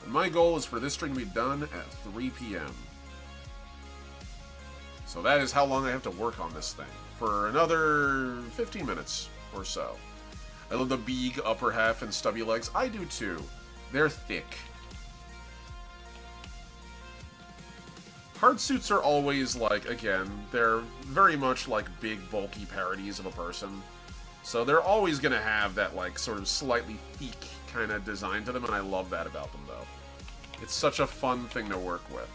My goal is for this string to be done at 3 p.m. So that is how long I have to work on this thing. For another 15 minutes or so. I love the big upper half and stubby legs. I do too. They're thick. Hard suits are always like, again, they're very much like big bulky parodies of a person. So they're always going to have that like sort of slightly thick kind of design to them, and I love that about them though. It's such a fun thing to work with.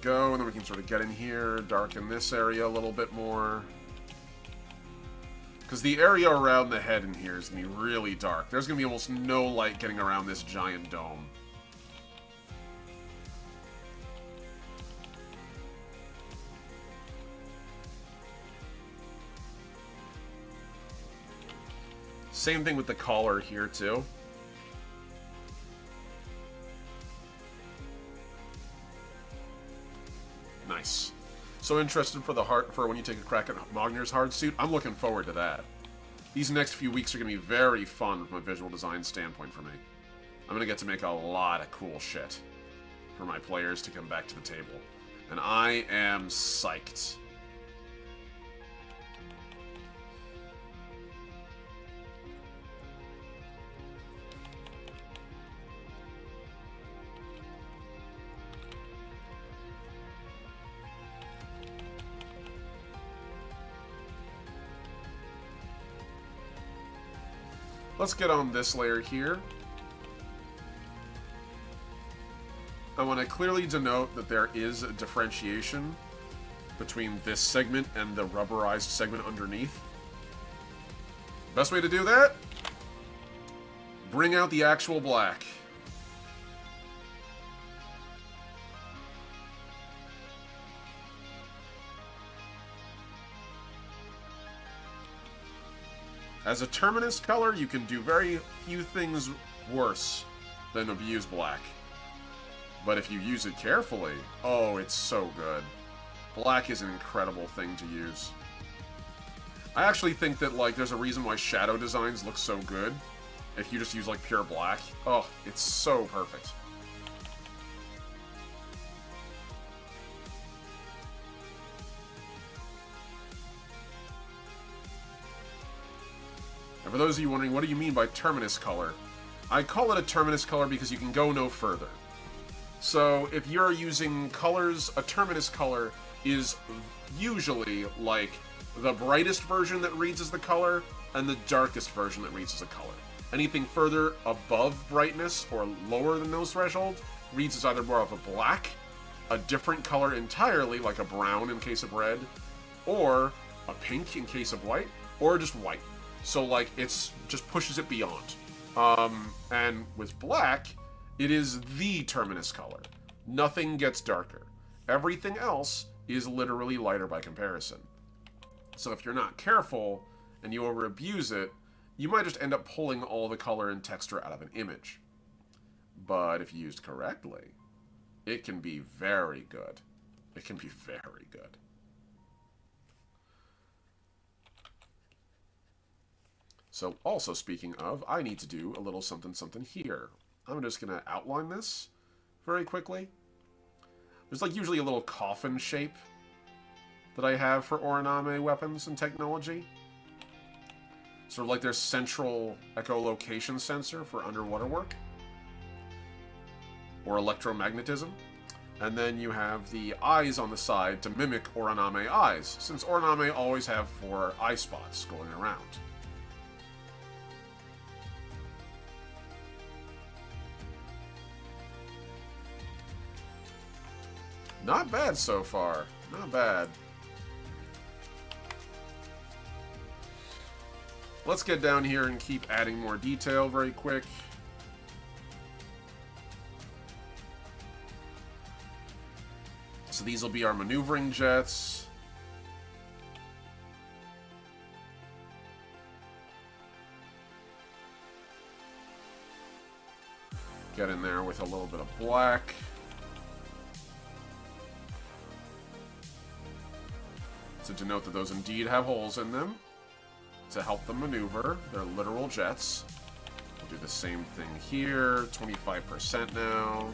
go, and then we can sort of get in here, darken this area a little bit more. Because the area around the head in here is going to be really dark. There's going to be almost no light getting around this giant dome. Same thing with the collar here, too. Nice. So interested for when you take a crack at Magnir's hard suit? I'm looking forward to that. These next few weeks are going to be very fun from a visual design standpoint for me. I'm going to get to make a lot of cool shit for my players to come back to the table. And I am psyched. Let's get on this layer here. I want to clearly denote that there is a differentiation between this segment and the rubberized segment underneath. Best way to do that? Bring out the actual black. As a terminus color, you can do very few things worse than abuse black. But if you use it carefully, oh, it's so good. Black is an incredible thing to use. I actually think that, like, there's a reason why shadow designs look so good. If you just use, like, pure black. Oh, it's so perfect. And for those of you wondering, what do you mean by terminus color? I call it a terminus color because you can go no further. So if you're using colors, a terminus color is usually like the brightest version that reads as the color and the darkest version that reads as a color. Anything further above brightness or lower than those thresholds reads as either more of a black, a different color entirely, like a brown in case of red, or a pink in case of white, or just white. So, like, it's just pushes it beyond. And with black, it is the terminus color. Nothing gets darker. Everything else is literally lighter by comparison. So if you're not careful and you over-abuse it, you might just end up pulling all the color and texture out of an image. But if used correctly, it can be very good. It can be very good. So, also speaking of, I need to do a little something here. I'm just going to outline this very quickly. There's like usually a little coffin shape that I have for Oraname weapons and technology. Sort of like their central echolocation sensor for underwater work. Or electromagnetism. And then you have the eyes on the side to mimic Oraname eyes, since Oraname always have 4 eye spots going around. Not bad so far. Not bad. Let's get down here and keep adding more detail very quick. So these will be our maneuvering jets. Get in there with a little bit of black. To denote that those indeed have holes in them to help them maneuver. They're literal jets. We'll do the same thing here. 25% now.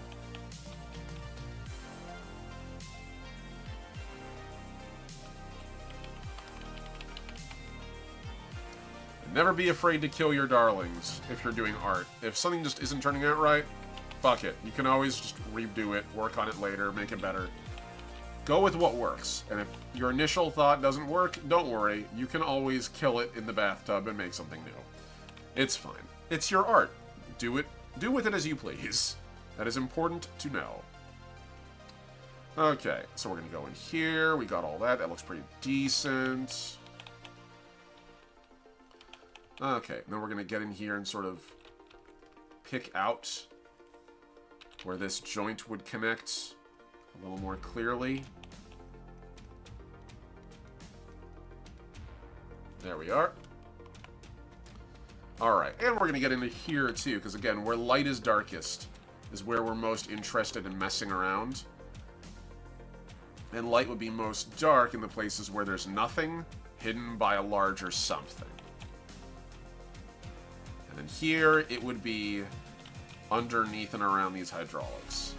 And never be afraid to kill your darlings if you're doing art. If something just isn't turning out right, fuck it. You can always just redo it, work on it later, make it better. Go with what works, and if your initial thought doesn't work, don't worry. You can always kill it in the bathtub and make something new. It's fine. It's your art. Do with it as you please. That is important to know. Okay, so we're going to go in here. We got all that. That looks pretty decent. Okay, then we're going to get in here and sort of pick out where this joint would connect a little more clearly. There we are. Alright, and we're going to get into here too, because again, where light is darkest is where we're most interested in messing around. And light would be most dark in the places where there's nothing hidden by a larger something. And then here, it would be underneath and around these hydraulics.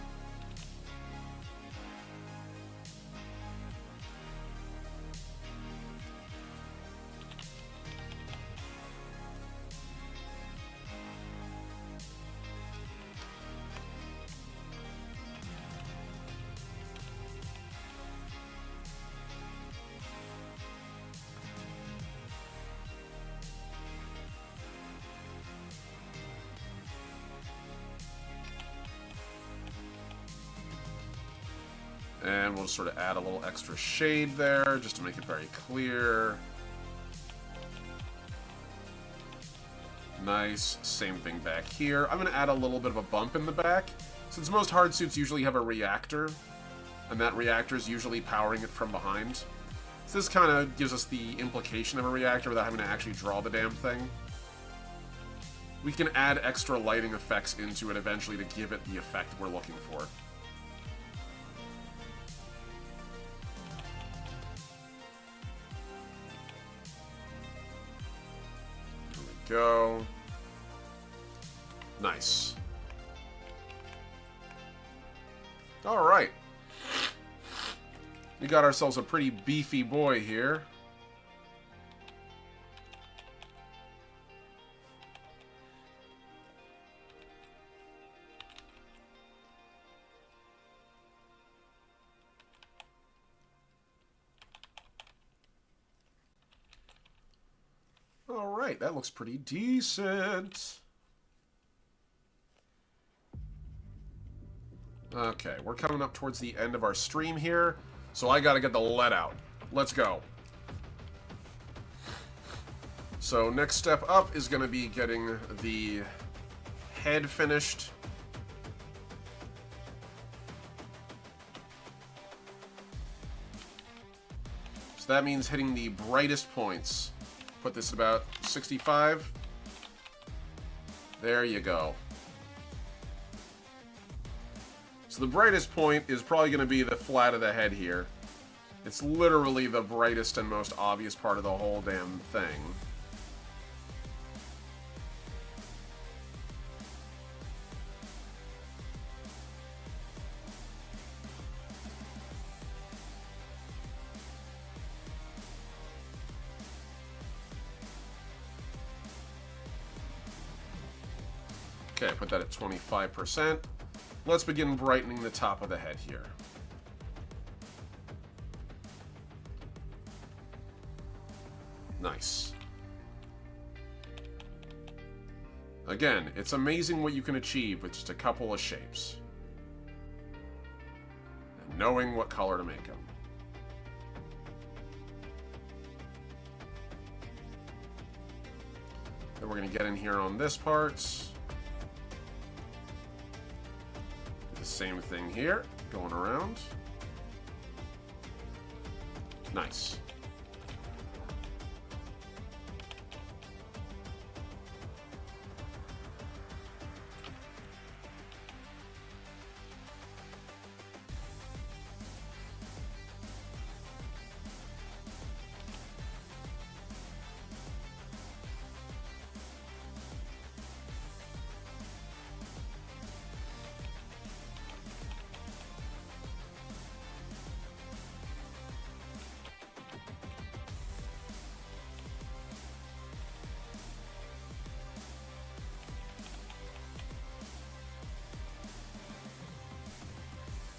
And we'll just sort of add a little extra shade there, just to make it very clear. Nice. Same thing back here. I'm going to add a little bit of a bump in the back. Since most hard suits usually have a reactor, and that reactor is usually powering it from behind. So this kind of gives us the implication of a reactor without having to actually draw the damn thing. We can add extra lighting effects into it eventually to give it the effect we're looking for. Go. Nice. All right. We got ourselves a pretty beefy boy here. Alright, that looks pretty decent. Okay, we're coming up towards the end of our stream here, so I gotta get the lead out. Let's go. So next step up is gonna be getting the head finished. So that means hitting the brightest points. Put this at about 65. There you go. So the brightest point is probably going to be the flat of the head here. It's literally the brightest and most obvious part of the whole damn thing. Okay, put that at 25%. Let's begin brightening the top of the head here. Nice. Again, it's amazing what you can achieve with just a couple of shapes. And knowing what color to make them. Then we're going to get in here on this part. The same thing here, going around. Nice.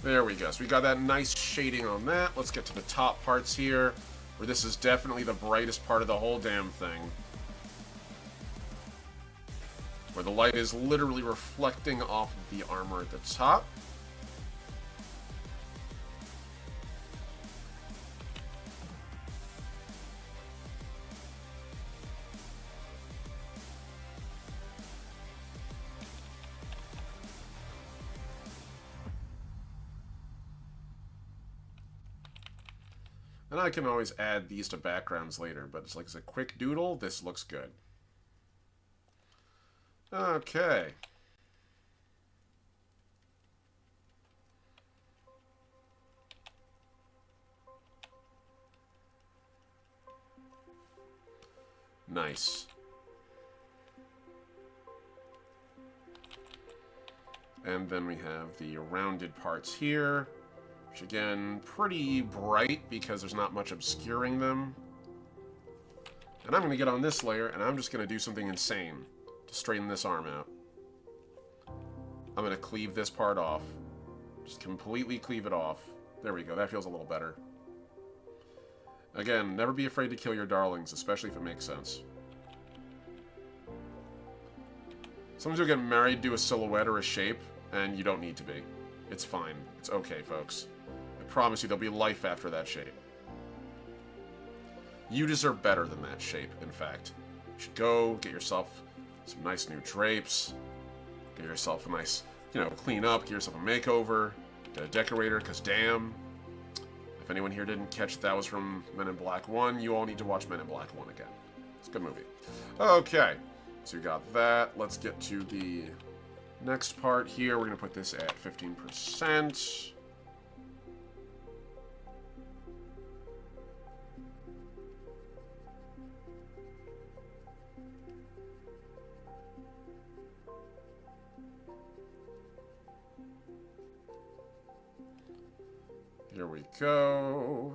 There we go. So we got that nice shading on that. Let's get to the top parts here, where this is definitely the brightest part of the whole damn thing. Where the light is literally reflecting off of the armor at the top. And I can always add these to backgrounds later, but it's like as a quick doodle, this looks good. Okay. Nice. And then we have the rounded parts here, which again, pretty bright because there's not much obscuring them. And I'm going to get on this layer, and I'm just going to do something insane to straighten this arm out. I'm going to cleave this part off. Just completely cleave it off. There we go. That feels a little better. Again, never be afraid to kill your darlings, especially if it makes sense. Sometimes you'll get married to a silhouette or a shape, and you don't need to be. It's fine. It's okay, folks. I promise you there'll be life after that shape. You deserve better than that shape, in fact. You should go, get yourself some nice new drapes, get yourself a nice, clean up, get yourself a makeover, get a decorator, because damn, if anyone here didn't catch that was from Men in Black 1, you all need to watch Men in Black 1 again. It's a good movie. Okay, so you got that. Let's get to the next part here. We're going to put this at 15%. Here we go.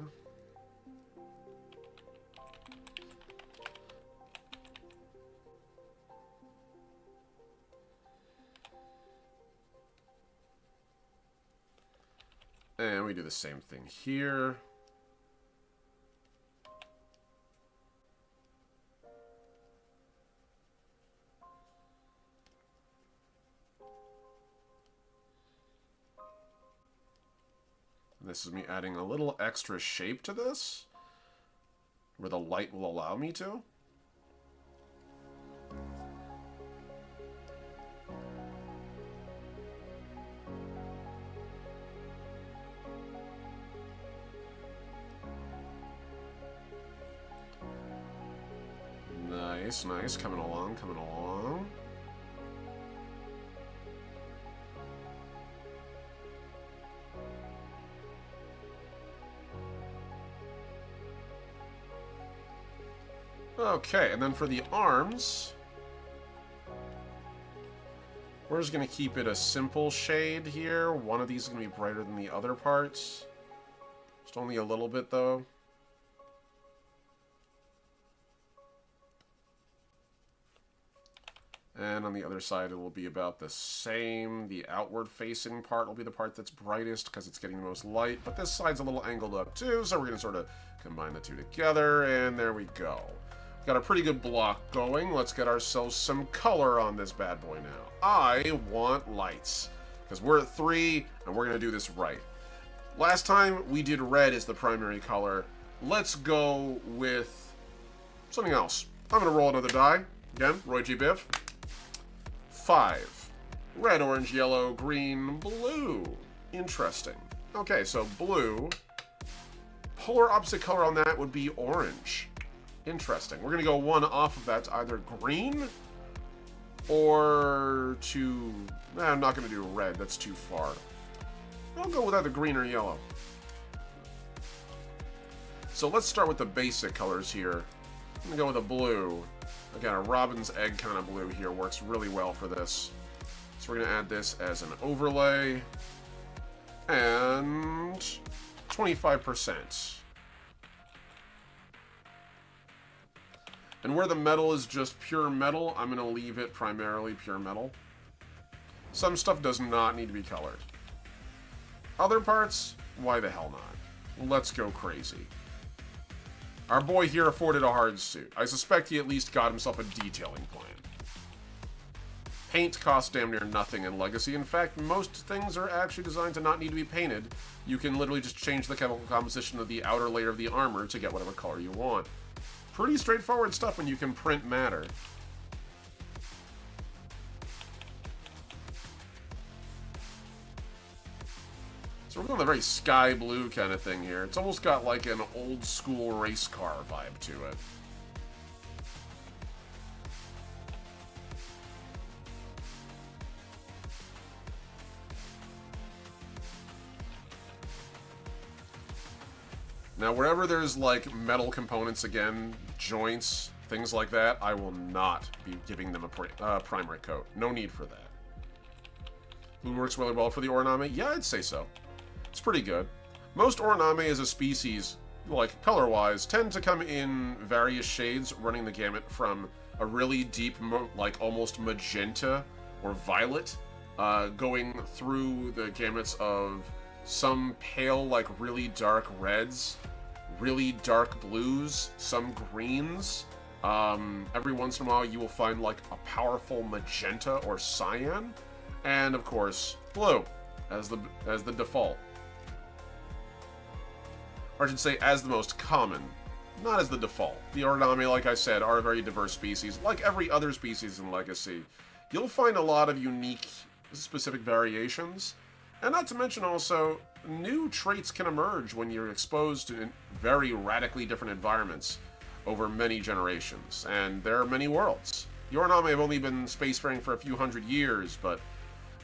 And we do the same thing here. This is me adding a little extra shape to this, where the light will allow me to. Nice, nice. Coming along, coming along. Okay, and then for the arms, we're just going to keep it a simple shade here. One of these is going to be brighter than the other parts. Just only a little bit, though. And on the other side, it will be about the same. The outward-facing part will be the part that's brightest because it's getting the most light. But this side's a little angled up, too, so we're going to sort of combine the two together, and there we go. Got a pretty good block going. Let's get ourselves some color on this bad boy now. I want lights, because we're at 3, and we're going to do this right. Last time, we did red as the primary color. Let's go with something else. I'm going to roll another die. Again, Roy G. Biv. 5. Red, orange, yellow, green, blue. Interesting. Okay, so blue. Polar opposite color on that would be orange. Interesting. We're going to go one off of that to either green or to... I'm not going to do red. That's too far. I'll go with either green or yellow. So let's start with the basic colors here. I'm going to go with a blue. Again, a robin's egg kind of blue here works really well for this. So we're going to add this as an overlay. And 25%. And where the metal is just pure metal, I'm going to leave it primarily pure metal. Some stuff does not need to be colored. Other parts, why the hell not? Let's go crazy. Our boy here afforded a hard suit. I suspect he at least got himself a detailing plan. Paint costs damn near nothing in Legacy. In fact, most things are actually designed to not need to be painted. You can literally just change the chemical composition of the outer layer of the armor to get whatever color you want. Pretty straightforward stuff when you can print matter. So So we're going with a very sky blue kind of thing here. It's almost got like an old school race car vibe to it. Now, wherever there's, like, metal components again, joints, things like that, I will not be giving them a primary coat. No need for that. Blue works really well for the Origami? Yeah, I'd say so. It's pretty good. Most Origami as a species, like, color-wise, tend to come in various shades, running the gamut from a really deep, like, almost magenta or violet, going through the gamuts of some pale, like, really dark reds, really dark blues, some greens. Every once in a while you will find, like, a powerful magenta or cyan. And, of course, blue as the default. Or I should say, as the most common, not as the default. The Origami, like I said, are a very diverse species. Like every other species in Legacy, you'll find a lot of unique, specific variations. And not to mention also, new traits can emerge when you're exposed to very radically different environments over many generations. And there are many worlds. The Origami have only been spacefaring for a few hundred years, but,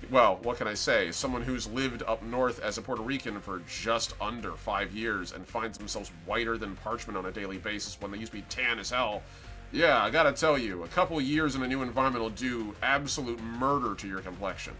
well, what can I say? Someone who's lived up north as a Puerto Rican for just under 5 years and finds themselves whiter than parchment on a daily basis when they used to be tan as hell. Yeah, I gotta tell you, a couple years in a new environment will do absolute murder to your complexion.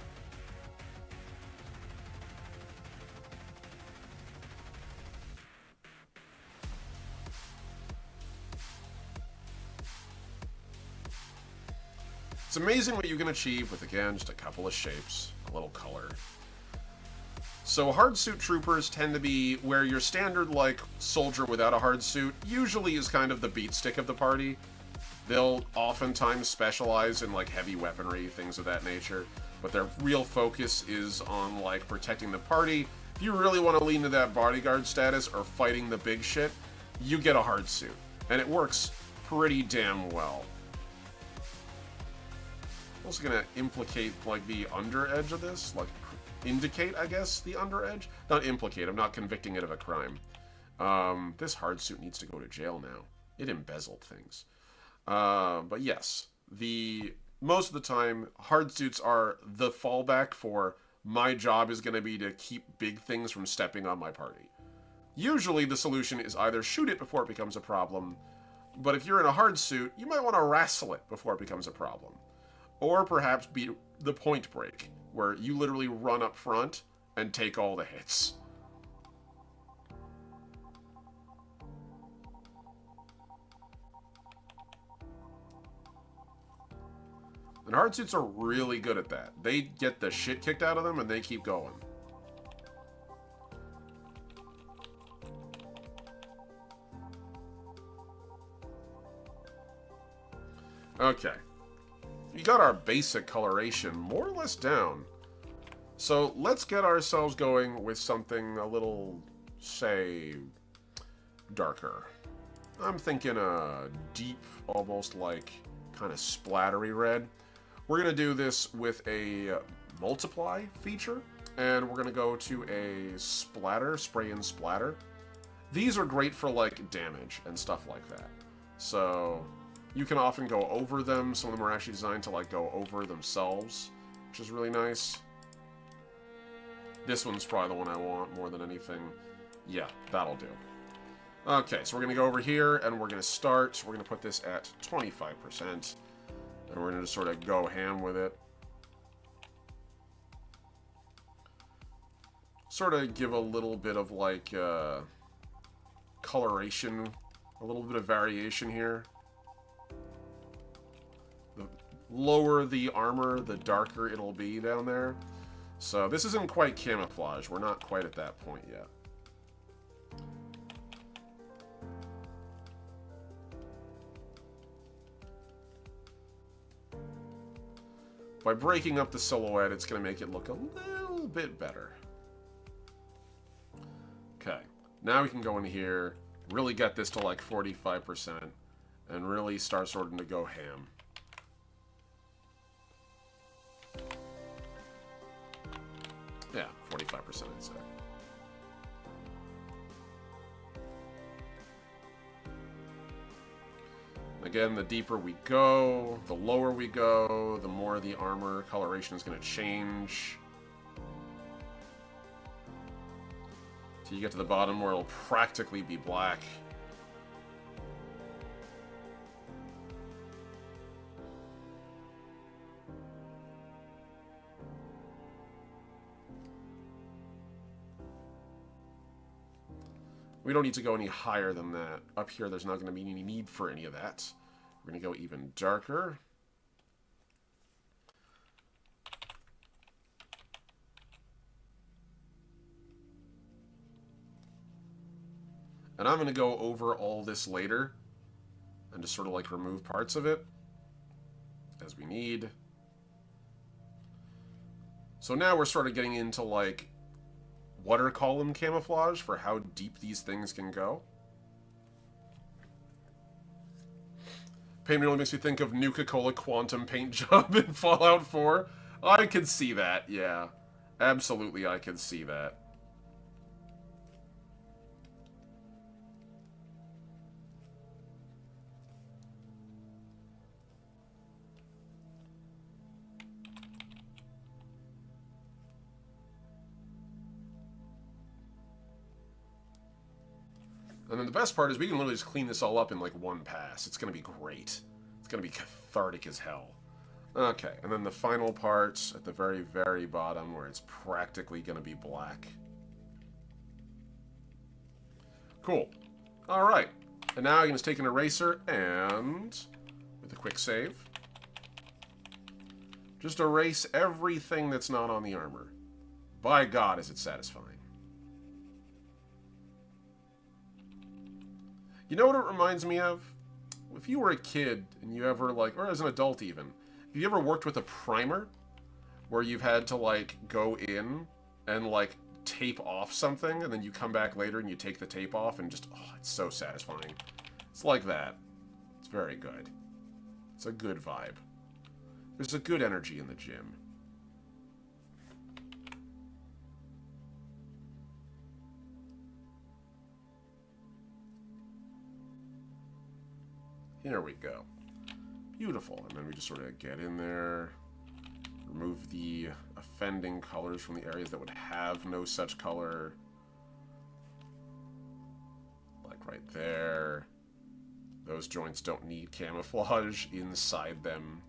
It's amazing what you can achieve with, again, just a couple of shapes, a little color. So hard suit troopers tend to be where your standard, like, soldier without a hard suit usually is kind of the beat stick of the party. They'll oftentimes specialize in, like, heavy weaponry, things of that nature, but their real focus is on, like, protecting the party. If you really want to lean into that bodyguard status or fighting the big shit, you get a hard suit, and it works pretty damn well. I'm also going to implicate, like, the under edge of this, like, indicate, I guess, the under edge. Not implicate, I'm not convicting it of a crime. This hard suit needs to go to jail now. It embezzled things. But yes, most of the time, hard suits are the fallback for my job is going to be to keep big things from stepping on my party. Usually the solution is either shoot it before it becomes a problem, but if you're in a hard suit, you might want to wrestle it before it becomes a problem. Or perhaps be the point break, where you literally run up front and take all the hits. And hard suits are really good at that. They get the shit kicked out of them and they keep going. Okay. We got our basic coloration more or less down. So let's get ourselves going with something a little, say, darker. I'm thinking a deep, almost like kind of splattery red. We're going to do this with a multiply feature, and we're going to go to a splatter, spray and splatter. These are great for, like, damage and stuff like that. So you can often go over them. Some of them are actually designed to, like, go over themselves, which is really nice. This one's probably the one I want more than anything. Yeah, that'll do. Okay, so we're going to go over here, and we're going to start. We're going to put this at 25%, and we're going to just sort of go ham with it. Sort of give a little bit of, like, coloration, a little bit of variation here. The lower the armor, the darker it'll be down there. So this isn't quite camouflage. We're not quite at that point yet. By breaking up the silhouette, it's going to make it look a little bit better. Okay, now we can go in here, really get this to like 45%, and really start starting to go ham. Yeah, 45% I'd say. Again, the deeper we go, the lower we go, the more the armor coloration is going to change. So you get to the bottom where it'll practically be black. We don't need to go any higher than that. Up here, there's not going to be any need for any of that. We're going to go even darker. And I'm going to go over all this later and just sort of like remove parts of it as we need. So now we're sort of getting into like water column camouflage for how deep these things can go. Paint really makes me think of Nuka-Cola Quantum paint job in Fallout 4. I can see that, yeah. Absolutely, I can see that. And then the best part is we can literally just clean this all up in like one pass. It's going to be great. It's going to be cathartic as hell. Okay, and then the final part at the very, very bottom where it's practically going to be black. Cool. Alright. And now I can just take an eraser and, with a quick save, just erase everything that's not on the armor. By God, is it satisfying. You know what it reminds me of? If you were a kid and you ever, like, or as an adult even, have you ever worked with a primer where you've had to, like, go in and, like, tape off something and then you come back later and you take the tape off and just, oh, it's so satisfying. It's like that. It's very good. It's a good vibe. There's a good energy in the gym. Here we go. Beautiful. And then we just sort of get in there, remove the offending colors from the areas that would have no such color. Like right there. Those joints don't need camouflage inside them.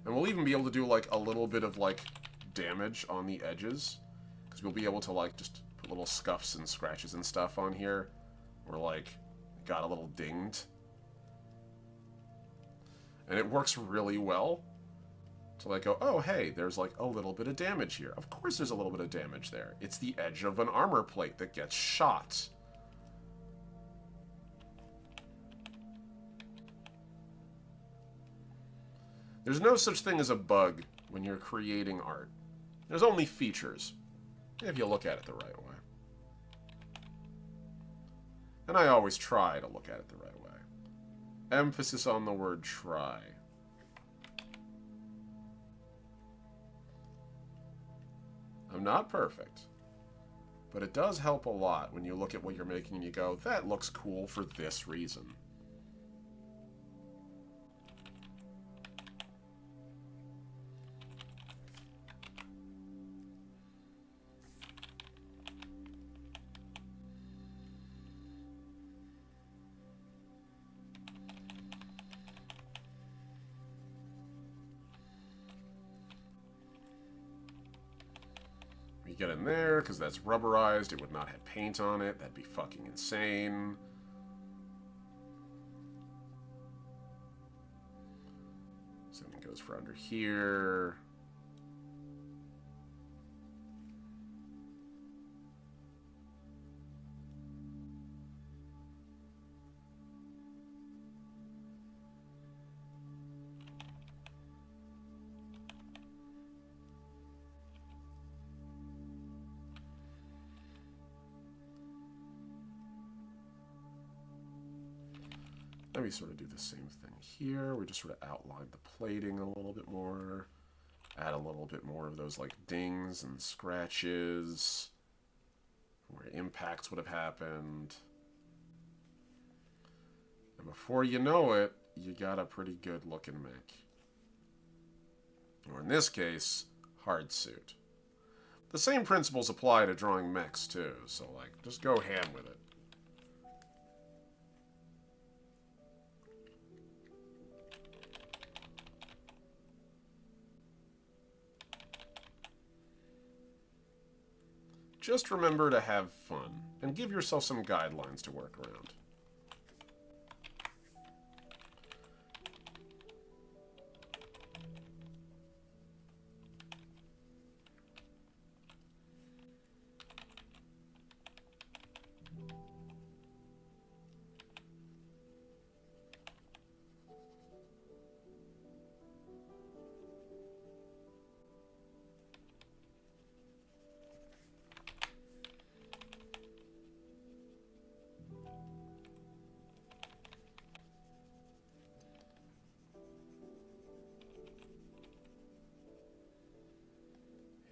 And we'll even be able to do like a little bit of like damage on the edges. Because we'll be able to like just put little scuffs and scratches and stuff on here. Where like it got a little dinged. And it works really well. To like go, oh hey, there's like a little bit of damage here. Of course there's a little bit of damage there. It's the edge of an armor plate that gets shot. There's no such thing as a bug when you're creating art. There's only features, if you look at it the right way. And I always try to look at it the right way. Emphasis on the word try. I'm not perfect, but it does help a lot when you look at what you're making and you go, that looks cool for this reason. Get in there, because that's rubberized. It would not have paint on it. That'd be fucking insane. Same thing goes for under here. Let me sort of do the same thing here. We just sort of outline the plating a little bit more. Add a little bit more of those like dings and scratches. where impacts would have happened. And before you know it, you got a pretty good looking mech. Or in this case, hard suit. The same principles apply to drawing mechs too, so like, just go ham with it. Just remember to have fun, and give yourself some guidelines to work around.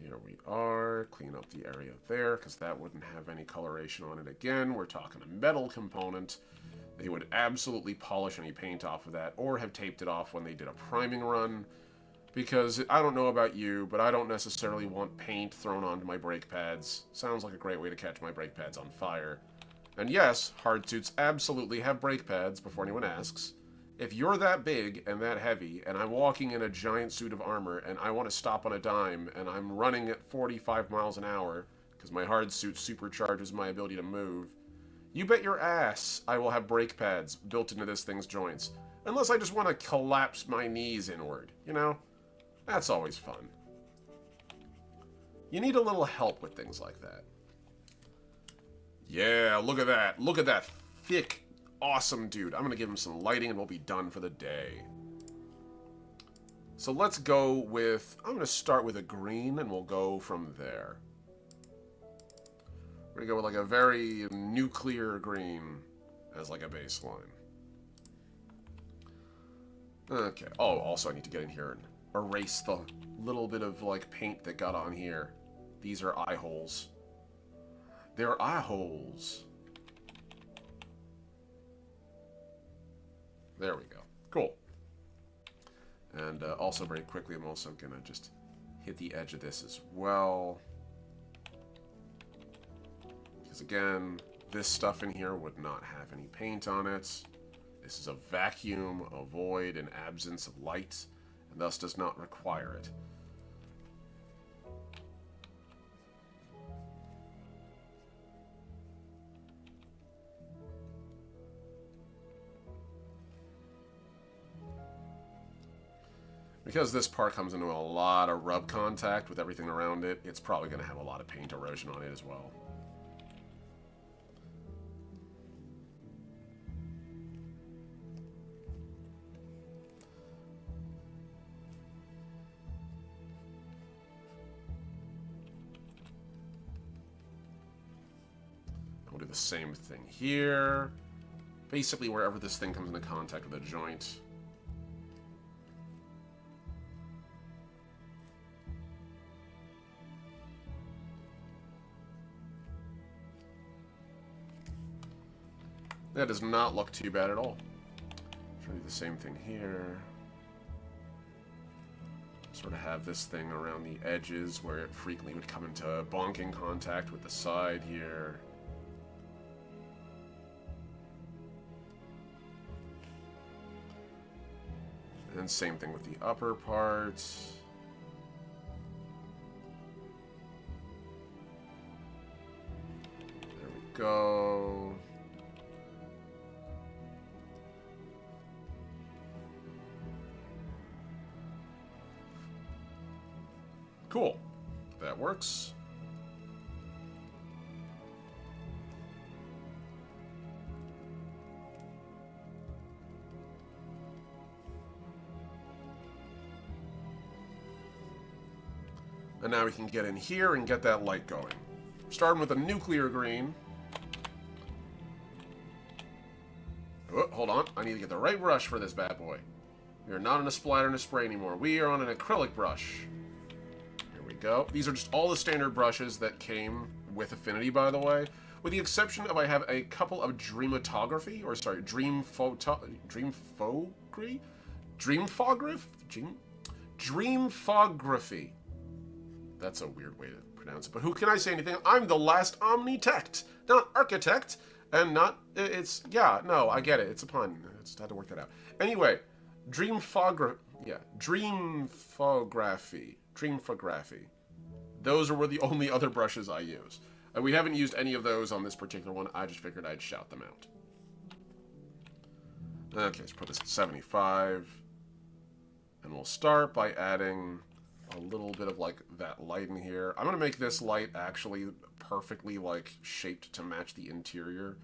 Here we are. Clean up the area there, because that wouldn't have any coloration on it again. We're talking a metal component. They would absolutely polish any paint off of that, or have taped it off when they did a priming run. Because, I don't know about you, but I don't necessarily want paint thrown onto my brake pads. Sounds like a great way to catch my brake pads on fire. And yes, hard suits absolutely have brake pads, before anyone asks. If you're that big and that heavy, and I'm walking in a giant suit of armor, and I want to stop on a dime, and I'm running at 45 miles an hour, because my hard suit supercharges my ability to move, you bet your ass I will have brake pads built into this thing's joints. Unless I just want to collapse my knees inward, you know? That's always fun. You need a little help with things like that. Yeah, look at that. Look at that thick, awesome dude. I'm going to give him some lighting and we'll be done for the day. So let's go with... I'm going to start with a green and we'll go from there. We're going to go with like a very nuclear green as like a baseline. Okay. Oh, also I need to get in here and erase the little bit of like paint that got on here. These are eye holes. They're eye holes. There we go. Cool. And also very quickly, I'm also going to just hit the edge of this as well. Because again, this stuff in here would not have any paint on it. This is a vacuum, a void, an absence of light, and thus does not require it. Because this part comes into a lot of rub contact with everything around it, it's probably going to have a lot of paint erosion on it as well. We'll do the same thing here. Basically, wherever this thing comes into contact with a joint. That does not look too bad at all. Try to do the same thing here. Sort of have this thing around the edges where it frequently would come into bonking contact with the side here. And same thing with the upper part. There we go. Cool. That works. And now we can get in here and get that light going. Starting with a nuclear green. Oh, hold on. I need to get the right brush for this bad boy. We are not on a splatter and a spray anymore. We are on an acrylic brush. Go. These are just all the standard brushes that came with Affinity, by the way. With the exception of I have a couple of dreamatography, or sorry, dreamfography? Dreamfography. That's a weird way to pronounce it, but who can I say anything? I'm the last omnitect, not architect, and not, yeah, no, I get it, it's a pun, I just had to work that out. Anyway, dreamfography. Those were the only other brushes I use. And we haven't used any of those on this particular one, I just figured I'd shout them out. Okay, let's put this at 75. And we'll start by adding a little bit of, like, that light in here. I'm going to make this light actually perfectly, like, shaped to match the interior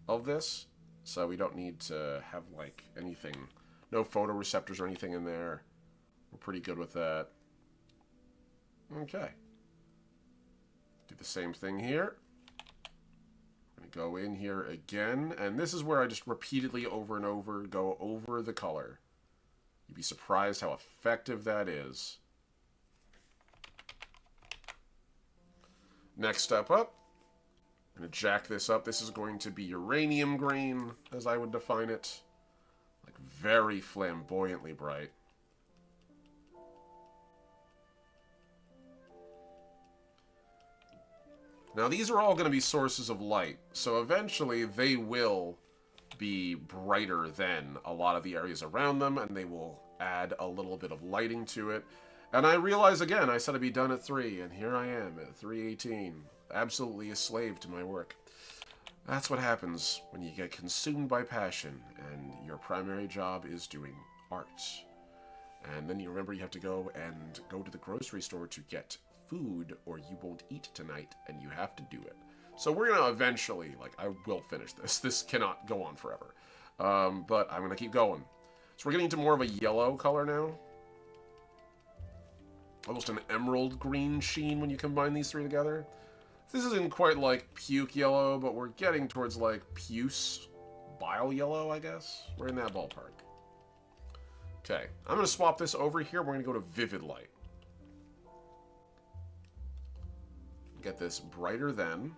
of this. So we don't need to have, like, anything, no photoreceptors or anything in there. We're pretty good with that. Okay. Do the same thing here. I'm going to go in here again. And this is where I just repeatedly, over and over, go over the color. You'd be surprised how effective that is. Next step up, I'm going to jack this up. This is going to be uranium green, as I would define it. Like, very flamboyantly bright. Now, these are all going to be sources of light, so eventually they will be brighter than a lot of the areas around them, and they will add a little bit of lighting to it. And I realize, again, I said I'd be done at 3, and here I am at 3:18, absolutely a slave to my work. That's what happens when you get consumed by passion, and your primary job is doing art. And then you remember you have to go to the grocery store to get food, or you won't eat tonight, and you have to do it. So we're going to eventually, like, I will finish this. This cannot go on forever. But I'm going to keep going. So we're getting into more of a yellow color now. Almost an emerald green sheen when you combine these three together. This isn't quite like puke yellow, but we're getting towards like puce bile yellow, I guess. We're in that ballpark. Okay, I'm going to swap this over here. We're going to go to vivid light. Get this brighter than.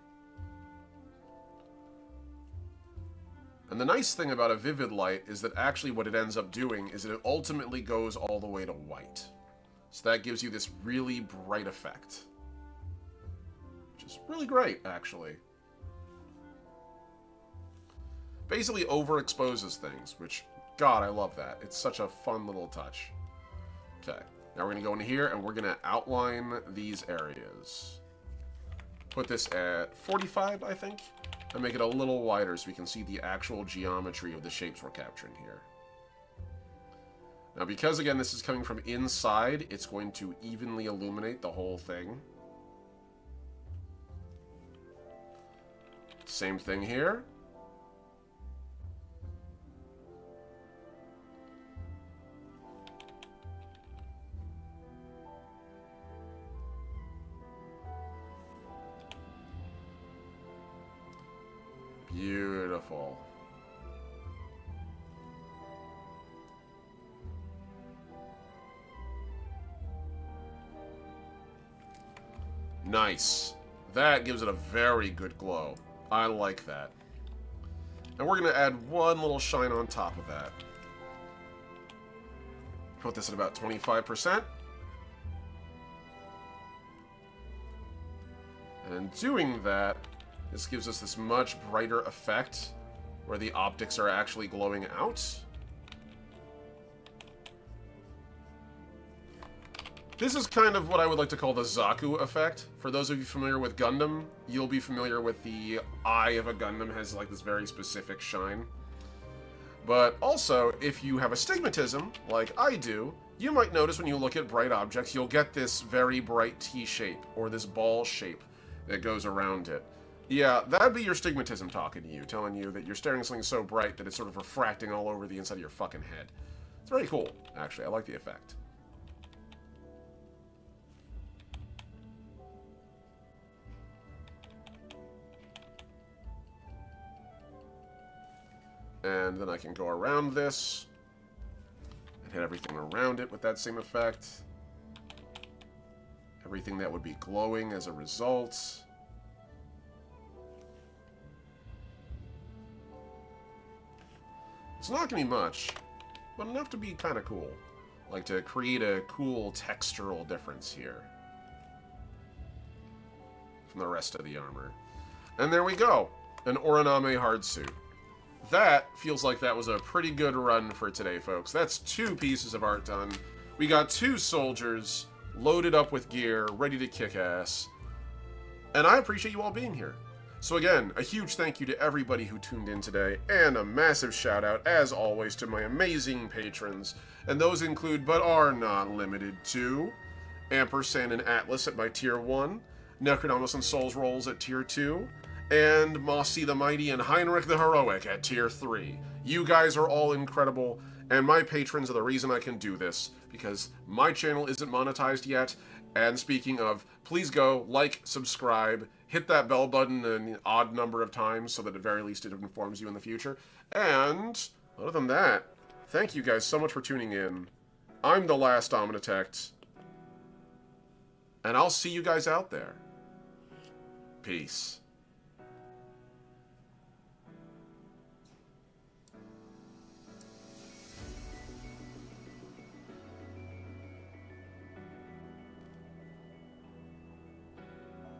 And the nice thing about a vivid light is that actually what it ends up doing is that it ultimately goes all the way to white. So that gives you this really bright effect. Which is really great, actually. Basically overexposes things, which, God, I love that. It's such a fun little touch. Okay, now we're going to go in here and we're going to outline these areas. Put this at 45, I think, and make it a little wider so we can see the actual geometry of the shapes we're capturing here. Now, because, again, this is coming from inside, it's going to evenly illuminate the whole thing. Same thing here. Beautiful. Nice. That gives it a very good glow. I like that. And we're going to add one little shine on top of that. Put this at about 25%. And doing that, this gives us this much brighter effect where the optics are actually glowing out. This is kind of what I would like to call the Zaku effect. For those of you familiar with Gundam, you'll be familiar with the eye of a Gundam has like this very specific shine. But also, if you have astigmatism, like I do, you might notice when you look at bright objects, you'll get this very bright T shape, or this ball shape that goes around it. Yeah, that'd be your stigmatism talking to you, telling you that you're staring at something so bright that it's sort of refracting all over the inside of your fucking head. It's very cool, actually. I like the effect. And then I can go around this and hit everything around it with that same effect. Everything that would be glowing as a result. It's not going to be much, but enough to be kind of cool. Like to create a cool textural difference here from the rest of the armor. And there we go. An Oraname hardsuit. That feels like that was a pretty good run for today, folks. That's 2 pieces of art done. We got 2 soldiers loaded up with gear, ready to kick ass. And I appreciate you all being here. So again, a huge thank you to everybody who tuned in today, and a massive shout out, as always, to my amazing patrons. And those include, but are not limited to, Ampersand and Atlas at my tier 1, Necronomus and Souls Rolls at tier 2, and Mossy the Mighty and Heinrich the Heroic at tier 3. You guys are all incredible, and my patrons are the reason I can do this, because my channel isn't monetized yet. And speaking of, please go, like, subscribe, hit that bell button an odd number of times so that at very least it informs you in the future. And, other than that, thank you guys so much for tuning in. I'm the last Omnitect, and I'll see you guys out there. Peace.